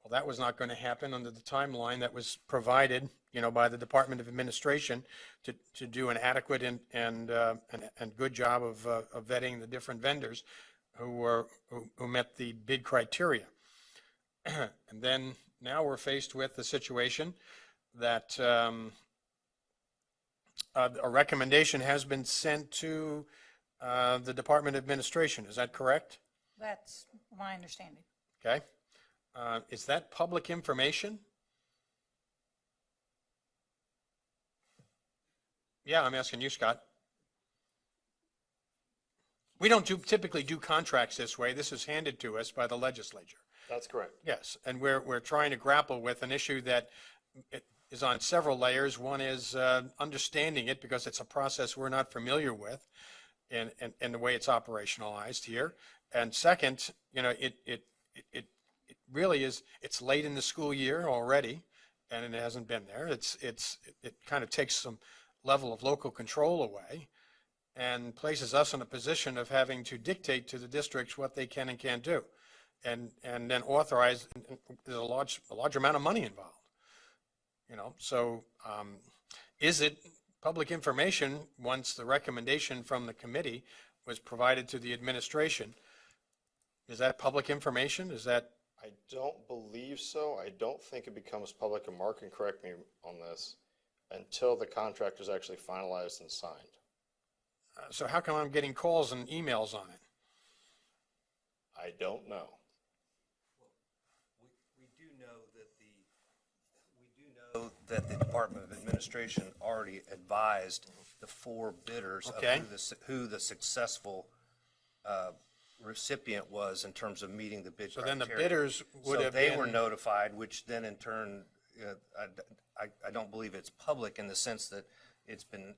Well, that was not going to happen under the timeline that was provided, by the Department of Administration to do an adequate and good job of vetting the different vendors who met the bid criteria. And then now we're faced with the situation that a recommendation has been sent to the Department of Administration. Is that correct? That's my understanding. Okay. Is that public information? Yeah, I'm asking you, Scott. We don't typically do contracts this way. This is handed to us by the legislature. That's correct. Yes, and we're trying to grapple with an issue that is on several layers. One is understanding it because it's a process we're not familiar with and the way it's operationalized here. And second, you know, it really is, it's late in the school year already, and it hasn't been there. It kind of takes some level of local control away and places us in a position of having to dictate to the districts what they can and can't do. And then authorize, there's a large amount of money involved. You know, so is it public information once the recommendation from the committee was provided to the administration? Is that public information? Is that? I don't believe so. I don't think it becomes public, and Mark can correct me on this, until the contract is actually finalized and signed. So how come I'm getting calls and emails on it? I don't know. We do know that the Department of Administration already advised the 4 bidders Okay. of who the successful recipient was in terms of meeting the bid So criteria. then the bidders would have So they been. were notified, which then in turn, I don't believe it's public in the sense that it's been,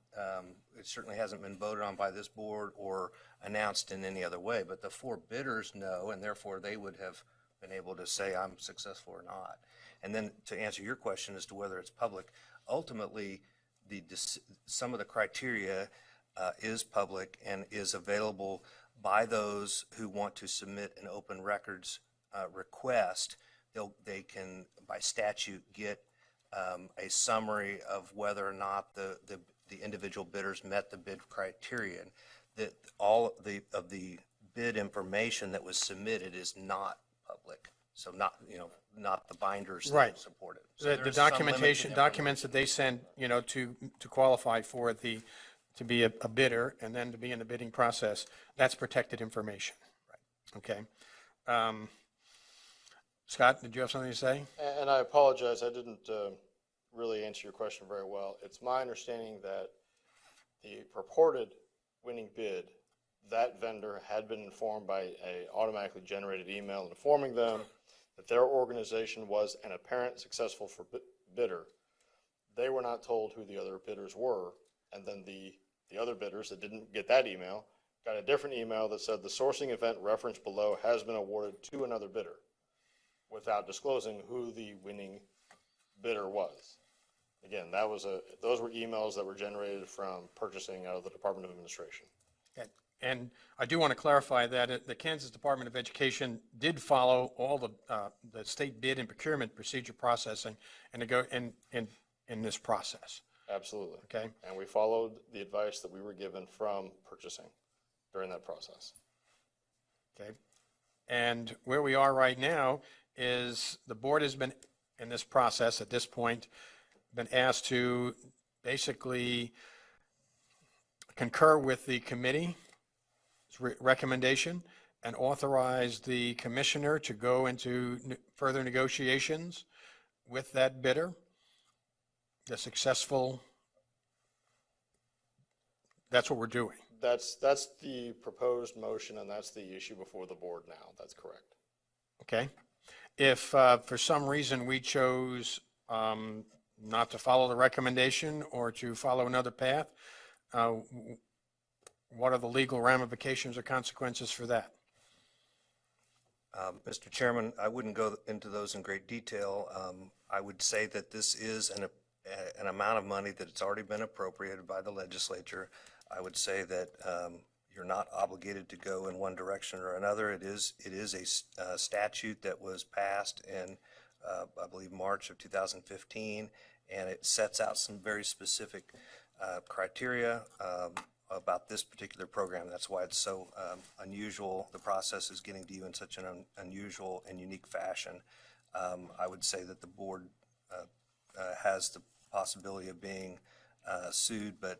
it certainly hasn't been voted on by this board or announced in any other way, but the 4 bidders know, and therefore they would have been able to say I'm successful or not. And then to answer your question as to whether it's public, ultimately, some of the criteria is public and is available by those who want to submit an open records request. They can, by statute, get a summary of whether or not the individual bidders met the bid criterion. That all of the bid information that was submitted is not public. So not, you know, not the binders Right. that support it. So The there's some documentation, limited documents that they send, you know, to qualify for to be a bidder and then to be in the bidding process, that's protected information. Right. Okay. Scott, did you have something to say? And I apologize, I didn't really answer your question very well. It's my understanding that the purported winning bid, that vendor had been informed by a automatically generated email informing them that their organization was an apparent successful bidder. They were not told who the other bidders were, and then the other bidders that didn't get that email got a different email that said the sourcing event referenced below has been awarded to another bidder, without disclosing who the winning bidder was. Again, those were emails that were generated from purchasing out of the Department of Administration. And I do want to clarify that the Kansas Department of Education did follow all the state bid and procurement procedure processing and to go in this process. Absolutely. Okay. And we followed the advice that we were given from purchasing during that process. Okay. And where we are right now is the board has been, in this process at this point, been asked to basically concur with the committee's recommendation and authorize the commissioner to go into further negotiations with that bidder, the successful, that's what we're doing. That's the proposed motion, and that's the issue before the board now. That's correct. Okay. If for some reason we chose not to follow the recommendation or to follow another path, what are the legal ramifications or consequences for that? Mr. Chairman, I wouldn't go into those in great detail. I would say that this is an amount of money that it's already been appropriated by the legislature. I would say that you're not obligated to go in one direction or another. It is a statute that was passed in, I believe, March of 2015, and it sets out some very specific criteria about this particular program. That's why it's so unusual. The process is getting to you in such an unusual and unique fashion. I would say that the board has the possibility of being sued, but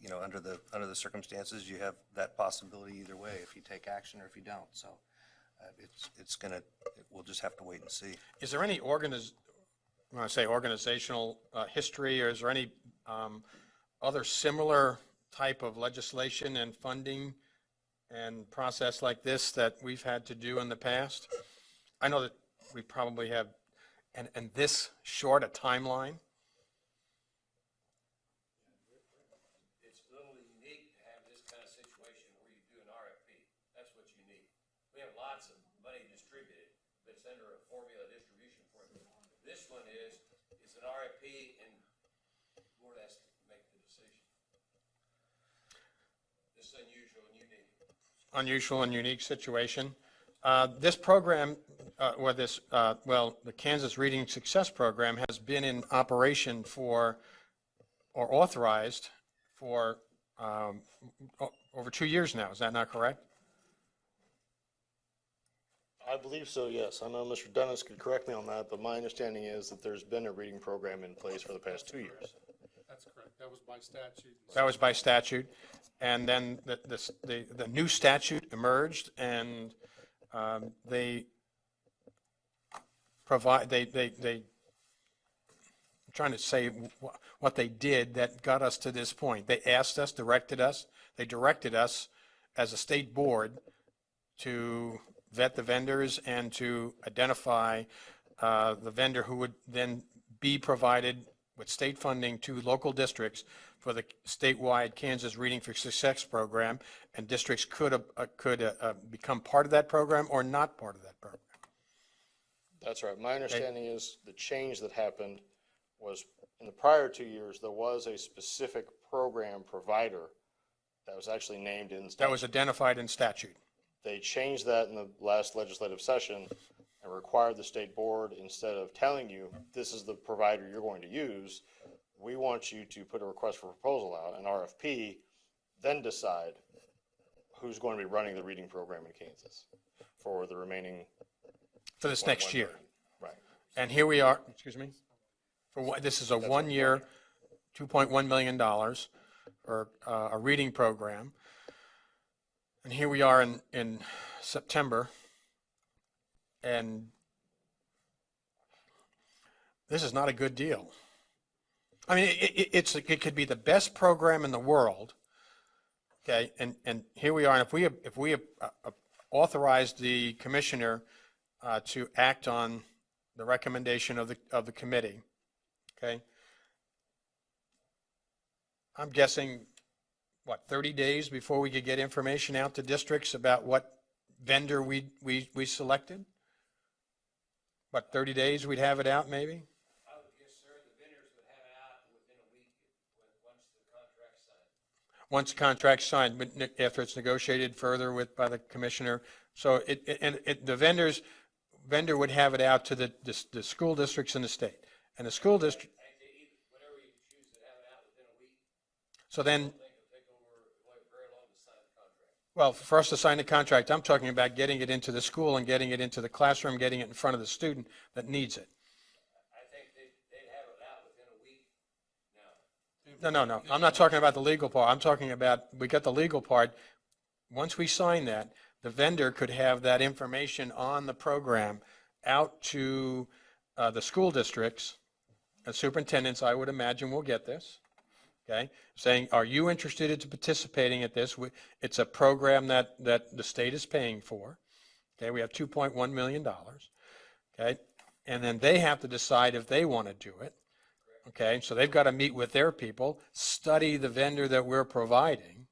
you know, under the circumstances, you have that possibility either way, if you take action or if you don't. So we'll just have to wait and see. Is there any when I say organizational history, or is there any other similar type of legislation and funding and process like this that we've had to do in the past. I know that we probably have, and this short a timeline. It's a little unique to have this kind of situation where you do an RFP. That's what's unique. We have lots of money distributed, but it's under a formula distribution formula. This one is an RFP and the board has to make the decision. This is unusual and unique. Unusual and unique situation. This program, the Kansas Reading Success Program has been in operation or authorized for over 2 years now. Is that not correct? I believe so, yes. I know Mr. Dennis could correct me on that, but my understanding is that there's been a reading program in place for the past 2 years. That's correct. That was by statute. That was by statute. And then the new statute emerged, and they provide, I'm trying to say what they did that got us to this point. They asked us, they directed us as a state board to vet the vendors and to identify the vendor who would then be provided with state funding to local districts for the statewide Kansas Reading for Success program, and districts could become part of that program or not part of that program. That's right. My understanding is the change that happened was in the prior 2 years, there was a specific program provider that was actually named in statute. That was identified in statute. They changed that in the last legislative session and required the state board, instead of telling you this is the provider you're going to use, we want you to put a request for proposal out, an RFP, then decide who's going to be running the reading program in Kansas for the remaining. For this next year. Right. And here we are, excuse me, this is a 1 year, $2.1 million for a reading program. And here we are in September, and this is not a good deal. I mean, it could be the best program in the world, okay? And here we are, and if we authorized the commissioner to act on the recommendation of the committee, okay? I'm guessing, 30 days before we could get information out to districts about what vendor we selected? 30 days we'd have it out maybe? I would guess, sir, the vendors would have it out within a week once the contract's signed. Once the contract's signed, but after it's negotiated further by the commissioner. So the vendor would have it out to the school districts in the state. And the school district. Whatever you choose to have it out within a week. So then. I don't think it'll take very long to sign the contract. Well, for us to sign the contract, I'm talking about getting it into the school and getting it into the classroom, getting it in front of the student that needs it. I think they'd have it out within a week now. No. I'm not talking about the legal part. I'm talking about, we got the legal part. Once we sign that, the vendor could have that information on the program out to the school districts. And superintendents, I would imagine, will get this. Okay, saying, are you interested in participating at this? It's a program that the state is paying for. Okay, we have $2.1 million. Okay, and then they have to decide if they want to do it. Okay, so they've got to meet with their people, study the vendor that we're providing.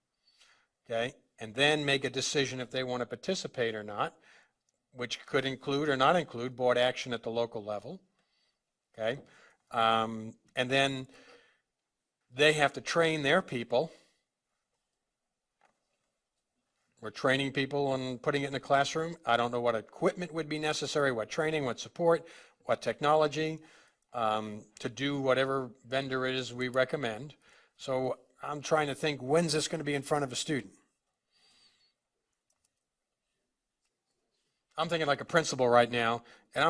Okay, and then make a decision if they want to participate or not, which could include or not include board action at the local level. Okay, and then they have to train their people. We're training people on putting it in the classroom. I don't know what equipment would be necessary, what training, what support, what technology to do whatever vendor it is we recommend. So I'm trying to think, when's this going to be in front of a student? I'm thinking like a principal right now, and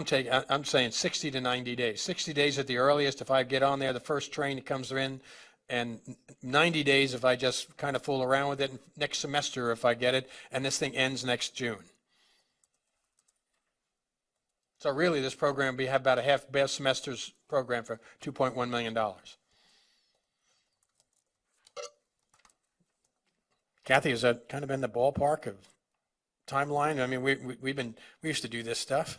I'm saying 60 to 90 days. 60 days at the earliest if I get on there, the first train that comes in, and 90 days if I just kind of fool around with it, and next semester if I get it, and this thing ends next June. So really, this program will have about a half semester's program for $2.1 million. Kathy, has that kind of been the ballpark of timeline? I mean, we used to do this stuff.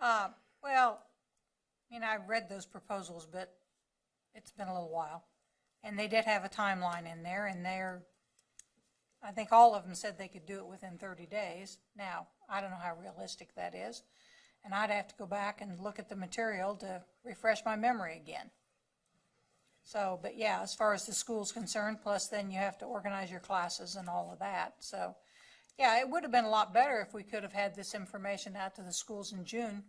Well, I read those proposals, but it's been a little while. And they did have a timeline in there, and I think all of them said they could do it within 30 days. Now, I don't know how realistic that is, and I'd have to go back and look at the material to refresh my memory again. So, but yeah, as far as the school's concerned, plus then you have to organize your classes and all of that. So, yeah, it would have been a lot better if we could have had this information out to the schools in June.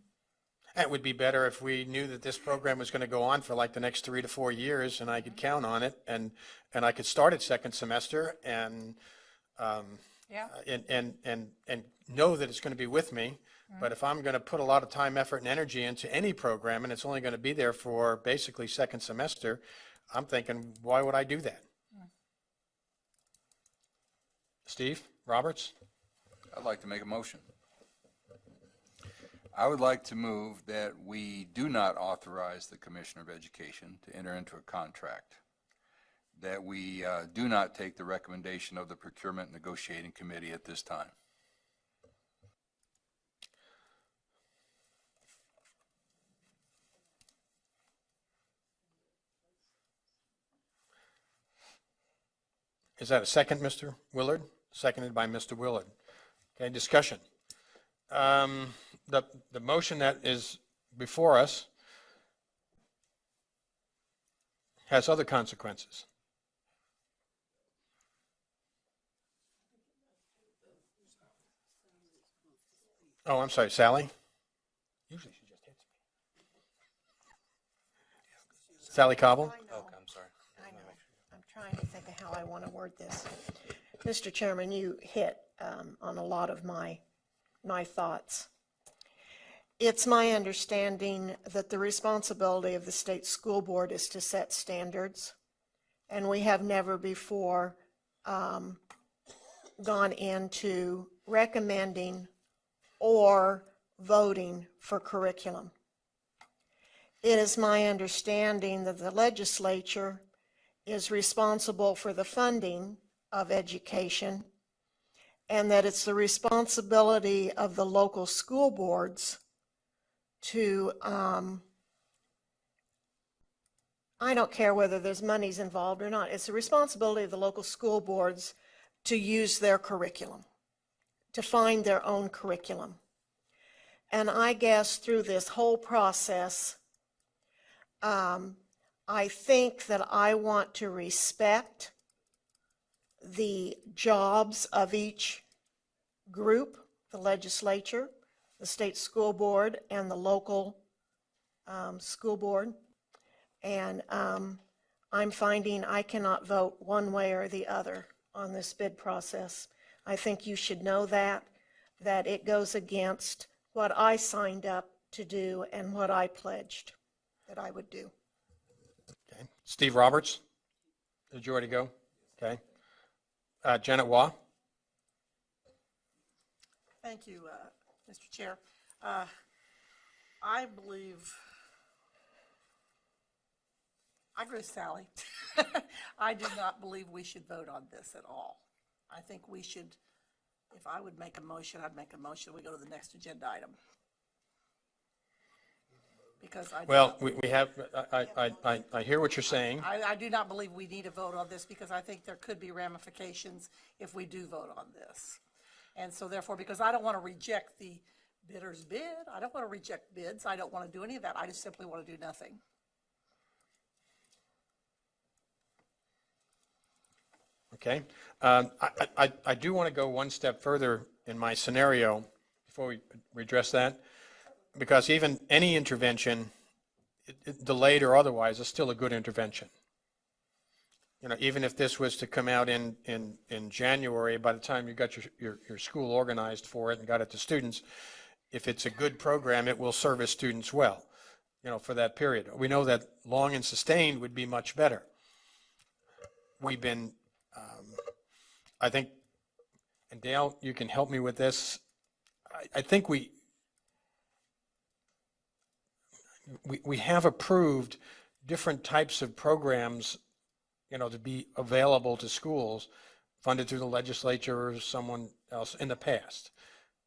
It would be better if we knew that this program was going to go on for like the next 3 to 4 years, and I could count on it, and I could start at second semester and Yeah. and know that it's going to be with me. But if I'm going to put a lot of time, effort, and energy into any program, and it's only going to be there for basically second semester, I'm thinking, why would I do that? Steve Roberts? I'd like to make a motion. I would like to move that we do not authorize the Commissioner of Education to enter into a contract, that we do not take the recommendation of the Procurement Negotiating Committee at this time. Is that a second, Mr. Willard? Seconded by Mr. Willard. Okay, discussion. The motion that is before us has other consequences. Oh, I'm sorry, Sally? Usually she just hits me. Sally Cobble? Oh, I'm sorry. I know. I'm trying to think of how I want to word this. Mr. Chairman, you hit on a lot of my thoughts. It's my understanding that the responsibility of the state school board is to set standards, and we have never before gone into recommending or voting for curriculum. It is my understanding that the legislature is responsible for the funding of education, and that it's the responsibility of the local school boards to, I don't care whether there's monies involved or not, it's the responsibility of the local school boards to use their curriculum, to find their own curriculum. And I guess through this whole process, I think that I want to respect the jobs of each group, the legislature, the state school board, and the local school board. And I'm finding I cannot vote one way or the other on this bid process. I think you should know that it goes against what I signed up to do and what I pledged that I would do. Okay. Steve Roberts? Did you already go? Okay. Janet Waugh? Thank you, Mr. Chair. I believe, I agree with Sally. I do not believe we should vote on this at all. I think we should, if I would make a motion, I'd make a motion, we go to the next agenda item. Because I. Well, we have, I hear what you're saying. I do not believe we need a vote on this because I think there could be ramifications if we do vote on this. And so therefore, because I don't want to reject the bidder's bid, I don't want to reject bids, I don't want to do any of that, I just simply want to do nothing. Okay. I do want to go one step further in my scenario before we address that, because even any intervention, delayed or otherwise, is still a good intervention. You know, even if this was to come out in January, by the time you got your school organized for it and got it to students, if it's a good program, it will service students well, you know, for that period. We know that long and sustained would be much better. We've been, I think, and Dale, you can help me with this. I think we have approved different types of programs to be available to schools, funded through the legislature or someone else in the past.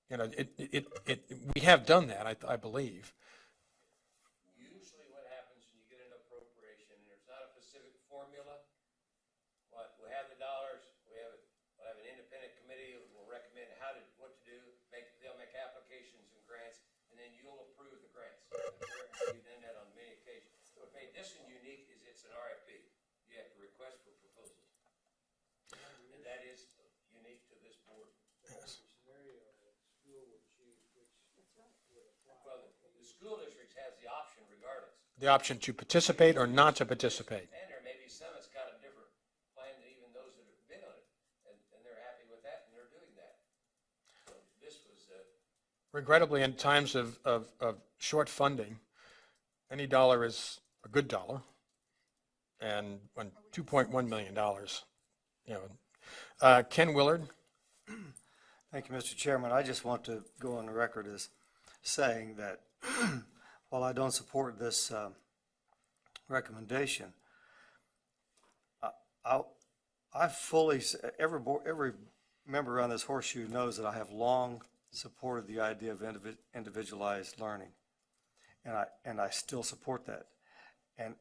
We have done that, I believe. Usually what happens when you get an appropriation, and there's not a specific formula, we have the dollars, we'll have an independent committee that will recommend what to do, they'll make applications and grants, and then you'll approve the grants. We've done that on many occasions. What made this one unique is it's an RFP. You have to request for proposals. And that is unique to this board. Yes. Well, the school district has the option regardless. The option to participate or not to participate. And there may be some that's got a different plan than even those that have been on it. And they're happy with that and they're doing that. So this was, Regrettably, in times of short funding, any dollar is a good dollar. And when $2.1 million, Ken Willard. Thank you, Mr. Chairman. I just want to go on the record as saying that while I don't support this recommendation, I fully, every member on this horseshoe knows that I have long supported the idea of individualized learning, and I still support that.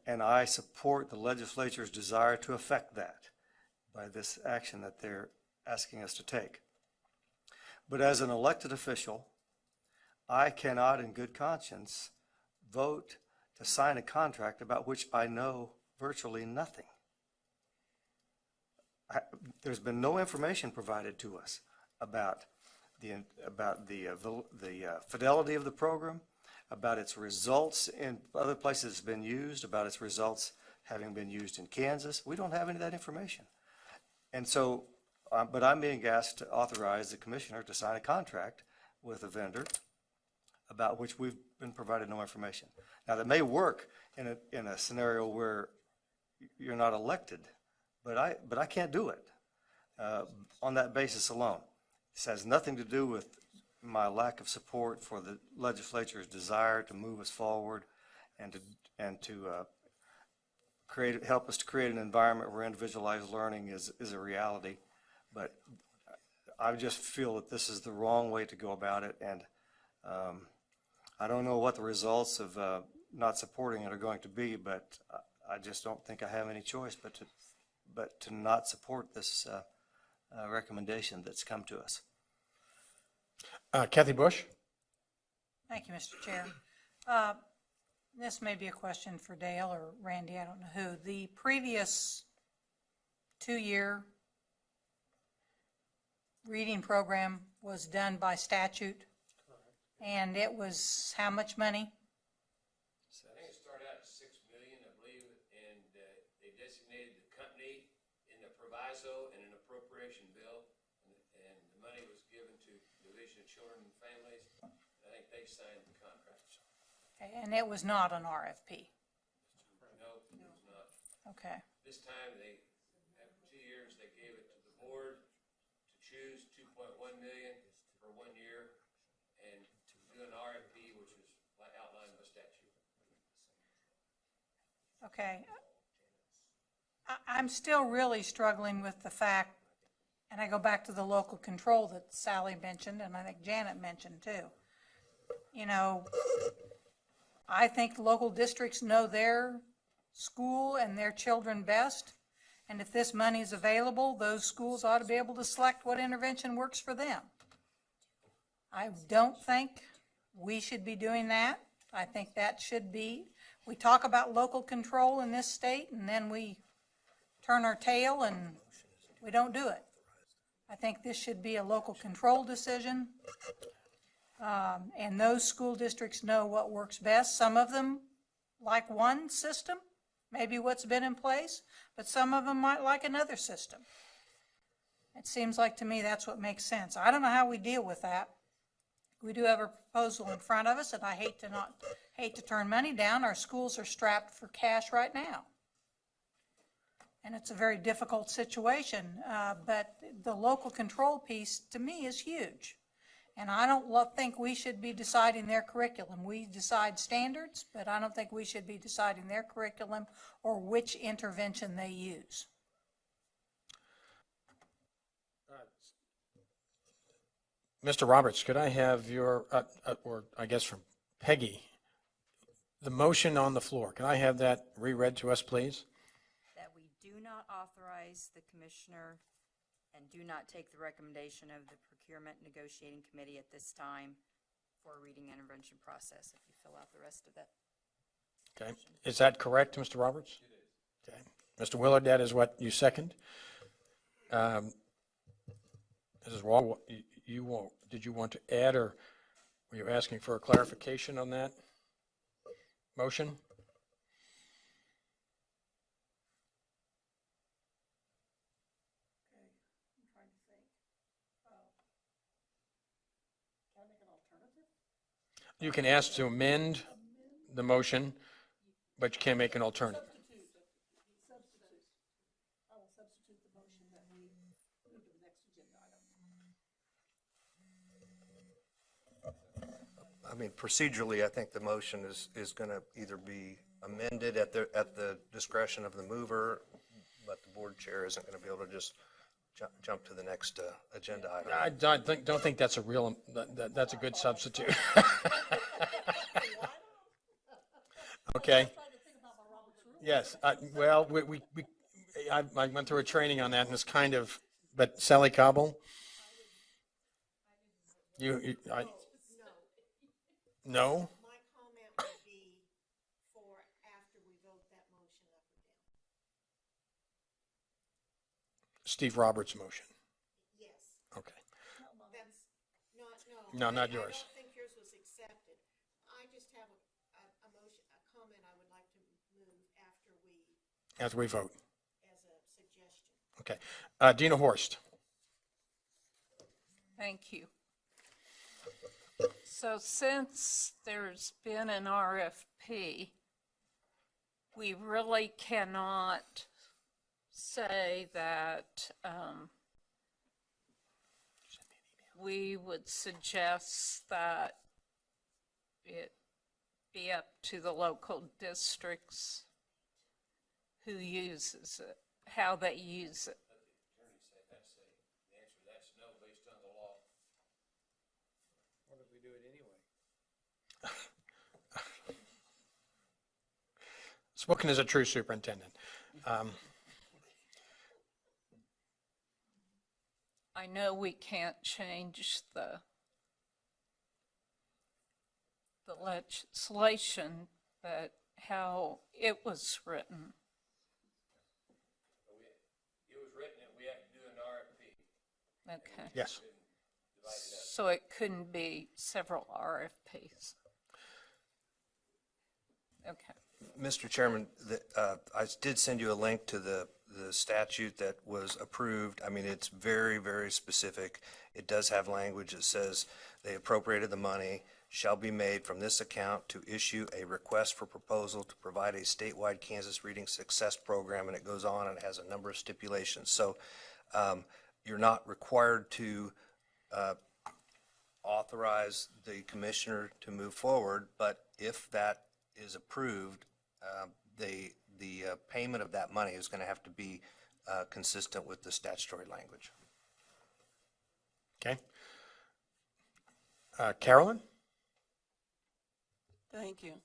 And I support the legislature's desire to affect that by this action that they're asking us to take. But as an elected official, I cannot in good conscience vote to sign a contract about which I know virtually nothing. There's been no information provided to us about the fidelity of the program, about its results in other places it's been used, about its results having been used in Kansas. We don't have any of that information. And so, but I'm being asked to authorize the commissioner to sign a contract with a vendor about which we've been provided no information. Now, that may work in a scenario where you're not elected, but I can't do it on that basis alone. This has nothing to do with my lack of support for the legislature's desire to move us forward and to help us to create an environment where individualized learning is a reality. But I just feel that this is the wrong way to go about it, and I don't know what the results of not supporting it are going to be, but I just don't think I have any choice but to not support this recommendation that's come to us. Kathy Bush. Thank you, Mr. Chair. This may be a question for Dale or Randy, I don't know who. The previous 2-year reading program was done by statute, and it was how much money? I think it started out at $6 million, I believe, and they designated the company in the proviso and an appropriation bill, and the money was given to Division of Children and Families. I think they signed the contract. And it was not an RFP. No, it was not. Okay. This time, after 2 years, they gave it to the board to choose $2.1 million for 1 year and to do an RFP, which was outlined by statute. Okay. I'm still really struggling with the fact, and I go back to the local control that Sally mentioned, and I think Janet mentioned too. I think local districts know their school and their children best, and if this money is available, those schools ought to be able to select what intervention works for them. I don't think we should be doing that. I think that should be, we talk about local control in this state, and then we turn our tail and we don't do it. I think this should be a local control decision. And those school districts know what works best. Some of them like one system, maybe what's been in place, but some of them might like another system. It seems like to me that's what makes sense. I don't know how we deal with that. We do have a proposal in front of us, and I hate to turn money down. Our schools are strapped for cash right now. And it's a very difficult situation, but the local control piece to me is huge. And I don't think we should be deciding their curriculum. We decide standards, but I don't think we should be deciding their curriculum or which intervention they use. Mr. Roberts, could I have your, or I guess from Peggy, the motion on the floor, can I have that reread to us, please? That we do not authorize the commissioner and do not take the recommendation of the procurement negotiating committee at this time for a reading intervention process, if you fill out the rest of that. Okay, is that correct, Mr. Roberts? It is. Okay, Mr. Willard, that is what you second. Mrs. Wall, did you want to add, or were you asking for a clarification on that motion? You can ask to amend the motion, but you can't make an alternative. I will substitute the motion that we move to the next agenda item. I mean, procedurally, I think the motion is going to either be amended at the discretion of the mover, but the board chair isn't going to be able to just jump to the next agenda item. I don't think that's a real, that's a good substitute. Okay. Yes, well, I went through a training on that, and it's kind of, but Sally Cobble? No? My comment would be for after we vote that motion up or down. Steve Roberts' motion. Yes. Okay. That's No, not yours. I don't think yours was accepted. I just have a motion, a comment I would like to move After we vote. as a suggestion. Okay. Dina Horst. Thank you. So since there's been an RFP, we really cannot say that we would suggest that it be up to the local districts who uses it, how they use it. What if we do it anyway? Spoken as a true superintendent. I know we can't change the legislation, but how it was written. It was written that we have to do an RFP. Okay. Yes. So it couldn't be several RFPs. Okay. Mr. Chairman, I did send you a link to the statute that was approved. I mean, it's very, very specific. It does have language that says they appropriated the money, shall be made from this account to issue a request for proposal to provide a statewide Kansas Reading Success Program, and it goes on and it has a number of stipulations. So you're not required to authorize the commissioner to move forward, but if that is approved, the payment of that money is going to have to be consistent with the statutory language. Okay. Carolyn? Thank you.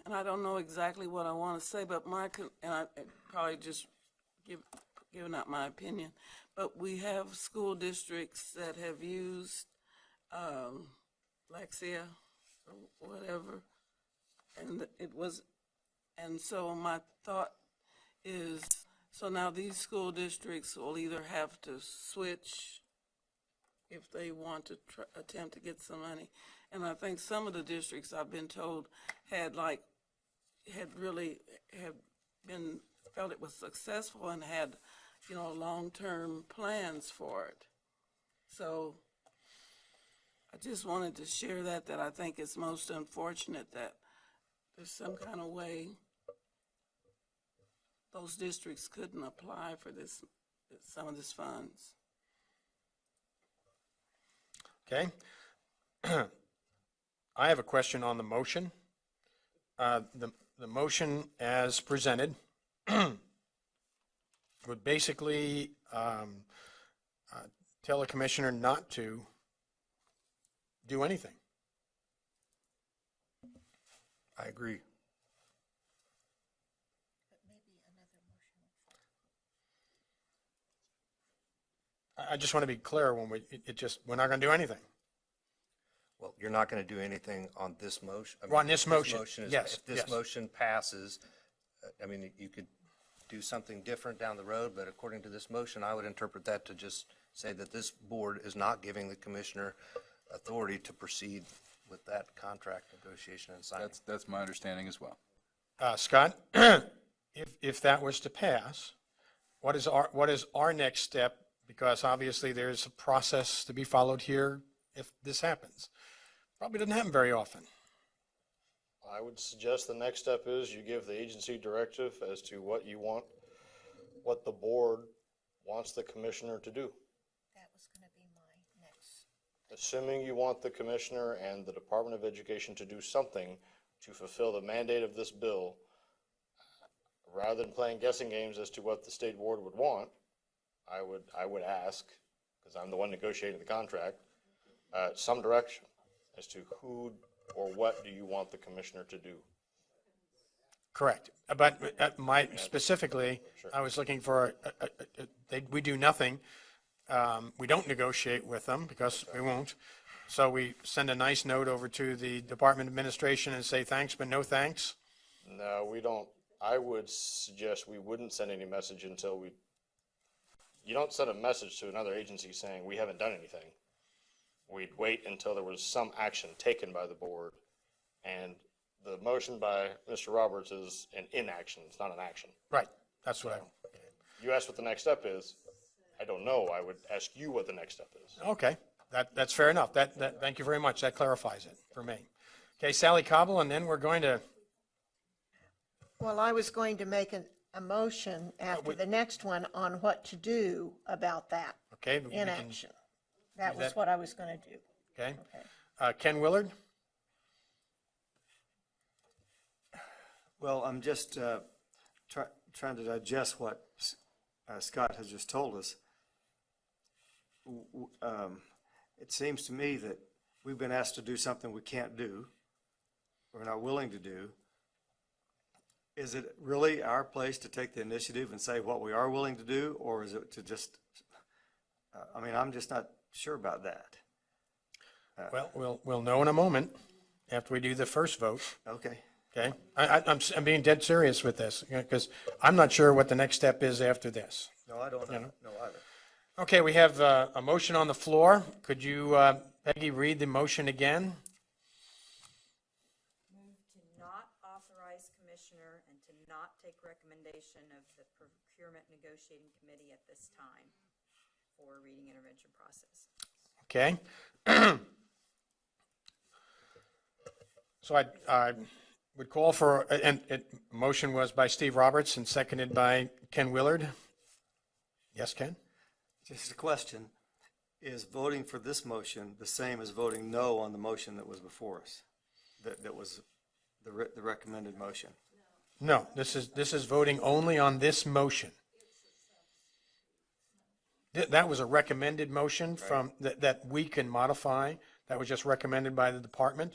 And I don't know exactly what I want to say, but and I probably just giving out my opinion, but we have school districts that have used Lexia or whatever, and so my thought is, so now these school districts will either have to switch if they want to attempt to get some money. And I think some of the districts, I've been told, felt it was successful and had, long-term plans for it. So I just wanted to share that I think it's most unfortunate that there's some kind of way those districts couldn't apply for some of these funds. Okay. I have a question on the motion. The motion as presented would basically tell the commissioner not to do anything. I agree. I just want to be clear when we're not going to do anything. Well, you're not going to do anything on this motion. I mean, Well, on this motion, is- yes, If this yes. motion passes, I mean, you could do something different down the road, but according to this motion, I would interpret that to just say that this board is not giving the commissioner authority to proceed with that contract negotiation and signing. That's my understanding as well. Scott, if that was to pass, what is our next step? Because obviously there's a process to be followed here if this happens. Probably doesn't happen very often. I would suggest the next step is you give the agency directive as to what you want, what the board wants the commissioner to do. That was going to be my next. Assuming you want the commissioner and the Department of Education to do something to fulfill the mandate of this bill, rather than playing guessing games as to what the state board would want, I would ask, because I'm the one negotiating the contract, some direction as to who or what do you want the commissioner to do. Correct. But specifically, I was looking for, we do nothing. We don't negotiate with them because we won't. So we send a nice note over to the department administration and say thanks, but no thanks. No, we don't. I would suggest we wouldn't send any message until you don't send a message to another agency saying we haven't done anything. We'd wait until there was some action taken by the board. And the motion by Mr. Roberts is an inaction. It's not an action. Right. That's what You asked what the next step is. I don't know. I would ask you what the next step is. Okay. That's fair enough. Thank you very much. That clarifies it for me. Okay, Sally Cobble, and then we're going to. Well, I was going to make a motion after the next one on what to do about that Okay. we can inaction. That do was that. what I was going to do. Okay. Ken Willard? Well, I'm just trying to digest what Scott has just told us. It seems to me that we've been asked to do something we can't do, we're not willing to do. Is it really our place to take the initiative and say what we are willing to do, or is it to just, I mean, I'm just not sure about that. Well, we'll know in a moment after we do the first vote. Okay. Okay. I'm being dead serious with this because I'm not sure what the next step is after this. No, I don't know either. Okay, we have a motion on the floor. Could you, Peggy, read the motion again? Move to not authorize commissioner and to not take recommendation of the procurement negotiating committee at this time for reading intervention process. Okay. So I would call for, and motion was by Steve Roberts and seconded by Ken Willard. Yes, Ken? Just a question, is voting for this motion the same as voting no on the motion that was before us? That was the recommended motion? No, this is voting only on this motion. That was a recommended motion from, that we can modify. That was just recommended by the department.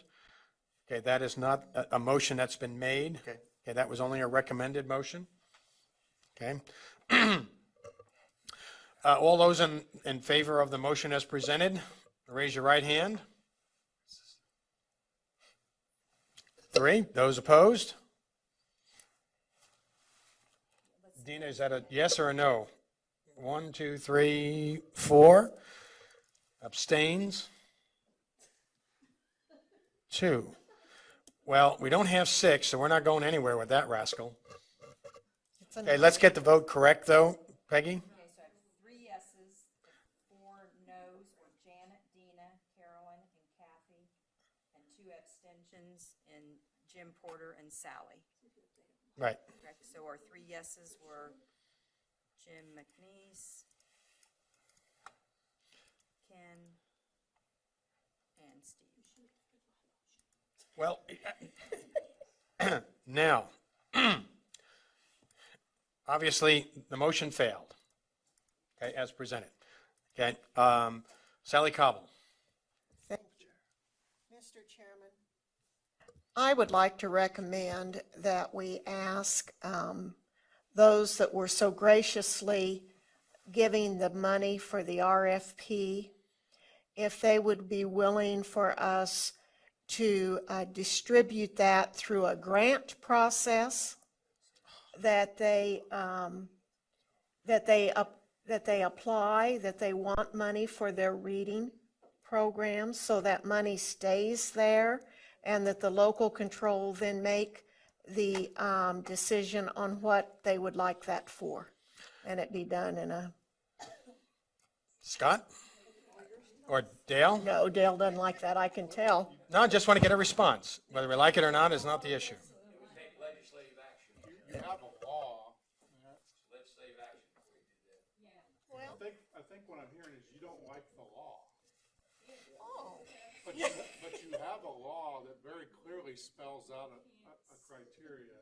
Okay, that is not a motion that's been made. Okay. Okay, that was only a recommended motion. Okay. All those in favor of the motion as presented, raise your right hand. 3. Those opposed? Dina, is that a yes or a no? 1, 2, 3, 4. Abstains? 2. Well, we don't have 6, so we're not going anywhere with that rascal. Okay, let's get the vote correct, though. Peggy? Okay, so I have 3 yeses, 4 noes were Janet, Dina, Carolyn, and Kathy, and 2 abstentions in Jim Porter and Sally. Right. Correct. So our 3 yeses were Jim McNeese, Ken, Well, now, obviously, the motion failed, okay, as presented. Okay, Sally Cobble. Thank you. Mr. Chairman, I would like to recommend that we ask those that were so graciously giving the money for the RFP, if they would be willing for us to distribute that through a grant process, that they apply, that they want money for their reading programs, so that money stays there, and that the local control then make the decision on what they would like that for, and it be done in a. Scott? Or Dale? No, Dale doesn't like that, I can tell. No, I just want to get a response. Whether we like it or not is not the issue. Take legislative action. You have a law. Legislative action before you do that. I think what I'm hearing is you don't like the law. Oh. But you have a law that very clearly spells out a criteria.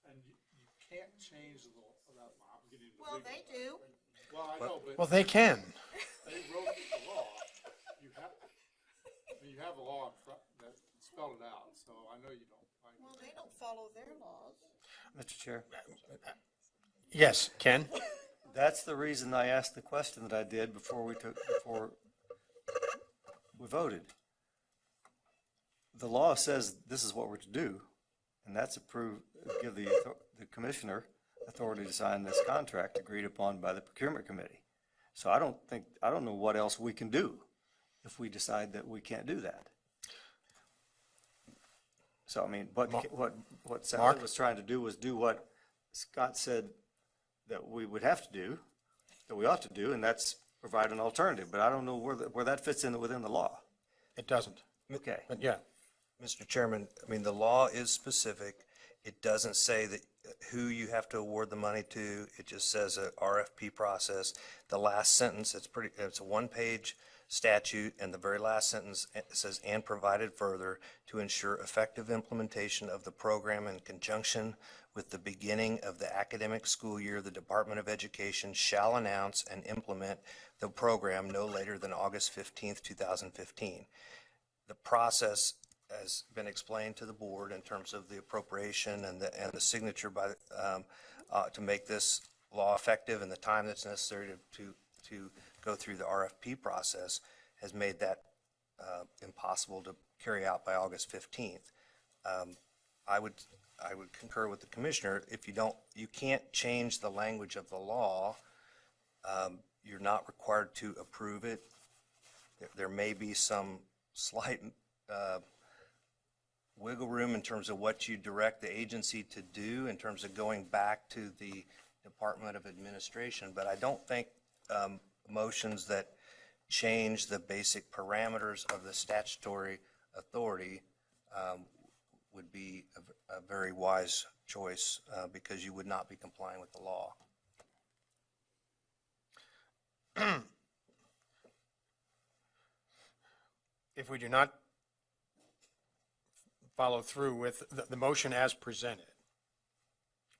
And you can't change the law. I'm getting into Well, legal. they do. Well, I know, but. Well, they can. They wrote the law. You have a law in front that spelled it out, so I know you don't like it. Well, they don't follow their laws. Mr. Chair, Yes, Ken? that's the reason I asked the question that I did before we voted. The law says this is what we're to do, and that's give the commissioner authority to sign this contract agreed upon by the procurement committee. So I don't know what else we can do if we decide that we can't do that. So, I mean, what Sally was trying to do was do what Scott said that we would have to do, that we ought to do, and that's provide an alternative. But I don't know where that fits in within the law. It doesn't. Okay. But yeah. Mr. Chairman, I mean, the law is specific. It doesn't say that who you have to award the money to. It just says a RFP process. The last sentence, it's a one-page statute, and the very last sentence says, and provided further to ensure effective implementation of the program in conjunction with the beginning of the academic school year, the Department of Education shall announce and implement the program no later than August 15th, 2015. The process has been explained to the board in terms of the appropriation and the signature by to make this law effective, and the time that's necessary to go through the RFP process has made that impossible to carry out by August 15th. I would concur with the commissioner. If you can't change the language of the law. You're not required to approve it. There may be some slight wiggle room in terms of what you direct the agency to do in terms of going back to the Department of Administration, but I don't think motions that change the basic parameters of the statutory authority would be a very wise choice because you would not be complying with the law. If we do not follow through with the motion as presented,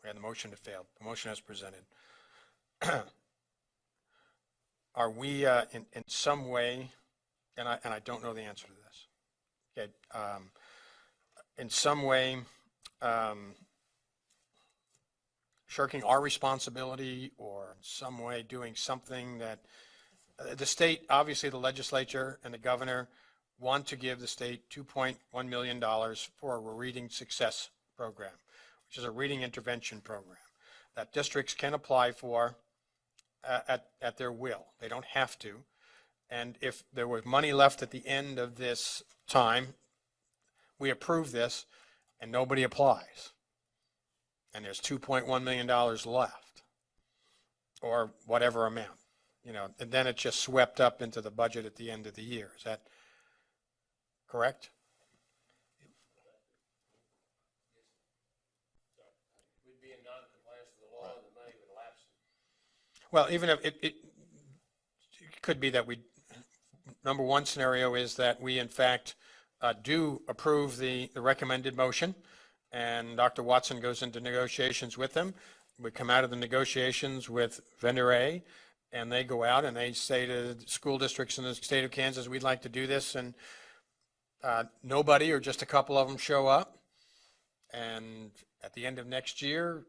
we had the motion that failed, the motion as presented, are we in some way, and I don't know the answer to this, okay, in some way shirking our responsibility, or in some way doing something that the state, obviously the legislature and the governor want to give the state $2.1 million for a reading success program, which is a reading intervention program that districts can apply for at their will. They don't have to. And if there was money left at the end of this time, we approve this and nobody applies. And there's $2.1 million left, or whatever amount, and then it's just swept up into the budget at the end of the year. Is that correct? We'd be in non-compliance with the law and the money would lapse. Well, even if it could be that number one scenario is that we in fact do approve the recommended motion, and Dr. Watson goes into negotiations with them. We come out of the negotiations with vendor A, and they go out and they say to school districts in the state of Kansas, we'd like to do this, and nobody or just a couple of them show up. And at the end of next year,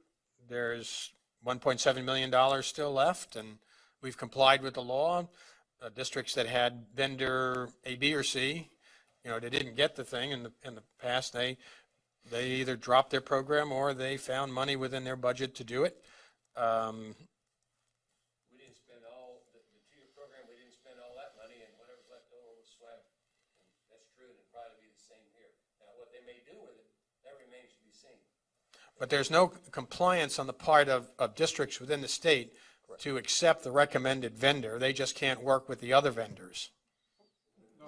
there's $1.7 million still left, and we've complied with the law. Districts that had vendor A, B, or C, they didn't get the thing in the past. They either dropped their program or they found money within their budget to do it. We didn't spend all, the two-year program, we didn't spend all that money, and whatever's left over was swept. And that's true, and it'll probably be the same here. Now, what they may do with it, that remains to be seen. But there's no compliance on the part of districts within the state to accept the recommended vendor. They just can't work with the other vendors.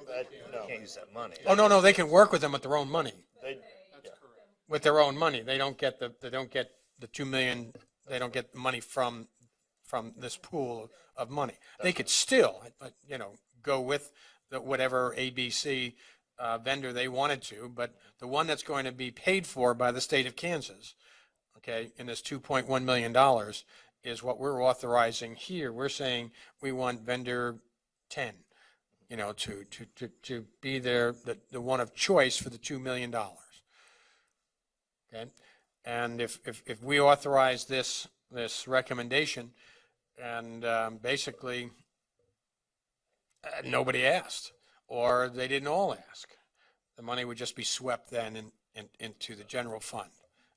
They can't use that money. Oh, no, they can work with them with their own money. They, With their own money. They don't get the 2 million, they don't get money from this pool of money. They could still, go with whatever ABC vendor they wanted to, but the one that's going to be paid for by the state of Kansas, okay, in this $2.1 million is what we're authorizing here. We're saying we want vendor 10, to be the one of choice for the $2 million. Okay, and if we authorize this recommendation, and basically nobody asked, or they didn't all ask, the money would just be swept then into the general fund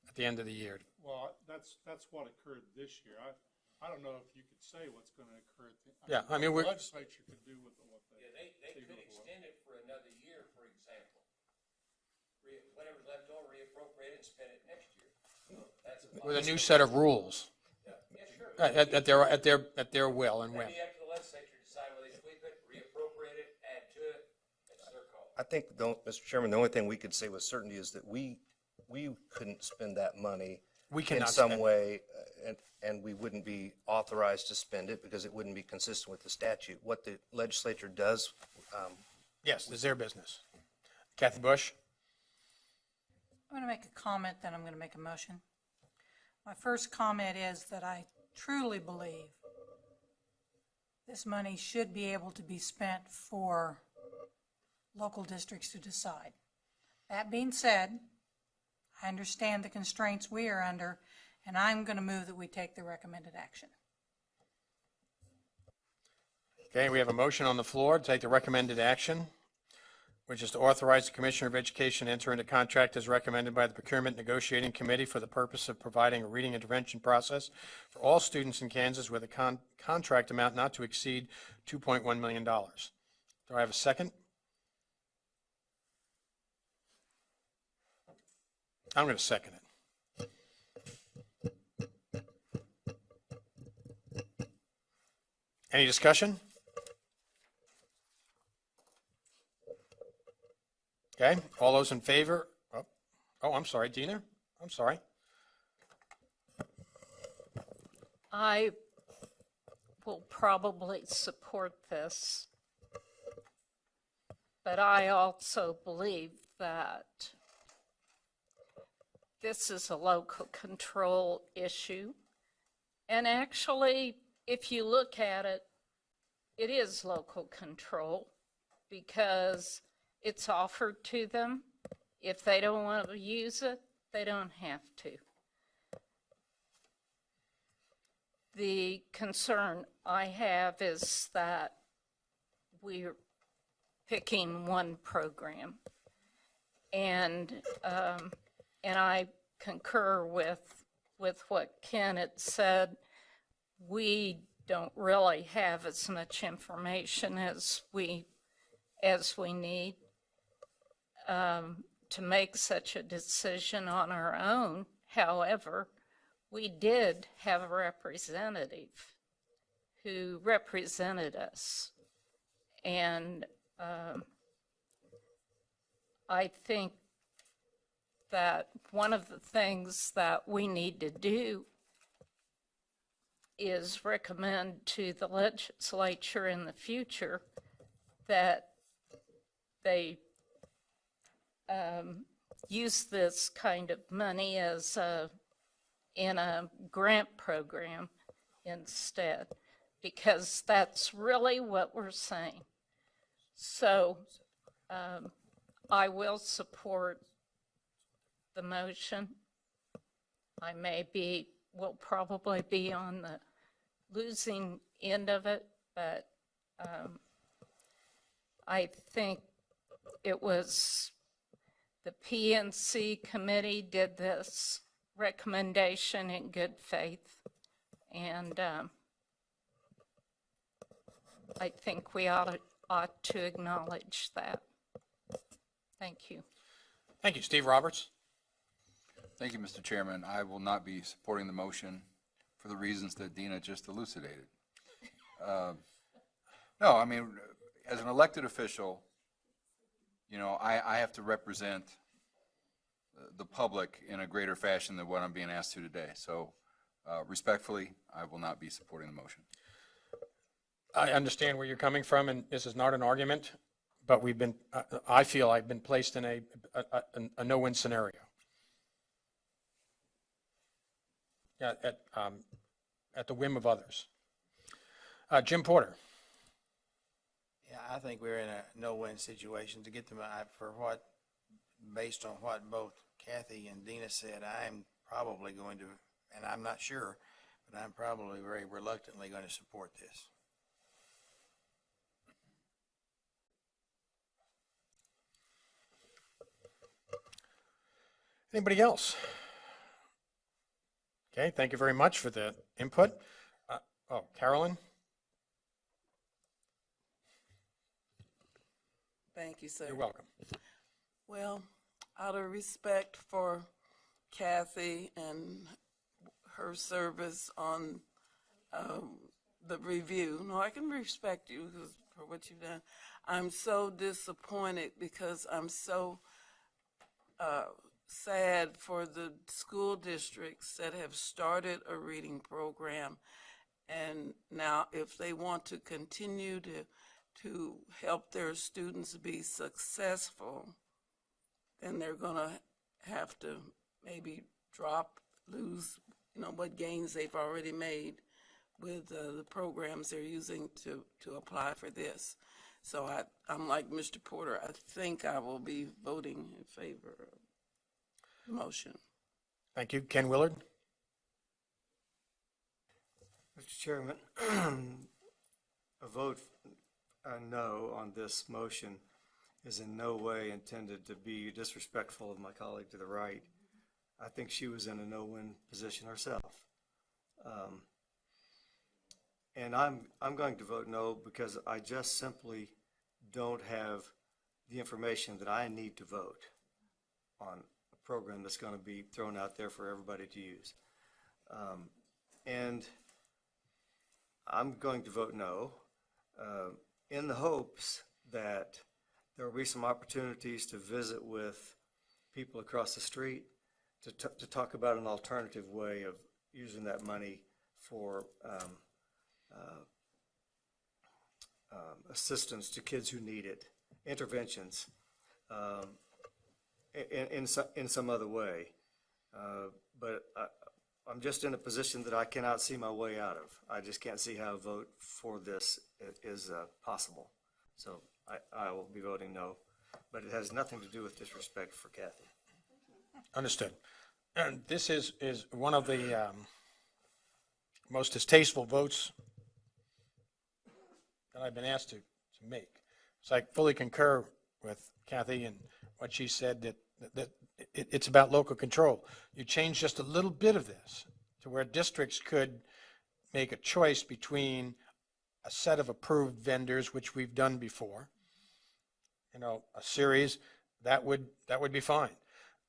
at the end of the year. Well, that's what occurred this year. I don't know if you could say what's going to occur. Yeah, I mean, the legislature could do with what they. Yeah, they could extend it for another year, for example. Whatever's left over, reappropriate it and spend it next year. So that's With a new set of rules. Yeah, sure. At their will and when. Maybe up to the legislature to decide whether they sweep it, reappropriate it, add to it. That's their call. I think, Mr. Chairman, the only thing we could say with certainty is that we couldn't spend that money We in cannot some spend it. way, and we wouldn't be authorized to spend it because it wouldn't be consistent with the statute. What the legislature does, Yes, it's their business. Kathy Bush? I'm going to make a comment, then I'm going to make a motion. My first comment is that I truly believe this money should be able to be spent for local districts to decide. That being said, I understand the constraints we are under, and I'm going to move that we take the recommended action. Okay, we have a motion on the floor to take the recommended action, which is to authorize the Commissioner of Education to enter into contract as recommended by the Procurement Negotiating Committee for the purpose of providing a reading intervention process for all students in Kansas with a contract amount not to exceed $2.1 million. Do I have a second? I'm going to second it. Any discussion? Okay, all those in favor? Oh, I'm sorry, Dina? I'm sorry. I will probably support this, but I also believe that this is a local control issue. And actually, if you look at it, it is local control because it's offered to them. If they don't want to use it, they don't have to. The concern I have is that we're picking one program. And I concur with what Ken had said. We don't really have as much information as we need to make such a decision on our own. However, we did have a representative who represented us. And I think that one of the things that we need to do is recommend to the legislature in the future that they use this kind of money as in a grant program instead, because that's really what we're saying. So I will support the motion. I will probably be on the losing end of it, but I think it was the PNC committee did this recommendation in good faith, and I think we ought to acknowledge that. Thank you. Thank you. Steve Roberts? Thank you, Mr. Chairman. I will not be supporting the motion for the reasons that Dina just elucidated. No, I mean, as an elected official, you know, I have to represent the public in a greater fashion than what I'm being asked to today. So respectfully, I will not be supporting the motion. I understand where you're coming from, and this is not an argument, but I feel I've been placed in a no-win scenario. Yeah, at the whim of others. Jim Porter. Yeah, I think we're in a no-win situation to get them, based on what both Kathy and Dina said, I'm probably going to, and I'm not sure, but I'm probably very reluctantly going to support this. Anybody else? Okay, thank you very much for the input. Carolyn? Thank you, sir. You're welcome. Well, out of respect for Kathy and her service on the review, no, I can respect you for what you've done. I'm so disappointed because I'm so sad for the school districts that have started a reading program, and now if they want to continue to help their students be successful, then they're going to have to maybe lose, what gains they've already made with the programs they're using to apply for this. So I'm like Mr. Porter. I think I will be voting in favor of the motion. Thank you. Ken Willard? Mr. Chairman, a vote no on this motion is in no way intended to be disrespectful of my colleague to the right. I think she was in a no-win position herself. And I'm going to vote no because I just simply don't have the information that I need to vote on a program that's going to be thrown out there for everybody to use. And I'm going to vote no in the hopes that there will be some opportunities to visit with people across the street to talk about an alternative way of using that money for assistance to kids who need it, interventions in some other way. But I'm just in a position that I cannot see my way out of. I just can't see how a vote for this is possible. So I will be voting no, but it has nothing to do with disrespect for Kathy. Understood. And this is one of the most distasteful votes that I've been asked to make. So I fully concur with Kathy and what she said, that it's about local control. You change just a little bit of this to where districts could make a choice between a set of approved vendors, which we've done before, a series, that would be fine.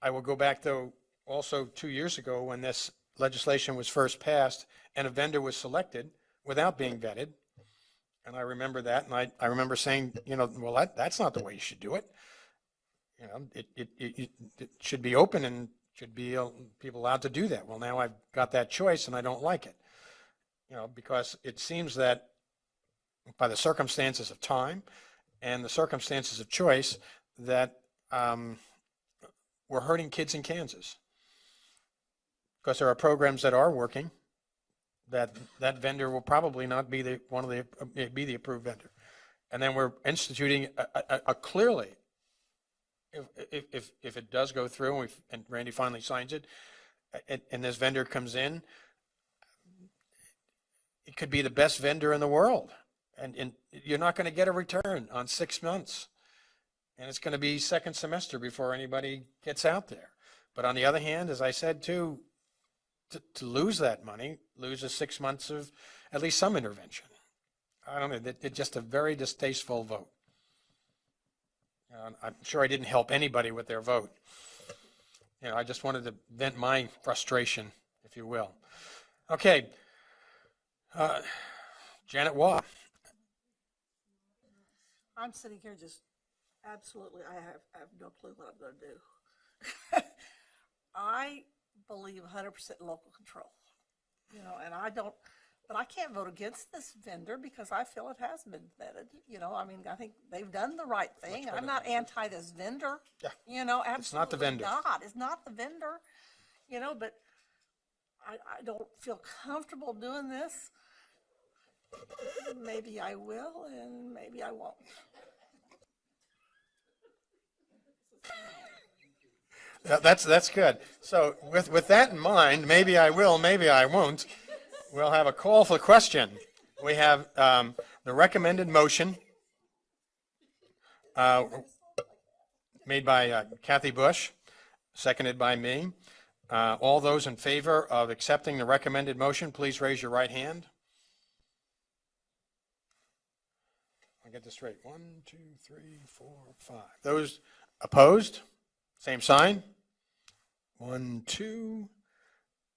I will go back, though, also 2 years ago when this legislation was first passed and a vendor was selected without being vetted. And I remember that, and I remember saying, well, that's not the way you should do it. It should be open and should be people allowed to do that. Well, now I've got that choice and I don't like it, because it seems that by the circumstances of time and the circumstances of choice that we're hurting kids in Kansas. Because there are programs that are working, that vendor will probably not be be the approved vendor. And then we're instituting a clearly, if it does go through and Randy finally signs it, and this vendor comes in, it could be the best vendor in the world. And you're not going to get a return on 6 months. And it's going to be second semester before anybody gets out there. But on the other hand, as I said too, to lose that money, loses 6 months of at least some intervention. I don't know, it's just a very distasteful vote. I'm sure I didn't help anybody with their vote. I just wanted to vent my frustration, if you will. Okay. Janet Waugh. I'm sitting here just absolutely, I have no clue what I'm going to do. I believe 100% in local control, and but I can't vote against this vendor because I feel it has been vetted. I think they've done the right thing. I'm not anti this vendor. Yeah. Absolutely It's not the vendor. It's not the vendor, but I don't feel comfortable doing this. Maybe I will, and maybe I won't. That's good. So with that in mind, maybe I will, maybe I won't. We'll have a call for question. We have the recommended motion made by Kathy Bush, seconded by me. All those in favor of accepting the recommended motion, please raise your right hand. I'll get this straight. 1, 2, 3, 4, 5. Those opposed? Same sign. 1, 2.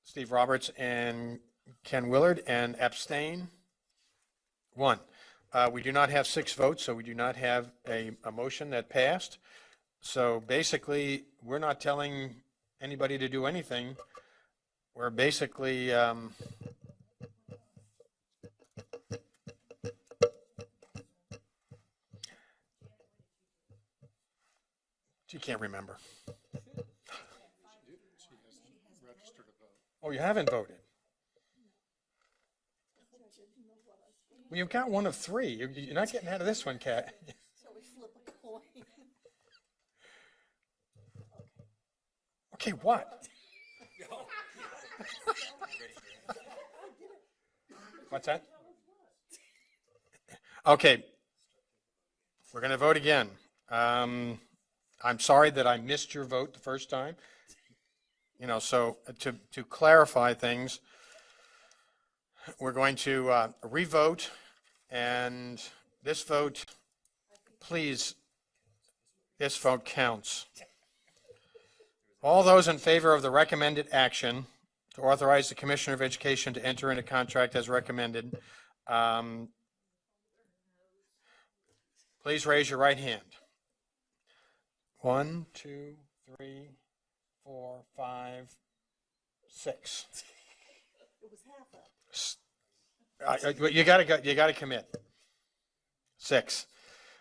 Steve Roberts and Ken Willard, and abstain. 1. We do not have 6 votes, so we do not have a motion that passed. So basically, we're not telling anybody to do anything. We're basically she can't remember. Oh, you haven't voted. Well, you've got one of 3. You're not getting out of this one, Kat. Shall we flip a coin? Okay, what? What's that? Okay, we're going to vote again. I'm sorry that I missed your vote the first time. So to clarify things, we're going to re-vote, and this vote, please, this vote counts. All those in favor of the recommended action to authorize the Commissioner of Education to enter into contract as recommended, please raise your right hand. 1, 2, 3, 4, 5, 6. It was half up. You got to commit. 6.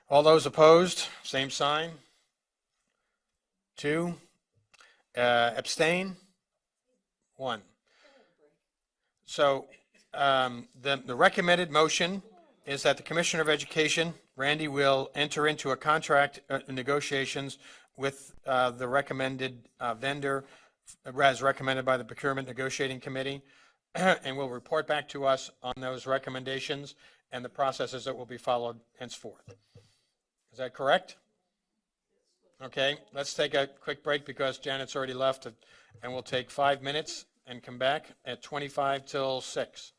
All those opposed, same sign. 2. Abstain. 1. So the recommended motion is that the Commissioner of Education, Randy, will enter into a contract negotiations with the recommended vendor as recommended by the Procurement Negotiating Committee, and will report back to us on those recommendations and the processes that will be followed henceforth. Is that correct? Okay, let's take a quick break because Janet's already left, and we'll take 5 minutes and come back at 25 till 6.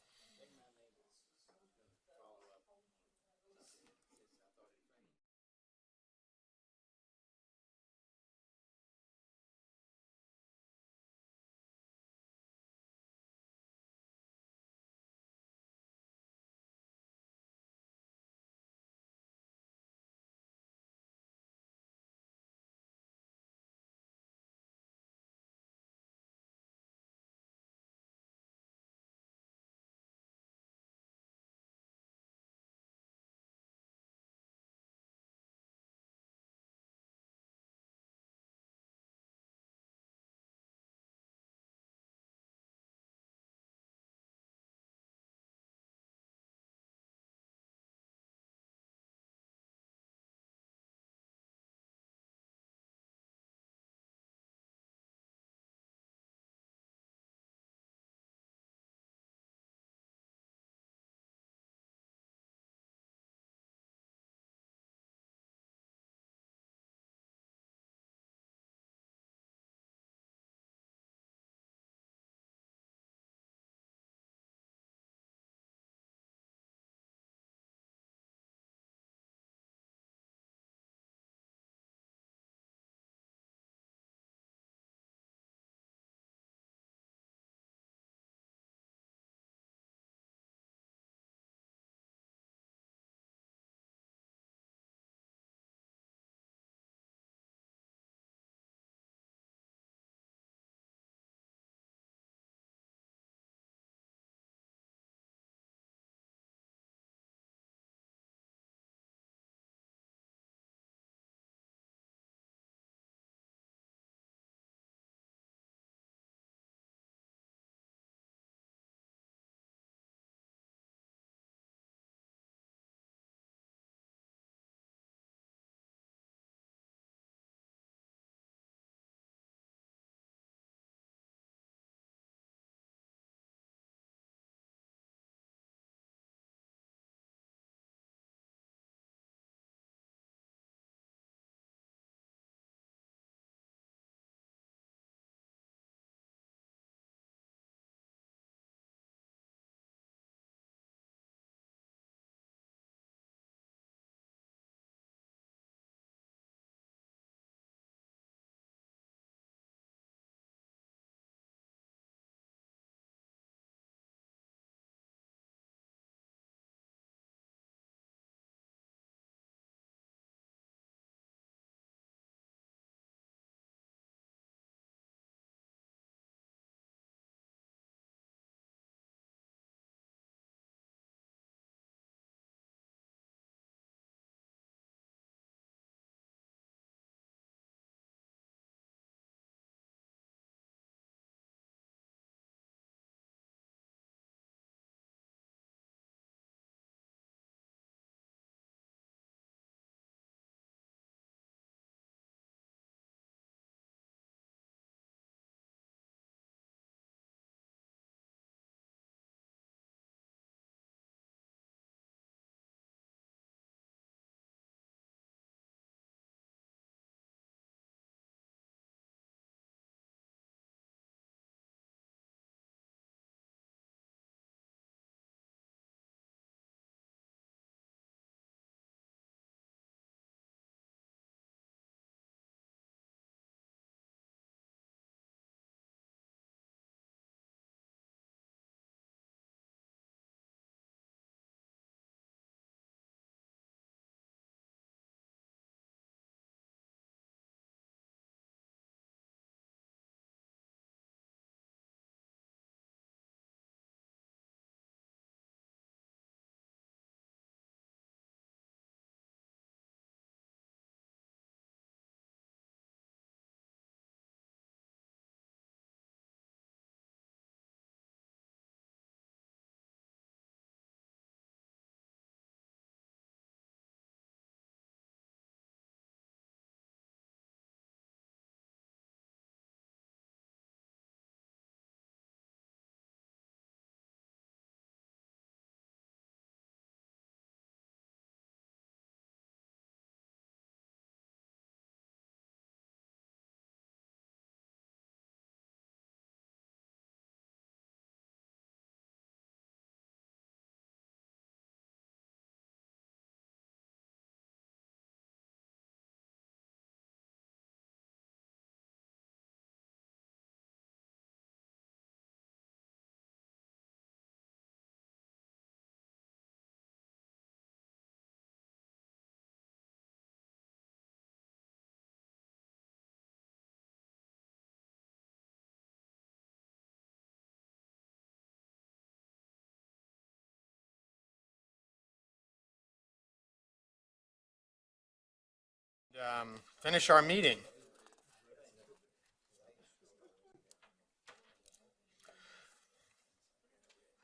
finish our meeting.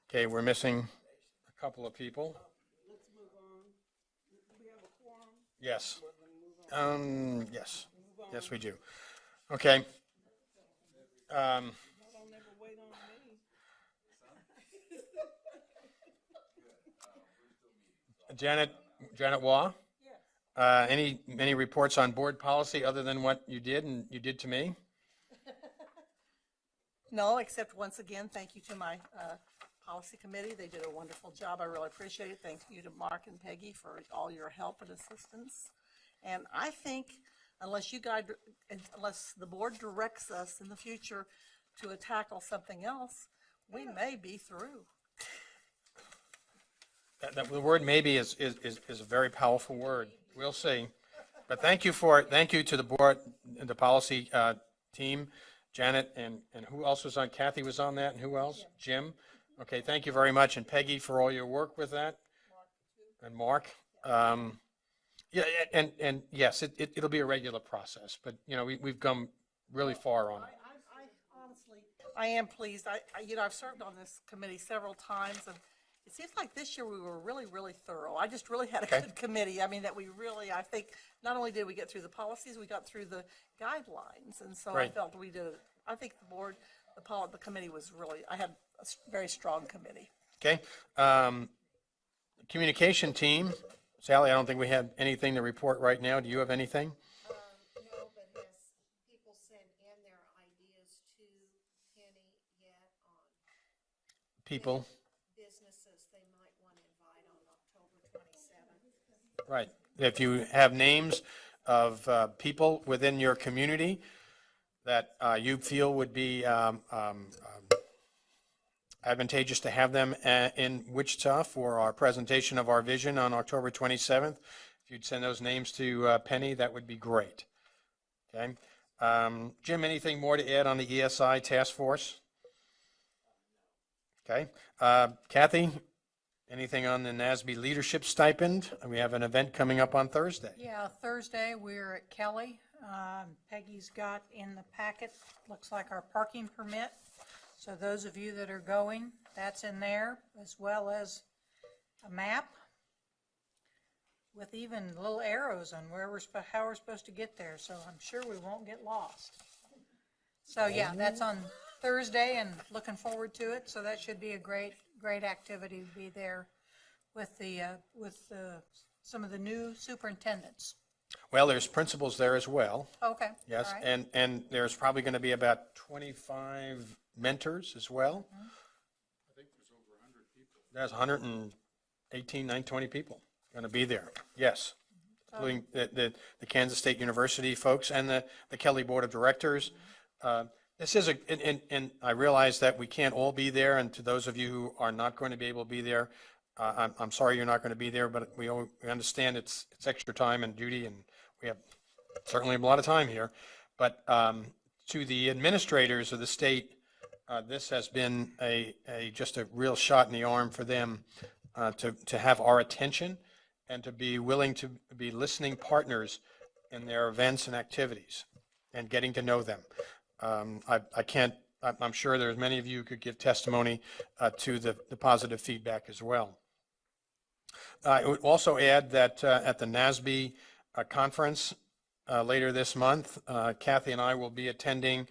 Okay, we're missing a couple of people. Yes. Yes. Yes, we do. Okay. Janet Waugh? Any reports on board policy other than what you did and you did to me? No, except once again, thank you to my policy committee. They did a wonderful job. I really appreciate it. Thank you to Mark and Peggy for all your help and assistance. And I think unless the board directs us in the future to tackle something else, we may be through. The word maybe is a very powerful word. We'll see. But thank you to the board, the policy team, Janet, and who else was on? Kathy was on that, and who else? Jim. Okay, thank you very much, and Peggy for all your work with that, and Mark. Yeah, and yes, it'll be a regular process, but we've come really far on it. Honestly, I am pleased. I've served on this committee several times, and it seems like this year we were really, really thorough. I just really had a good committee. I mean, that we really, I think, not only did we get through the policies, we got through the guidelines, and so I felt we did. I think the board, the committee was really. I had a very strong committee. Okay, communication team, Sally. I don't think we have anything to report right now. Do you have anything? No, but has people sent in their ideas to Penny yet on People. businesses they might want to invite on October 27th? Right. If you have names of people within your community that you feel would be advantageous to have them in Wichita for our presentation of our vision on October 27th, if you'd send those names to Penny, that would be great. Okay. Jim, anything more to add on the ESI task force? Okay. Kathy, anything on the NASB leadership stipend? We have an event coming up on Thursday. Yeah, Thursday, we're at Kelly. Peggy's got in the packet, looks like our parking permit. So those of you that are going, that's in there, as well as a map with even little arrows on how we're supposed to get there. So I'm sure we won't get lost. So yeah, that's on Thursday, and looking forward to it. So that should be a great activity to be there with some of the new superintendents. Well, there's principals there as well. Okay. Yes, All right. and there's probably going to be about 25 mentors as well. I think there's over 100 people. There's 118, 920 people going to be there. Yes, including the Kansas State University folks and the Kelly Board of Directors. This is and I realize that we can't all be there, and to those of you who are not going to be able to be there, I'm sorry you're not going to be there, but we understand it's extra time and duty, and we have certainly a lot of time here. But to the administrators of the state, this has been just a real shot in the arm for them to have our attention and to be willing to be listening partners in their events and activities and getting to know them. I'm sure there's many of you who could give testimony to the positive feedback as well. I would also add that at the NASB conference later this month, Kathy and I will be attending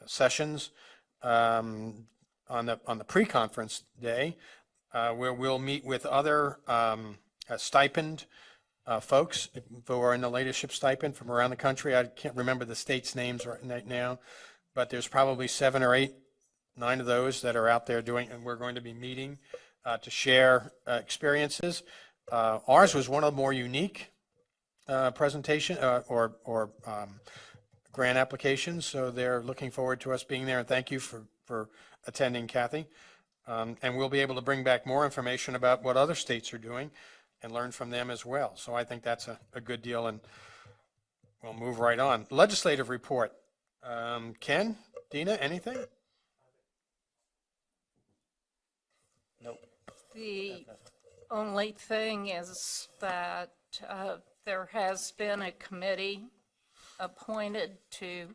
sessions on the pre-conference day where we'll meet with other stipend folks who are in the leadership stipend from around the country. I can't remember the states' names right now, but there's probably 7 or 8, 9 of those that are out there doing, and we're going to be meeting to share experiences. Ours was one of the more unique presentation or grant applications, so they're looking forward to us being there, and thank you for attending, Kathy. And we'll be able to bring back more information about what other states are doing and learn from them as well. So I think that's a good deal, and we'll move right on. Legislative report. Ken, Dina, anything? Nope. The only thing is that there has been a committee appointed to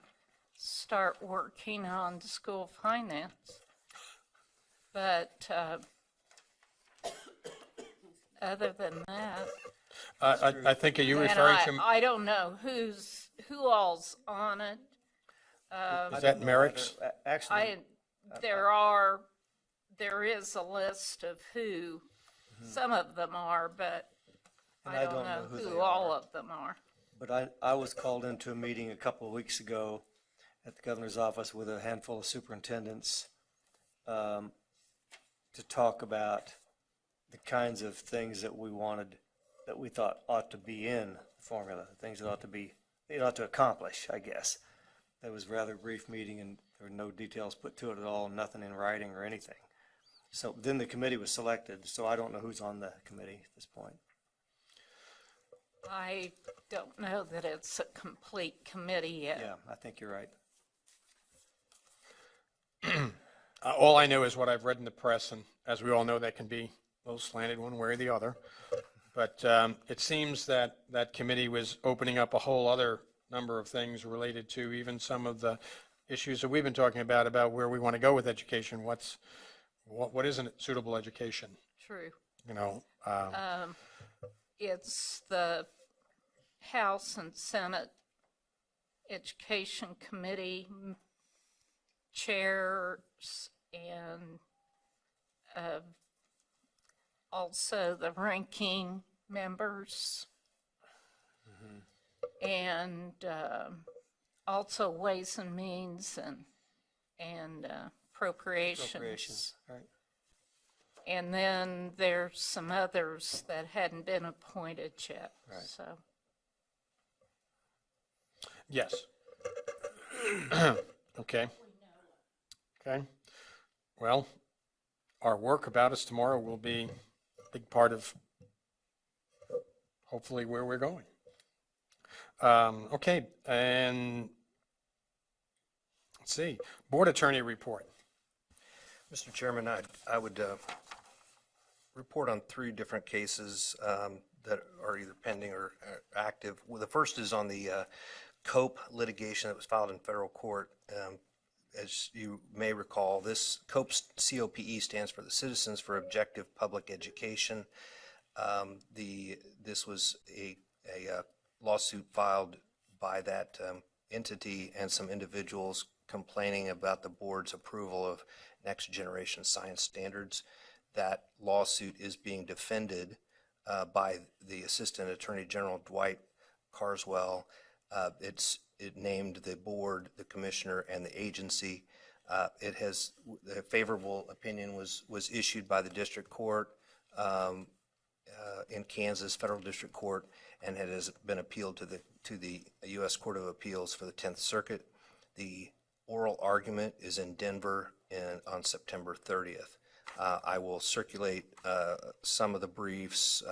start working on school finance. But other than that, I think, are you and referring to, I don't know who all's on it. is that Merrick's? Actually, There is a list of who some of them are, but And I don't know who who they all are. of them are. but I was called into a meeting a couple of weeks ago at the governor's office with a handful of superintendents to talk about the kinds of things that we wanted, that we thought ought to be in the formula, things that it ought to accomplish, I guess. That was a rather brief meeting, and there were no details put to it at all, nothing in writing or anything. So then the committee was selected, so I don't know who's on the committee at this point. I don't know that it's a complete committee yet. Yeah, I think you're right. All I know is what I've read in the press, and as we all know, that can be a little slanted one way or the other. But it seems that that committee was opening up a whole other number of things related to even some of the issues that we've been talking about where we want to go with education. What isn't suitable education? True. You know, It's the House and Senate Education Committee chairs and also the ranking members and also Ways and Means and appropriations. Right. And then there's some others that hadn't been appointed yet, Right. so. yes. Okay. Okay. Well, our work about us tomorrow will be a big part of hopefully where we're going. Okay, and let's see, board attorney report. Mr. Chairman, I would report on 3 different cases that are either pending or active. Well, the first is on the COPE litigation that was filed in federal court. As you may recall, this COPE stands for the Citizens for Objective Public Education. This was a lawsuit filed by that entity and some individuals complaining about the board's approval of next generation science standards. That lawsuit is being defended by the Assistant Attorney General Dwight Carswell. It named the board, the commissioner, and the agency. It has a favorable opinion was issued by the district court in Kansas, federal district court, and it has been appealed to the U.S. Court of Appeals for the 10th Circuit. The oral argument is in Denver on September 30th. I will circulate some of the briefs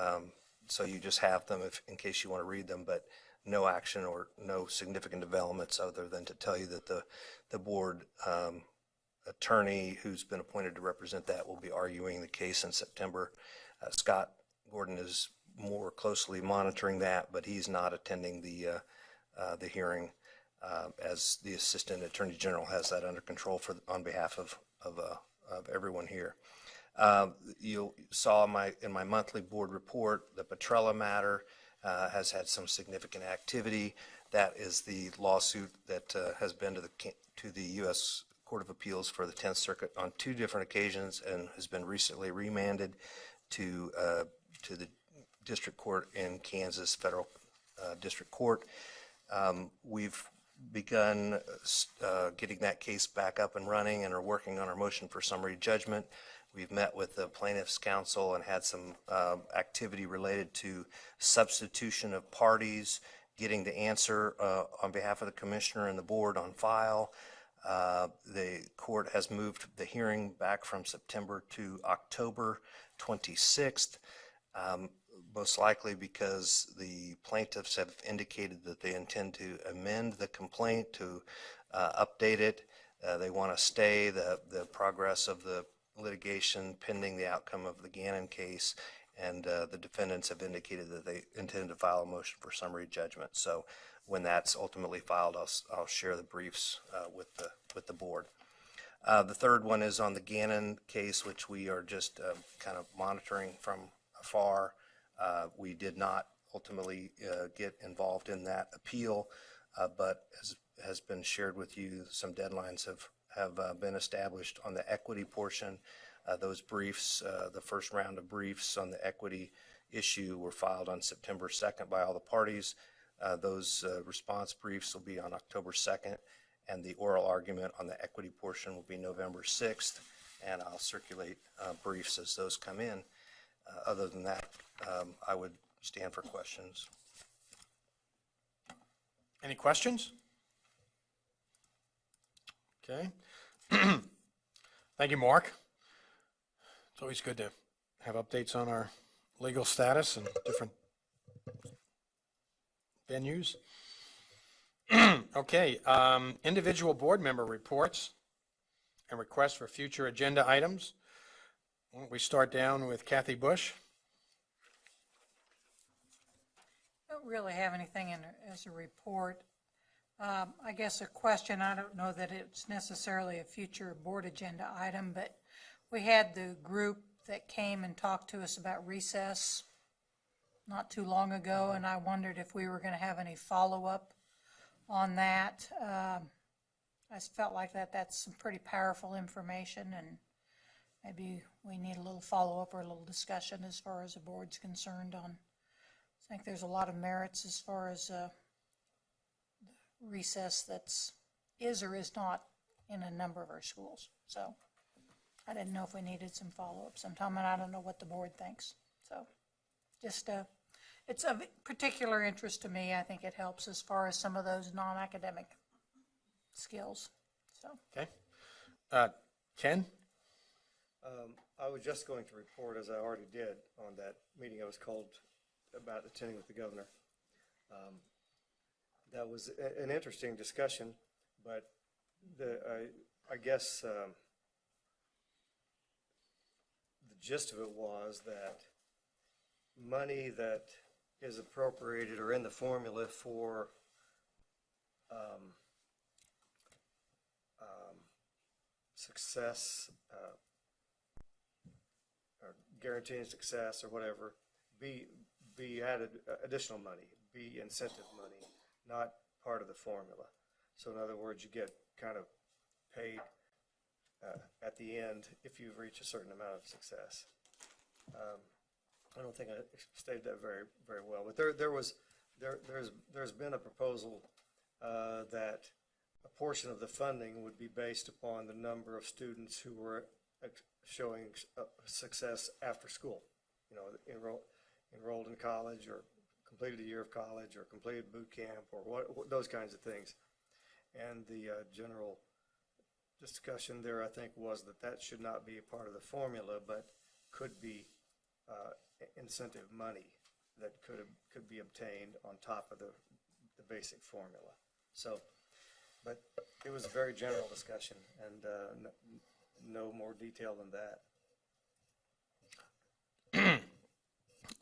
so you just have them in case you want to read them, but no action or no significant developments other than to tell you that the board attorney who's been appointed to represent that will be arguing the case in September. Scott Gordon is more closely monitoring that, but he's not attending the hearing as the Assistant Attorney General has that under control on behalf of everyone here. You saw in my monthly board report, the Petrella matter has had some significant activity. That is the lawsuit that has been to the U.S. Court of Appeals for the 10th Circuit on 2 different occasions and has been recently remanded to the district court in Kansas, federal district court. We've begun getting that case back up and running and are working on our motion for summary judgment. We've met with the plaintiff's counsel and had some activity related to substitution of parties, getting the answer on behalf of the commissioner and the board on file. The court has moved the hearing back from September to October 26th, most likely because the plaintiffs have indicated that they intend to amend the complaint to update it. They want to stay the progress of the litigation pending the outcome of the Gannon case, and the defendants have indicated that they intend to file a motion for summary judgment. So when that's ultimately filed, I'll share the briefs with the board. The third one is on the Gannon case, which we are just kind of monitoring from afar. We did not ultimately get involved in that appeal, but as has been shared with you, some deadlines have been established on the equity portion. Those briefs, the first round of briefs on the equity issue were filed on September 2nd by all the parties. Those response briefs will be on October 2nd, and the oral argument on the equity portion will be November 6th, and I'll circulate briefs as those come in. Other than that, I would stand for questions. Any questions? Okay. Thank you, Mark. It's always good to have updates on our legal status and different venues. Okay, individual board member reports and requests for future agenda items. Why don't we start down with Kathy Bush? Don't really have anything as a report. I guess a question, I don't know that it's necessarily a future board agenda item, but we had the group that came and talked to us about recess not too long ago, and I wondered if we were going to have any follow-up on that. I felt like that's some pretty powerful information, and maybe we need a little follow-up or a little discussion as far as the board's concerned on. I think there's a lot of merits as far as recess that's is or is not in a number of our schools. So I didn't know if we needed some follow-up sometime, and I don't know what the board thinks. So just it's of particular interest to me. I think it helps as far as some of those non-academic skills. So okay, Ken? I was just going to report, as I already did, on that meeting I was called about attending with the governor. That was an interesting discussion, but I guess the gist of it was that money that is appropriated or in the formula for success or guaranteeing success or whatever be added additional money, be incentive money, not part of the formula. So in other words, you get kind of paid at the end if you've reached a certain amount of success. I don't think I stated that very well, but there's been a proposal that a portion of the funding would be based upon the number of students who were showing success after school, you know, enrolled in college or completed a year of college or completed boot camp or what those kinds of things. And the general discussion there, I think, was that should not be a part of the formula, but could be incentive money that could be obtained on top of the basic formula. So, but it was a very general discussion, and no more detail than that.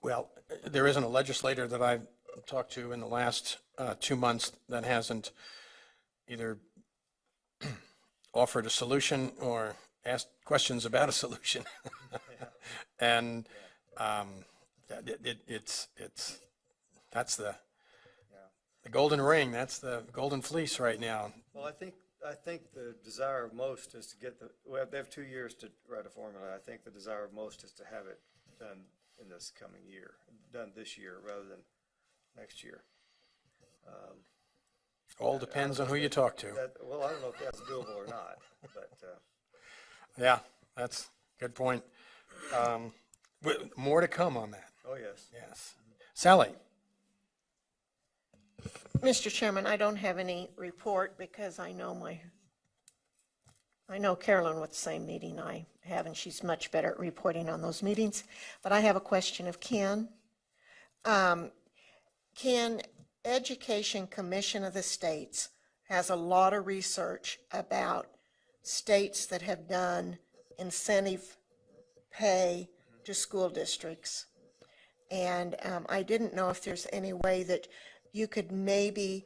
Well, there isn't a legislator that I've talked to in the last 2 months that hasn't either offered a solution or asked questions about a solution. And that's the golden ring. That's the golden fleece right now. Well, I think the desire of most is to get they have 2 years to write a formula. I think the desire of most is to have it done in this coming year, done this year rather than next year. All depends on who you talk to. Well, I don't know if that's doable or not, but. Yeah, that's a good point. More to come on that. Oh, yes. Yes. Sally? Mr. Chairman, I don't have any report because I know Carolyn with the same meeting I have, and she's much better at reporting on those meetings. But I have a question of Ken. Ken, Education Commission of the States has a lot of research about states that have done incentive pay to school districts And I didn't know if there's any way that you could maybe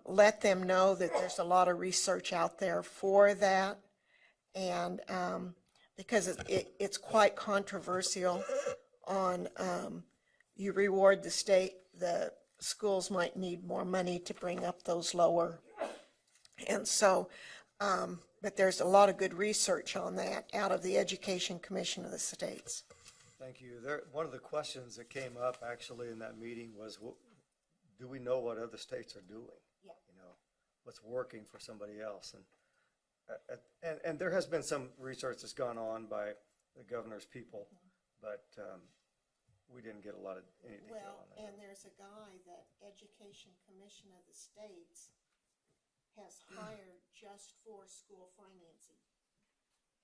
let them know that there's a lot of research out there for that. And because it's quite controversial on you reward the schools might need more money to bring up those lower. And so, but there's a lot of good research on that out of the Education Commission of the states. Thank you. One of the questions that came up actually in that meeting was, do we know what other states are doing? Yeah. You know, what's working for somebody else? And there has been some research that's gone on by the governor's people, but we didn't get a lot of any detail on that. And there's a guy that Education Commission of the states has hired just for school financing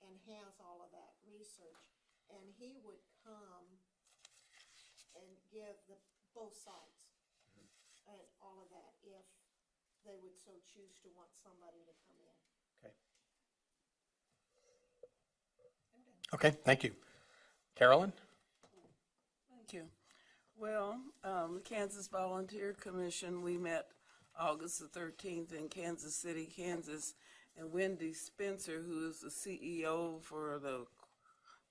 and has all of that research. And he would come and give both sides and all of that if they would so choose to want somebody to come in. Okay, thank you. Carolyn? Thank you. Well, the Kansas Volunteer Commission, we met August the 13th in Kansas City, Kansas, and Wendy Spencer, who is the CEO for the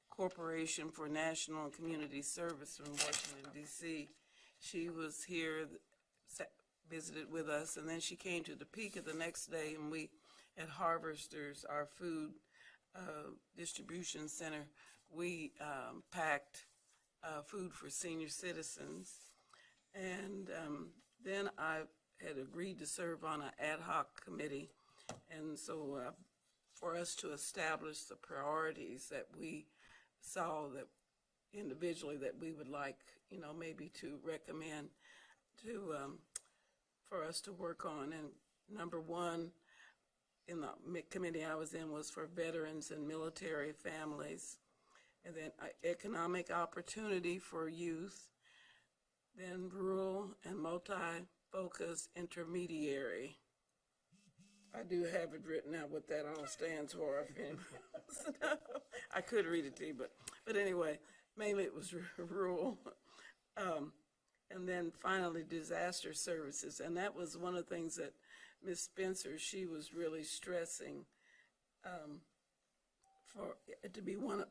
Corporation for National and Community Service from Washington, D.C. She was here, visited with us, and then she came to Topeka the next day, and we, at Harvesters, our food distribution center, we packed food for senior citizens. And then I had agreed to serve on an ad hoc committee, and so for us to establish the priorities that we saw that individually that we would like, you know, maybe to recommend to for us to work on. And number one in the committee I was in was for veterans and military families, and then economic opportunity for youth, then rural and multi-focus intermediary. I do have it written out what that all stands for. I could read it to you, but anyway, mainly it was rural. And then finally, disaster services. And that was one of the things that Ms. Spencer, she was really stressing for it to be one of,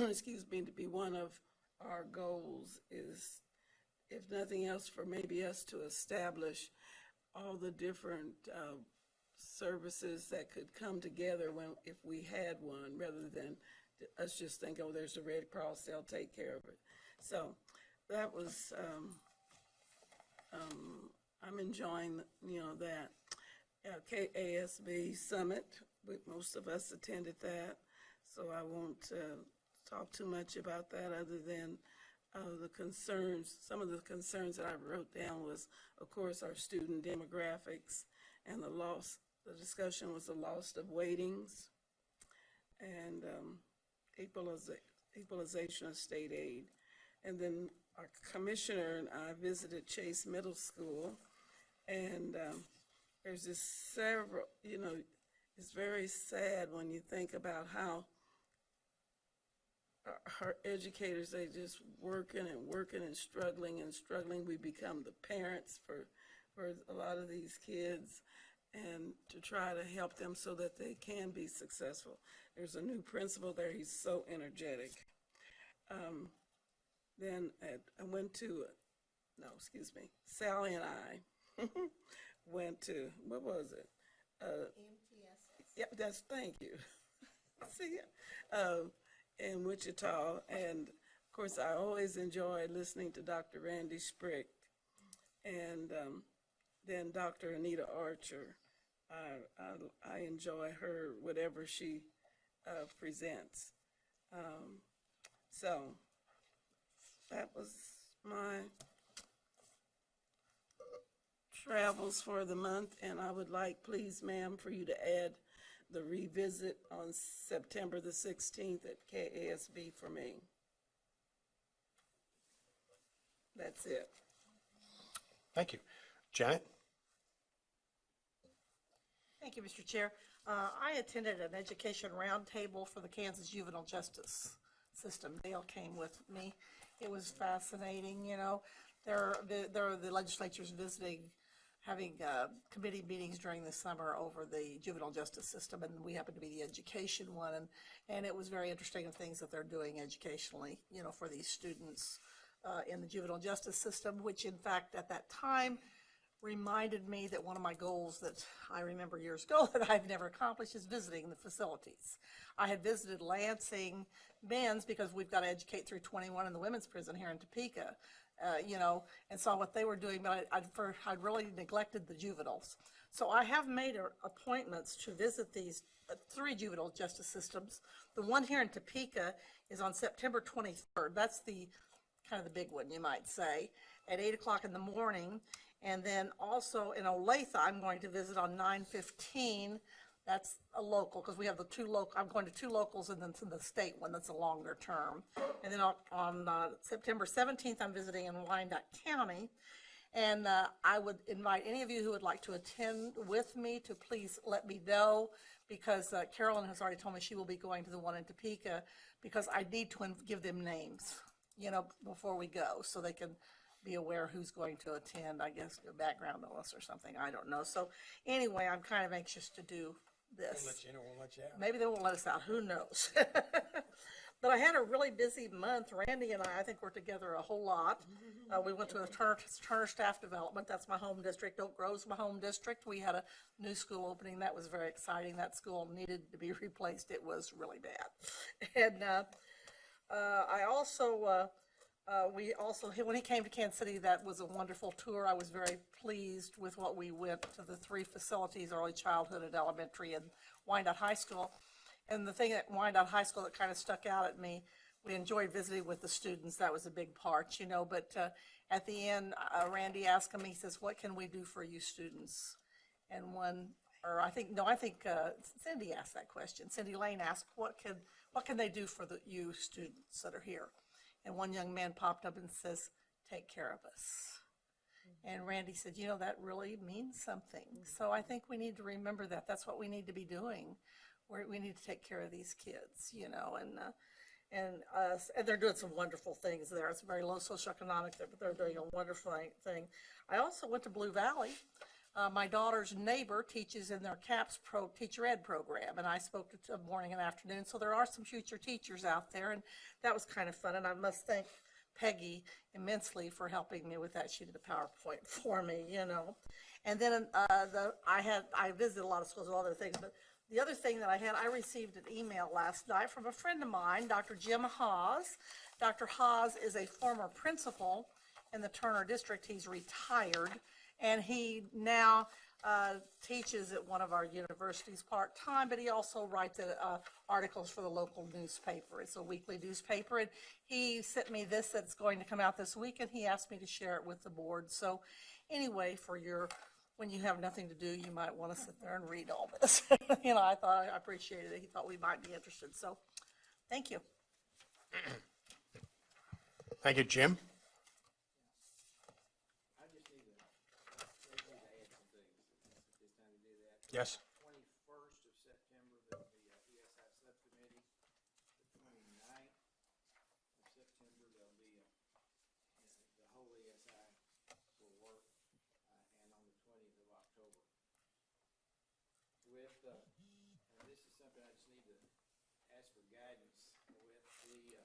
excuse me, to be one of our goals is, if nothing else, for maybe us to establish all the different services that could come together if we had one, rather than us just think, oh, there's the Red Cross, they'll take care of it. So that was, I'm enjoying, you know, that. KSB Summit, most of us attended that, so I won't talk too much about that other than the concerns. Some of the concerns that I wrote down was, of course, our student demographics and the loss. The discussion was the loss of weightings and equalization of state aid. And then our commissioner and I visited Chase Middle School, and there's just several, you know, it's very sad when you think about how our educators, they just working and struggling. We become the parents for a lot of these kids, and to try to help them so that they can be successful. There's a new principal there. He's so energetic. Then I went to, Sally and I went to, what was it? MTS. Yeah, thank you. See, in Wichita, and of course I always enjoy listening to Dr. Randy Sprick, and then Dr. Anita Archer. I enjoy her, whatever she presents. So that was my travels for the month, and I would like, please, ma'am, for you to add the revisit on September the 16th at KSB for me. That's it. Thank you. Janet? Thank you, Mr. Chair. I attended an education roundtable for the Kansas Juvenile Justice system. Dale came with me. It was fascinating, you know. The legislature's visiting, having committee meetings during the summer over the juvenile justice system, and we happen to be the education one, and it was very interesting of things that they're doing educationally, you know, for these students in the juvenile justice system, which in fact at that time reminded me that one of my goals that I remember years ago that I've never accomplished is visiting the facilities. I had visited Lansing men's because we've got to educate through 21 in the women's prison here in Topeka, you know, and saw what they were doing, but I'd really neglected the juveniles. So I have made appointments to visit these 3 juvenile justice systems. The one here in Topeka is on September 23rd. That's the kind of the big one, you might say, at 8 o'clock in the morning. And then also in Olathe, I'm going to visit on 9/15. That's a local, because we have the 2 local. I'm going to 2 locals and then to the state one that's a longer term. And then on September 17th, I'm visiting in Wyandotte County. And I would invite any of you who would like to attend with me to please let me know, because Carolyn has already told me she will be going to the one in Topeka, because I need to give them names, you know, before we go, so they can be aware who's going to attend, I guess, do a background on us or something, I don't know. So anyway, I'm kind of anxious to do this. We'll let you know, we'll let you out. Maybe they won't let us out, who knows? But I had a really busy month. Randy and I think we're together a whole lot. We went to a Turner Staff Development. That's my home district. Oak Grove's my home district. We had a new school opening. That was very exciting. That school needed to be replaced. It was really bad. And I also... when he came to Kansas City, that was a wonderful tour. I was very pleased with what we went to the 3 facilities, early childhood and elementary and Wyandotte High School. And the thing at Wyandotte High School that kind of stuck out at me, we enjoyed visiting with the students. That was a big part, you know, but at the end, Randy asked him, he says, what can we do for you students? And I think Cindy asked that question. Cindy Lane asked, what can they do for you students that are here? And one young man popped up and says, take care of us. And Randy said, you know, that really means something. So I think we need to remember that. That's what we need to be doing. We need to take care of these kids, you know, and they're doing some wonderful things there. It's very low socioeconomic, but they're doing a wonderful thing. I also went to Blue Valley. My daughter's neighbor teaches in their CAPS teacher ed program, and I spoke to them morning and afternoon. So there are some future teachers out there, and that was kind of fun. And I must thank Peggy immensely for helping me with that. She did a PowerPoint for me, you know. And then I visited a lot of schools and other things, but the other thing that I received an email last night from a friend of mine, Dr. Jim Haas. Dr. Haas is a former principal in the Turner District. He's retired, and he now teaches at one of our universities part-time, but he also writes articles for the local newspaper. It's a weekly newspaper, and he sent me this that's going to come out this week, and he asked me to share it with the board. So anyway, when you have nothing to do, you might want to sit there and read all this. You know, I appreciated it. He thought we might be interested. So thank you. Thank you, Jim. Yes. 21st of September, there'll be a ESI subcommittee. The 29th of September, there'll be the whole ESI will work, and on the 20th of October. With, and this is something I just need to ask for guidance with the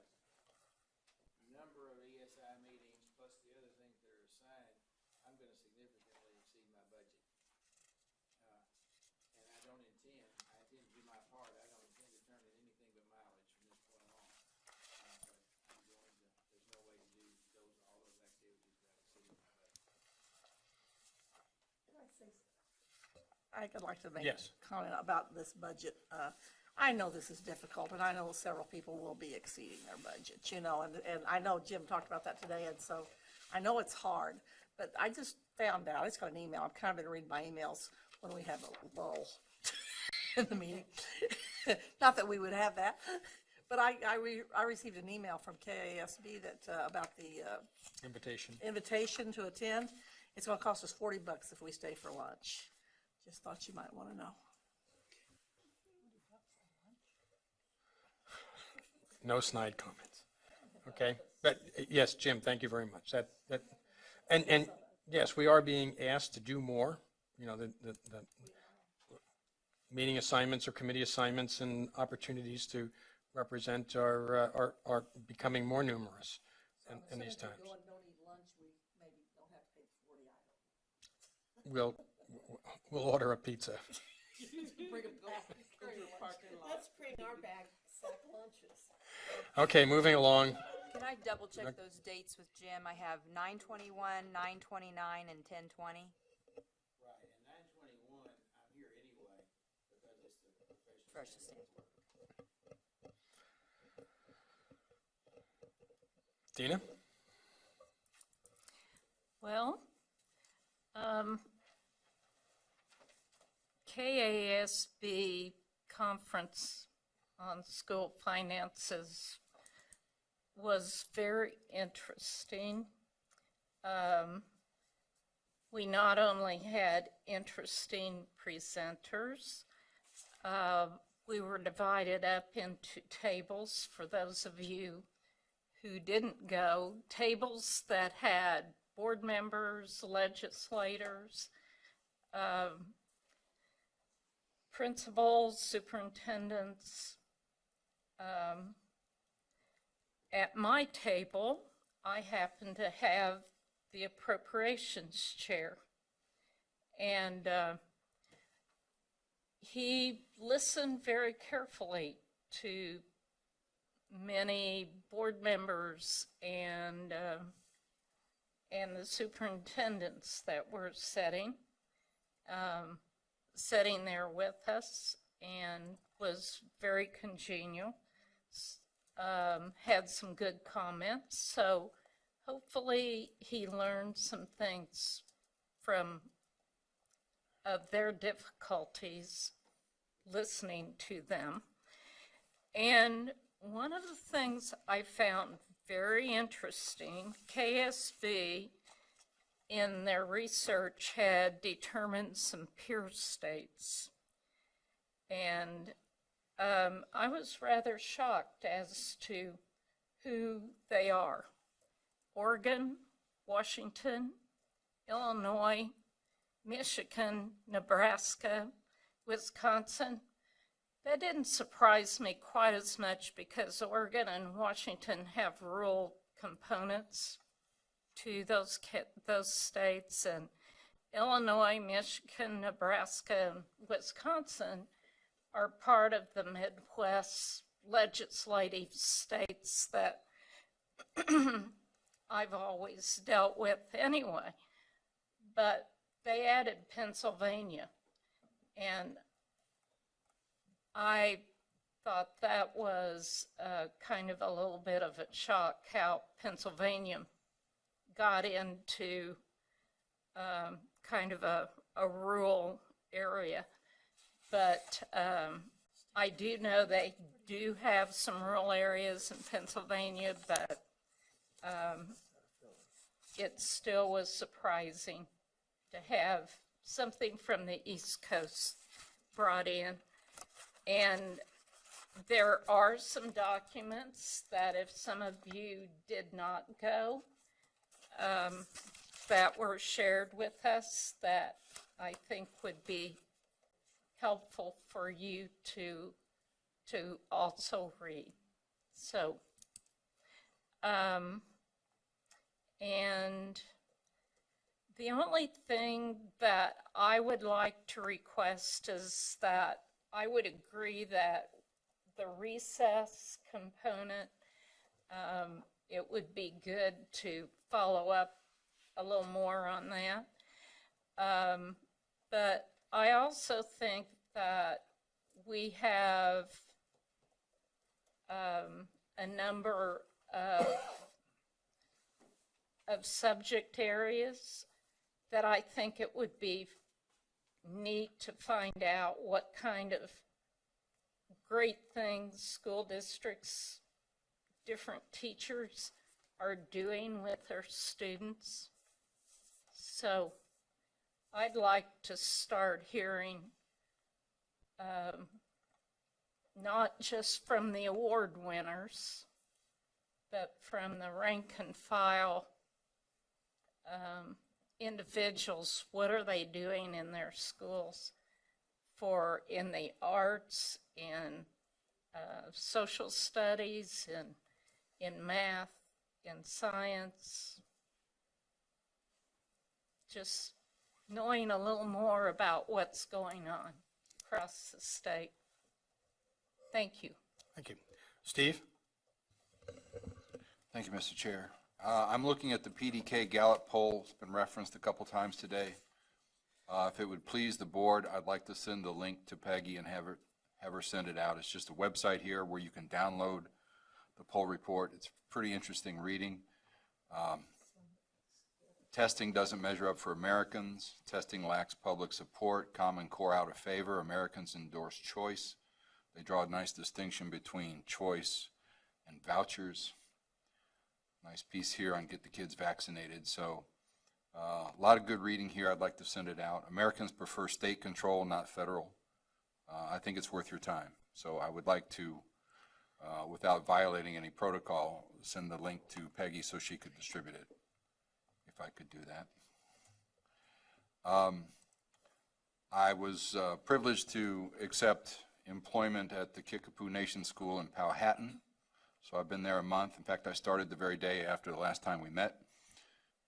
number of ESI meetings plus the other things that are assigned, I'm going to significantly exceed my budget. And I intend to do my part. I don't intend to turn in anything but mileage from this point on. But there's no way to do all those activities without exceeding my budget. I'd like to make Yes. a comment about this budget. I know this is difficult, and I know several people will be exceeding their budgets, you know, and I know Jim talked about that today, and so I know it's hard, but I just found out, I just got an email, I've kind of been reading my emails when we have a lull in the meeting. Not that we would have that, but I received an email from KSDE that about the invitation to attend. It's going to cost us $40 if we stay for lunch. Just thought you might want to know. No snide comments. Okay, but yes, Jim, thank you very much. And yes, we are being asked to do more, you know, the meeting assignments or committee assignments and opportunities to represent are becoming more numerous in these times. We'll order a pizza. Let's bring our bag sack lunches. Okay, moving along. Can I double check those dates with Jim? I have 9/21, 9/29, and 10/20. Right, and 9/21, I'm here anyway, because it's the professional. Fresh stand. Dina? Well, KASB conference on school finances was very interesting. We not only had interesting presenters, we were divided up into tables for those of you who didn't go, tables that had board members, legislators, principals, superintendents. At my table, I happen to have the appropriations chair. And he listened very carefully to many board members and the superintendents that were sitting there with us, and was very congenial. Had some good comments, so hopefully he learned some things of their difficulties listening to them. And one of the things I found very interesting, KSB in their research had determined some peer states. And I was rather shocked as to who they are. Oregon, Washington, Illinois, Michigan, Nebraska, Wisconsin. That didn't surprise me quite as much because Oregon and Washington have rural components to those states, and Illinois, Michigan, Nebraska, and Wisconsin are part of the Midwest legislative states that I've always dealt with anyway. But they added Pennsylvania, and I thought that was kind of a little bit of a shock how Pennsylvania got into kind of a rural area. But I do know they do have some rural areas in Pennsylvania, but it still was surprising to have something from the East Coast brought in. And there are some documents that if some of you did not go, that were shared with us that I think would be helpful for you to also read. So, and the only thing that I would like to request is that I would agree that the recess component, it would be good to follow up a little more on that. But I also think that we have a number of subject areas that I think it would be neat to find out what kind of great things school districts, different teachers are doing with their students. So I'd like to start hearing not just from the award winners, but from the rank and file individuals. What are they doing in their schools in the arts, in social studies, in math, in science? Just knowing a little more about what's going on across the state. Thank you. Thank you. Steve? Thank you, Mr. Chair. I'm looking at the PDK Gallup poll. It's been referenced a couple times today. If it would please the board, I'd like to send the link to Peggy and have her send it out. It's just a website here where you can download the poll report. It's pretty interesting reading. Testing doesn't measure up for Americans. Testing lacks public support. Common Core out of favor. Americans endorse choice. They draw a nice distinction between choice and vouchers. Nice piece here on get the kids vaccinated. So a lot of good reading here. I'd like to send it out. Americans prefer state control, not federal. I think it's worth your time. So I would like to, without violating any protocol, send the link to Peggy so she could distribute it, if I could do that. I was privileged to accept employment at the Kickapoo Nation School in Powhatan. So I've been there a month. In fact, I started the very day after the last time we met.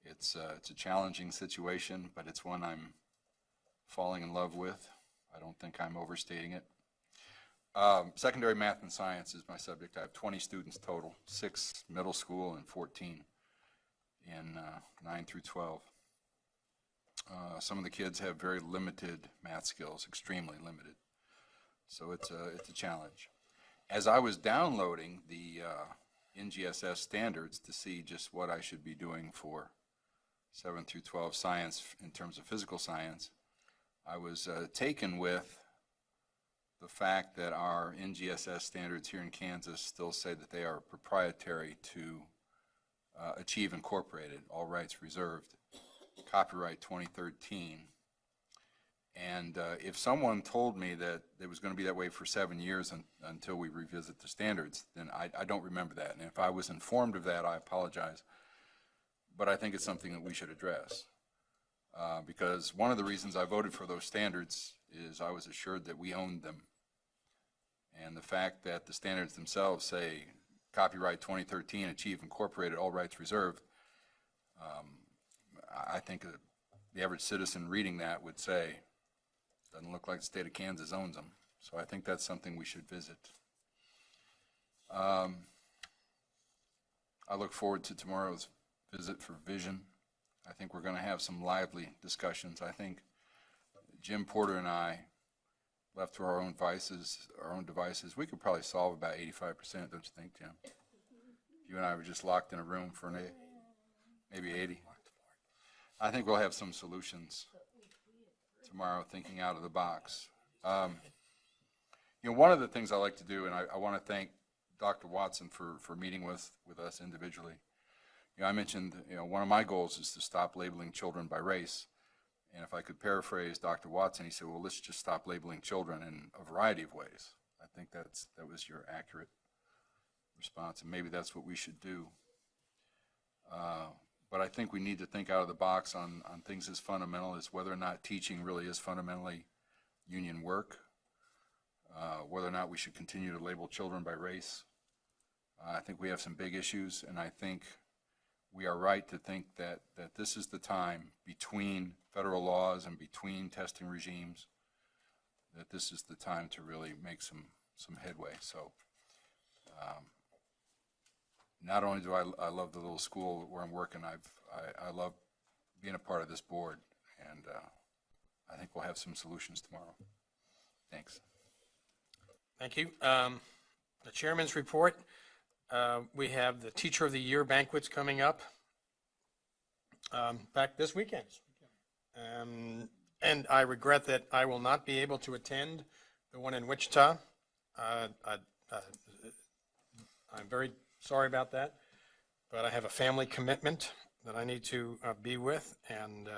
It's a challenging situation, but it's one I'm falling in love with. I don't think I'm overstating it. Secondary math and science is my subject. I have 20 students total, 6 middle school and 14 in 9 through 12. Some of the kids have very limited math skills, extremely limited. So it's a challenge. As I was downloading the NGSS standards to see just what I should be doing for 7 through 12 science in terms of physical science, I was taken with the fact that our NGSS standards here in Kansas still say that they are proprietary to Achieve Incorporated, all rights reserved, copyright 2013. And if someone told me that it was going to be that way for 7 years until we revisit the standards, then I don't remember that. And if I was informed of that, I apologize. But I think it's something that we should address. Because one of the reasons I voted for those standards is I was assured that we owned them. And the fact that the standards themselves say copyright 2013, Achieve Incorporated, all rights reserved, I think the average citizen reading that would say, doesn't look like the state of Kansas owns them. So I think that's something we should visit. I look forward to tomorrow's visit for vision. I think we're going to have some lively discussions. I think Jim Porter and I, left to our own devices, we could probably solve about 85%, don't you think, Jim? If you and I were just locked in a room for maybe 80. I think we'll have some solutions tomorrow, thinking out of the box. You know, one of the things I like to do, and I want to thank Dr. Watson for meeting with us individually. You know, I mentioned, one of my goals is to stop labeling children by race. And if I could paraphrase Dr. Watson, he said, well, let's just stop labeling children in a variety of ways. I think that was your accurate response, and maybe that's what we should do. But I think we need to think out of the box on things as fundamental as whether or not teaching really is fundamentally union work, whether or not we should continue to label children by race. I think we have some big issues, and I think we are right to think that this is the time between federal laws and between testing regimes, that this is the time to really make some headway. So not only do I love the little school where I'm working, I love being a part of this board, and I think we'll have some solutions tomorrow. Thanks. Thank you. The chairman's report. We have the Teacher of the Year banquets coming up. In fact, this weekend. And I regret that I will not be able to attend the one in Wichita. I'm very sorry about that, but I have a family commitment that I need to be with, and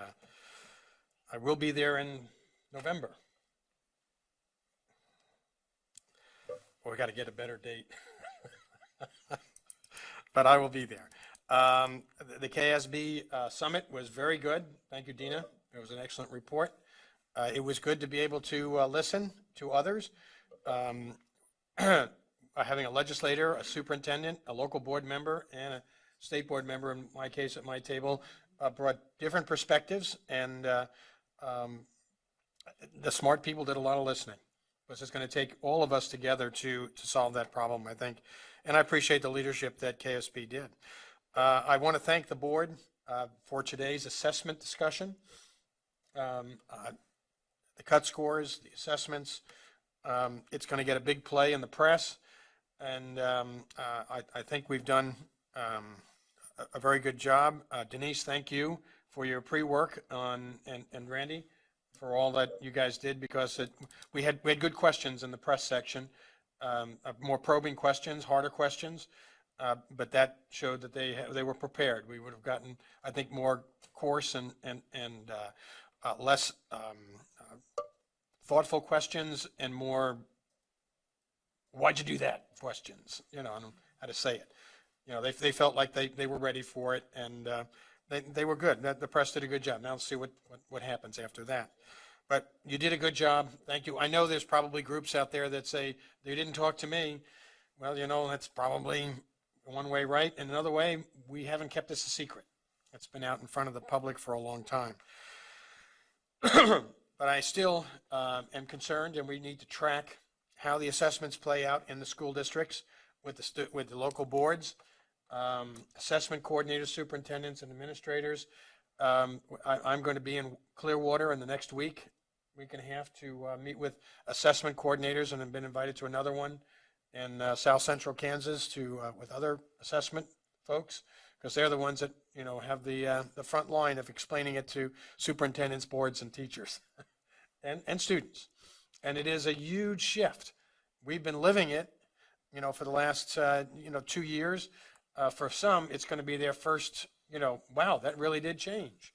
I will be there in November. we got to get a better date. But I will be there. The KSB Summit was very good. Thank you, Dina. It was an excellent report. It was good to be able to listen to others. Having a legislator, a superintendent, a local board member, and a state board member, in my case at my table, brought different perspectives, and the smart people did a lot of listening. Because it's going to take all of us together to solve that problem, I think. And I appreciate the leadership that KSB did. I want to thank the board for today's assessment discussion. The cut scores, the assessments, it's going to get a big play in the press. And I think we've done a very good job. Denise, thank you for your pre-work on, and Randy, for all that you guys did, because we had good questions in the press section, more probing questions, harder questions, but that showed that they were prepared. We would have gotten, I think, more coarse and less thoughtful questions and more "why'd you do that" questions, you know, and how to say it. You know, they felt like they were ready for it, and they were good. The press did a good job. Now let's see what happens after that. But you did a good job. Thank you. I know there's probably groups out there that say, they didn't talk to me. Well, you know, that's probably one way right. And another way, we haven't kept this a secret. It's been out in front of the public for a long time. But I still am concerned, and we need to track how the assessments play out in the school districts with the local boards, assessment coordinators, superintendents, and administrators. I'm going to be in Clearwater in the next week and a half to meet with assessment coordinators, and have been invited to another one in South Central Kansas with other assessment folks, because they're the ones that, you know, have the front line of explaining it to superintendents, boards, and teachers and students. And it is a huge shift. We've been living it, you know, for the last 2 years. For some, it's going to be their first, you know, wow, that really did change.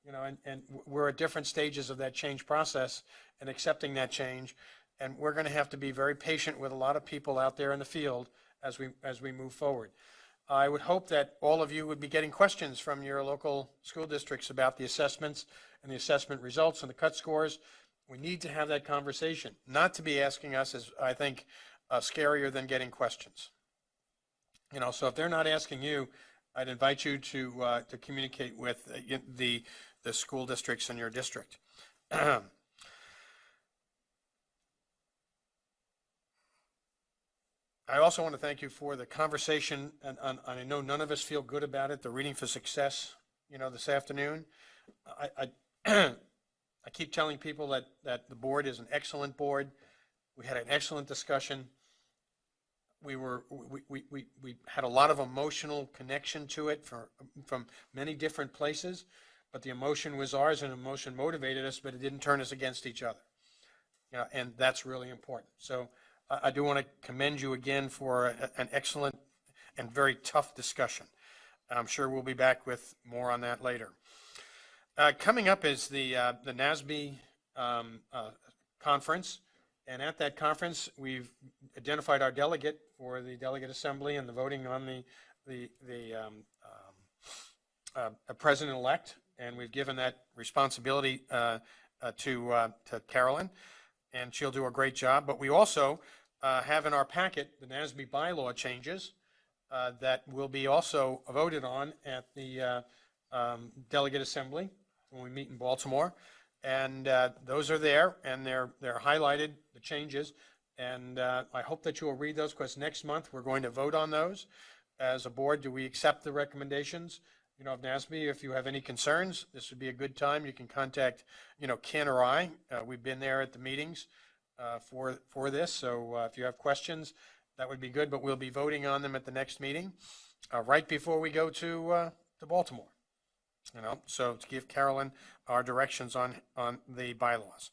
You know, and we're at different stages of that change process and accepting that change. And we're going to have to be very patient with a lot of people out there in the field as we move forward. I would hope that all of you would be getting questions from your local school districts about the assessments and the assessment results and the cut scores. We need to have that conversation. Not to be asking us is, I think, scarier than getting questions. You know, so if they're not asking you, I'd invite you to communicate with the school districts in your district. I also want to thank you for the conversation, and I know none of us feel good about it, the Reading for Success, you know, this afternoon. I keep telling people that the board is an excellent board. We had an excellent discussion. We had a lot of emotional connection to it from many different places, but the emotion was ours, and emotion motivated us, but it didn't turn us against each other. You know, and that's really important. So I do want to commend you again for an excellent and very tough discussion. I'm sure we'll be back with more on that later. Coming up is the NASB conference, and at that conference, we've identified our delegate for the delegate assembly and the voting on the president-elect, and we've given that responsibility to Carolyn, and she'll do a great job. But we also have in our packet the NASB bylaw changes that will be also voted on at the delegate assembly when we meet in Baltimore. And those are there, and they're highlighted, the changes. And I hope that you will read those, because next month we're going to vote on those. As a board, do we accept the recommendations, you know, of NASB? If you have any concerns, this would be a good time. You can contact, you know, Ken or I. We've been there at the meetings for this. So if you have questions, that would be good. But we'll be voting on them at the next meeting, right before we go to Baltimore. You know, so to give Carolyn our directions on the bylaws.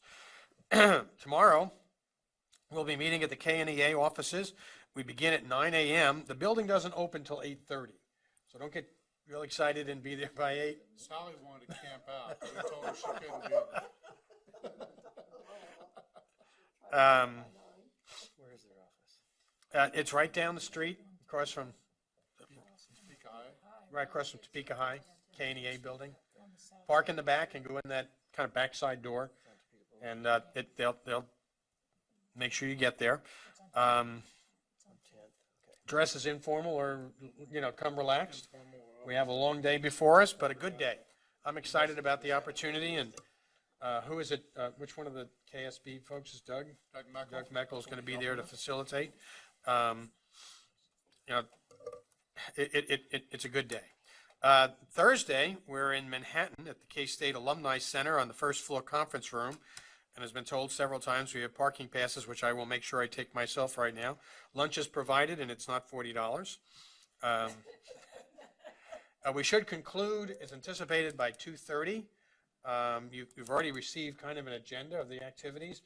Tomorrow, we'll be meeting at the KNEA offices. We begin at 9 a.m. The building doesn't open till 8:30, so don't get real excited and be there by 8. Sally wanted to camp out. We told her she couldn't do that. Where is their office? It's right down the street, across from, right across from Topeka High, KNEA building. Park in the back and go in that kind of backside door, and they'll make sure you get there. Dress is informal or, come relaxed. We have a long day before us, but a good day. I'm excited about the opportunity, and who is it, which one of the KSB folks is Doug? Doug Meckel is going to be there to facilitate. It's a good day. Thursday, we're in Manhattan at the K-State Alumni Center on the first floor conference room. And has been told several times, we have parking passes, which I will make sure I take myself right now. Lunch is provided, and it's not $40. We should conclude, as anticipated, by 2:30. You've already received kind of an agenda of the activities.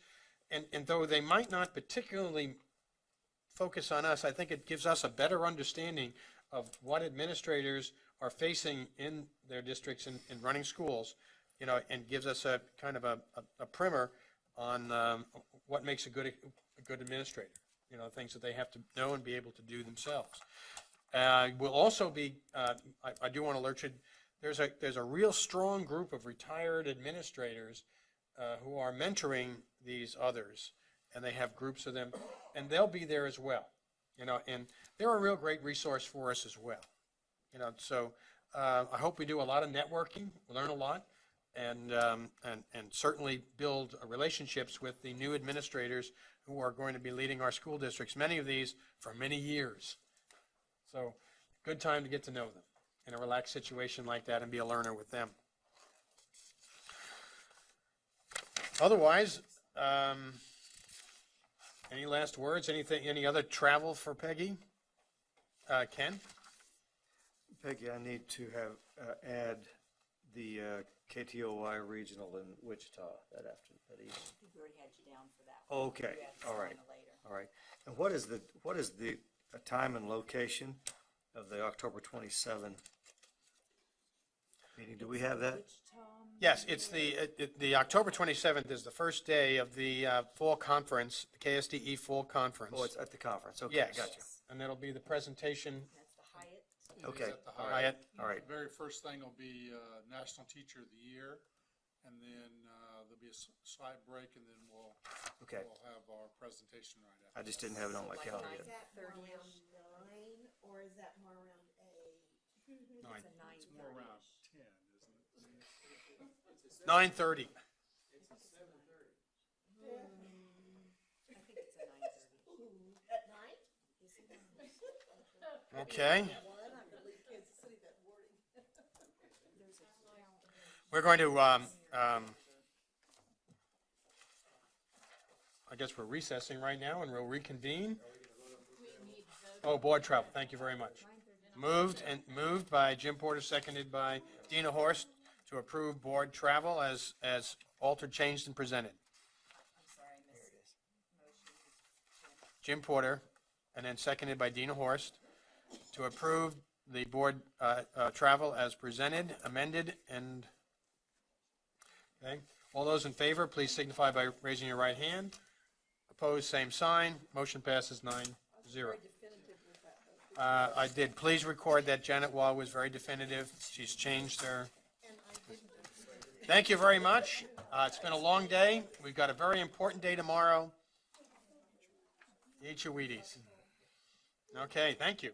And though they might not particularly focus on us, I think it gives us a better understanding of what administrators are facing in their districts in running schools, and gives us a kind of a primer on what makes a good administrator, things that they have to know and be able to do themselves. We'll also be, I do want to alert you, there's a real strong group of retired administrators who are mentoring these others, and they have groups of them, and they'll be there as well, and they're a real great resource for us as well. So I hope we do a lot of networking, learn a lot, and certainly build relationships with the new administrators who are going to be leading our school districts, many of these for many years. So good time to get to know them in a relaxed situation like that and be a learner with them. Otherwise, any last words? Any other travel for Peggy? Ken? Peggy, I need to add the KTOY regional in Wichita that evening. We've already had you down for that one. Okay, You have to all sign right, it later. all right. And what is the time and location of the October 27 meeting? Do we have that? Yes, it's the October 27th is the first day of the fall conference, the KSDE fall conference. Oh, it's at the conference. Okay, Yes. gotcha. And that'll be the presentation. That's the Hyatt. Okay, At the all Hyatt. right, all right. The very first thing will be National Teacher of the Year, and then there'll be a slight break, and then we'll have our presentation right after. I just didn't have it on my calendar Is yet. that more around 9, or is that more around 8? It's more around 10, isn't it? 9:30. I think it's a 9:30. At night? Okay. We're going to, I guess we're recessing right now, and we'll reconvene. Oh, board travel, thank you very much. Moved by Jim Porter, seconded by Dina Horst, to approve board travel as altered, changed, and presented. I'm sorry, I missed it. Motion. Jim Porter, and then seconded by Dina Horst, to approve the board travel as presented, amended, and, okay. All those in favor, please signify by raising your right hand. Opposed, same sign. Motion passes 9-0. I did. Please record that Janet Wall was very definitive. She's changed her. Thank you very much. It's been a long day. We've got a very important day tomorrow. Eat your Wheaties. Okay, thank you.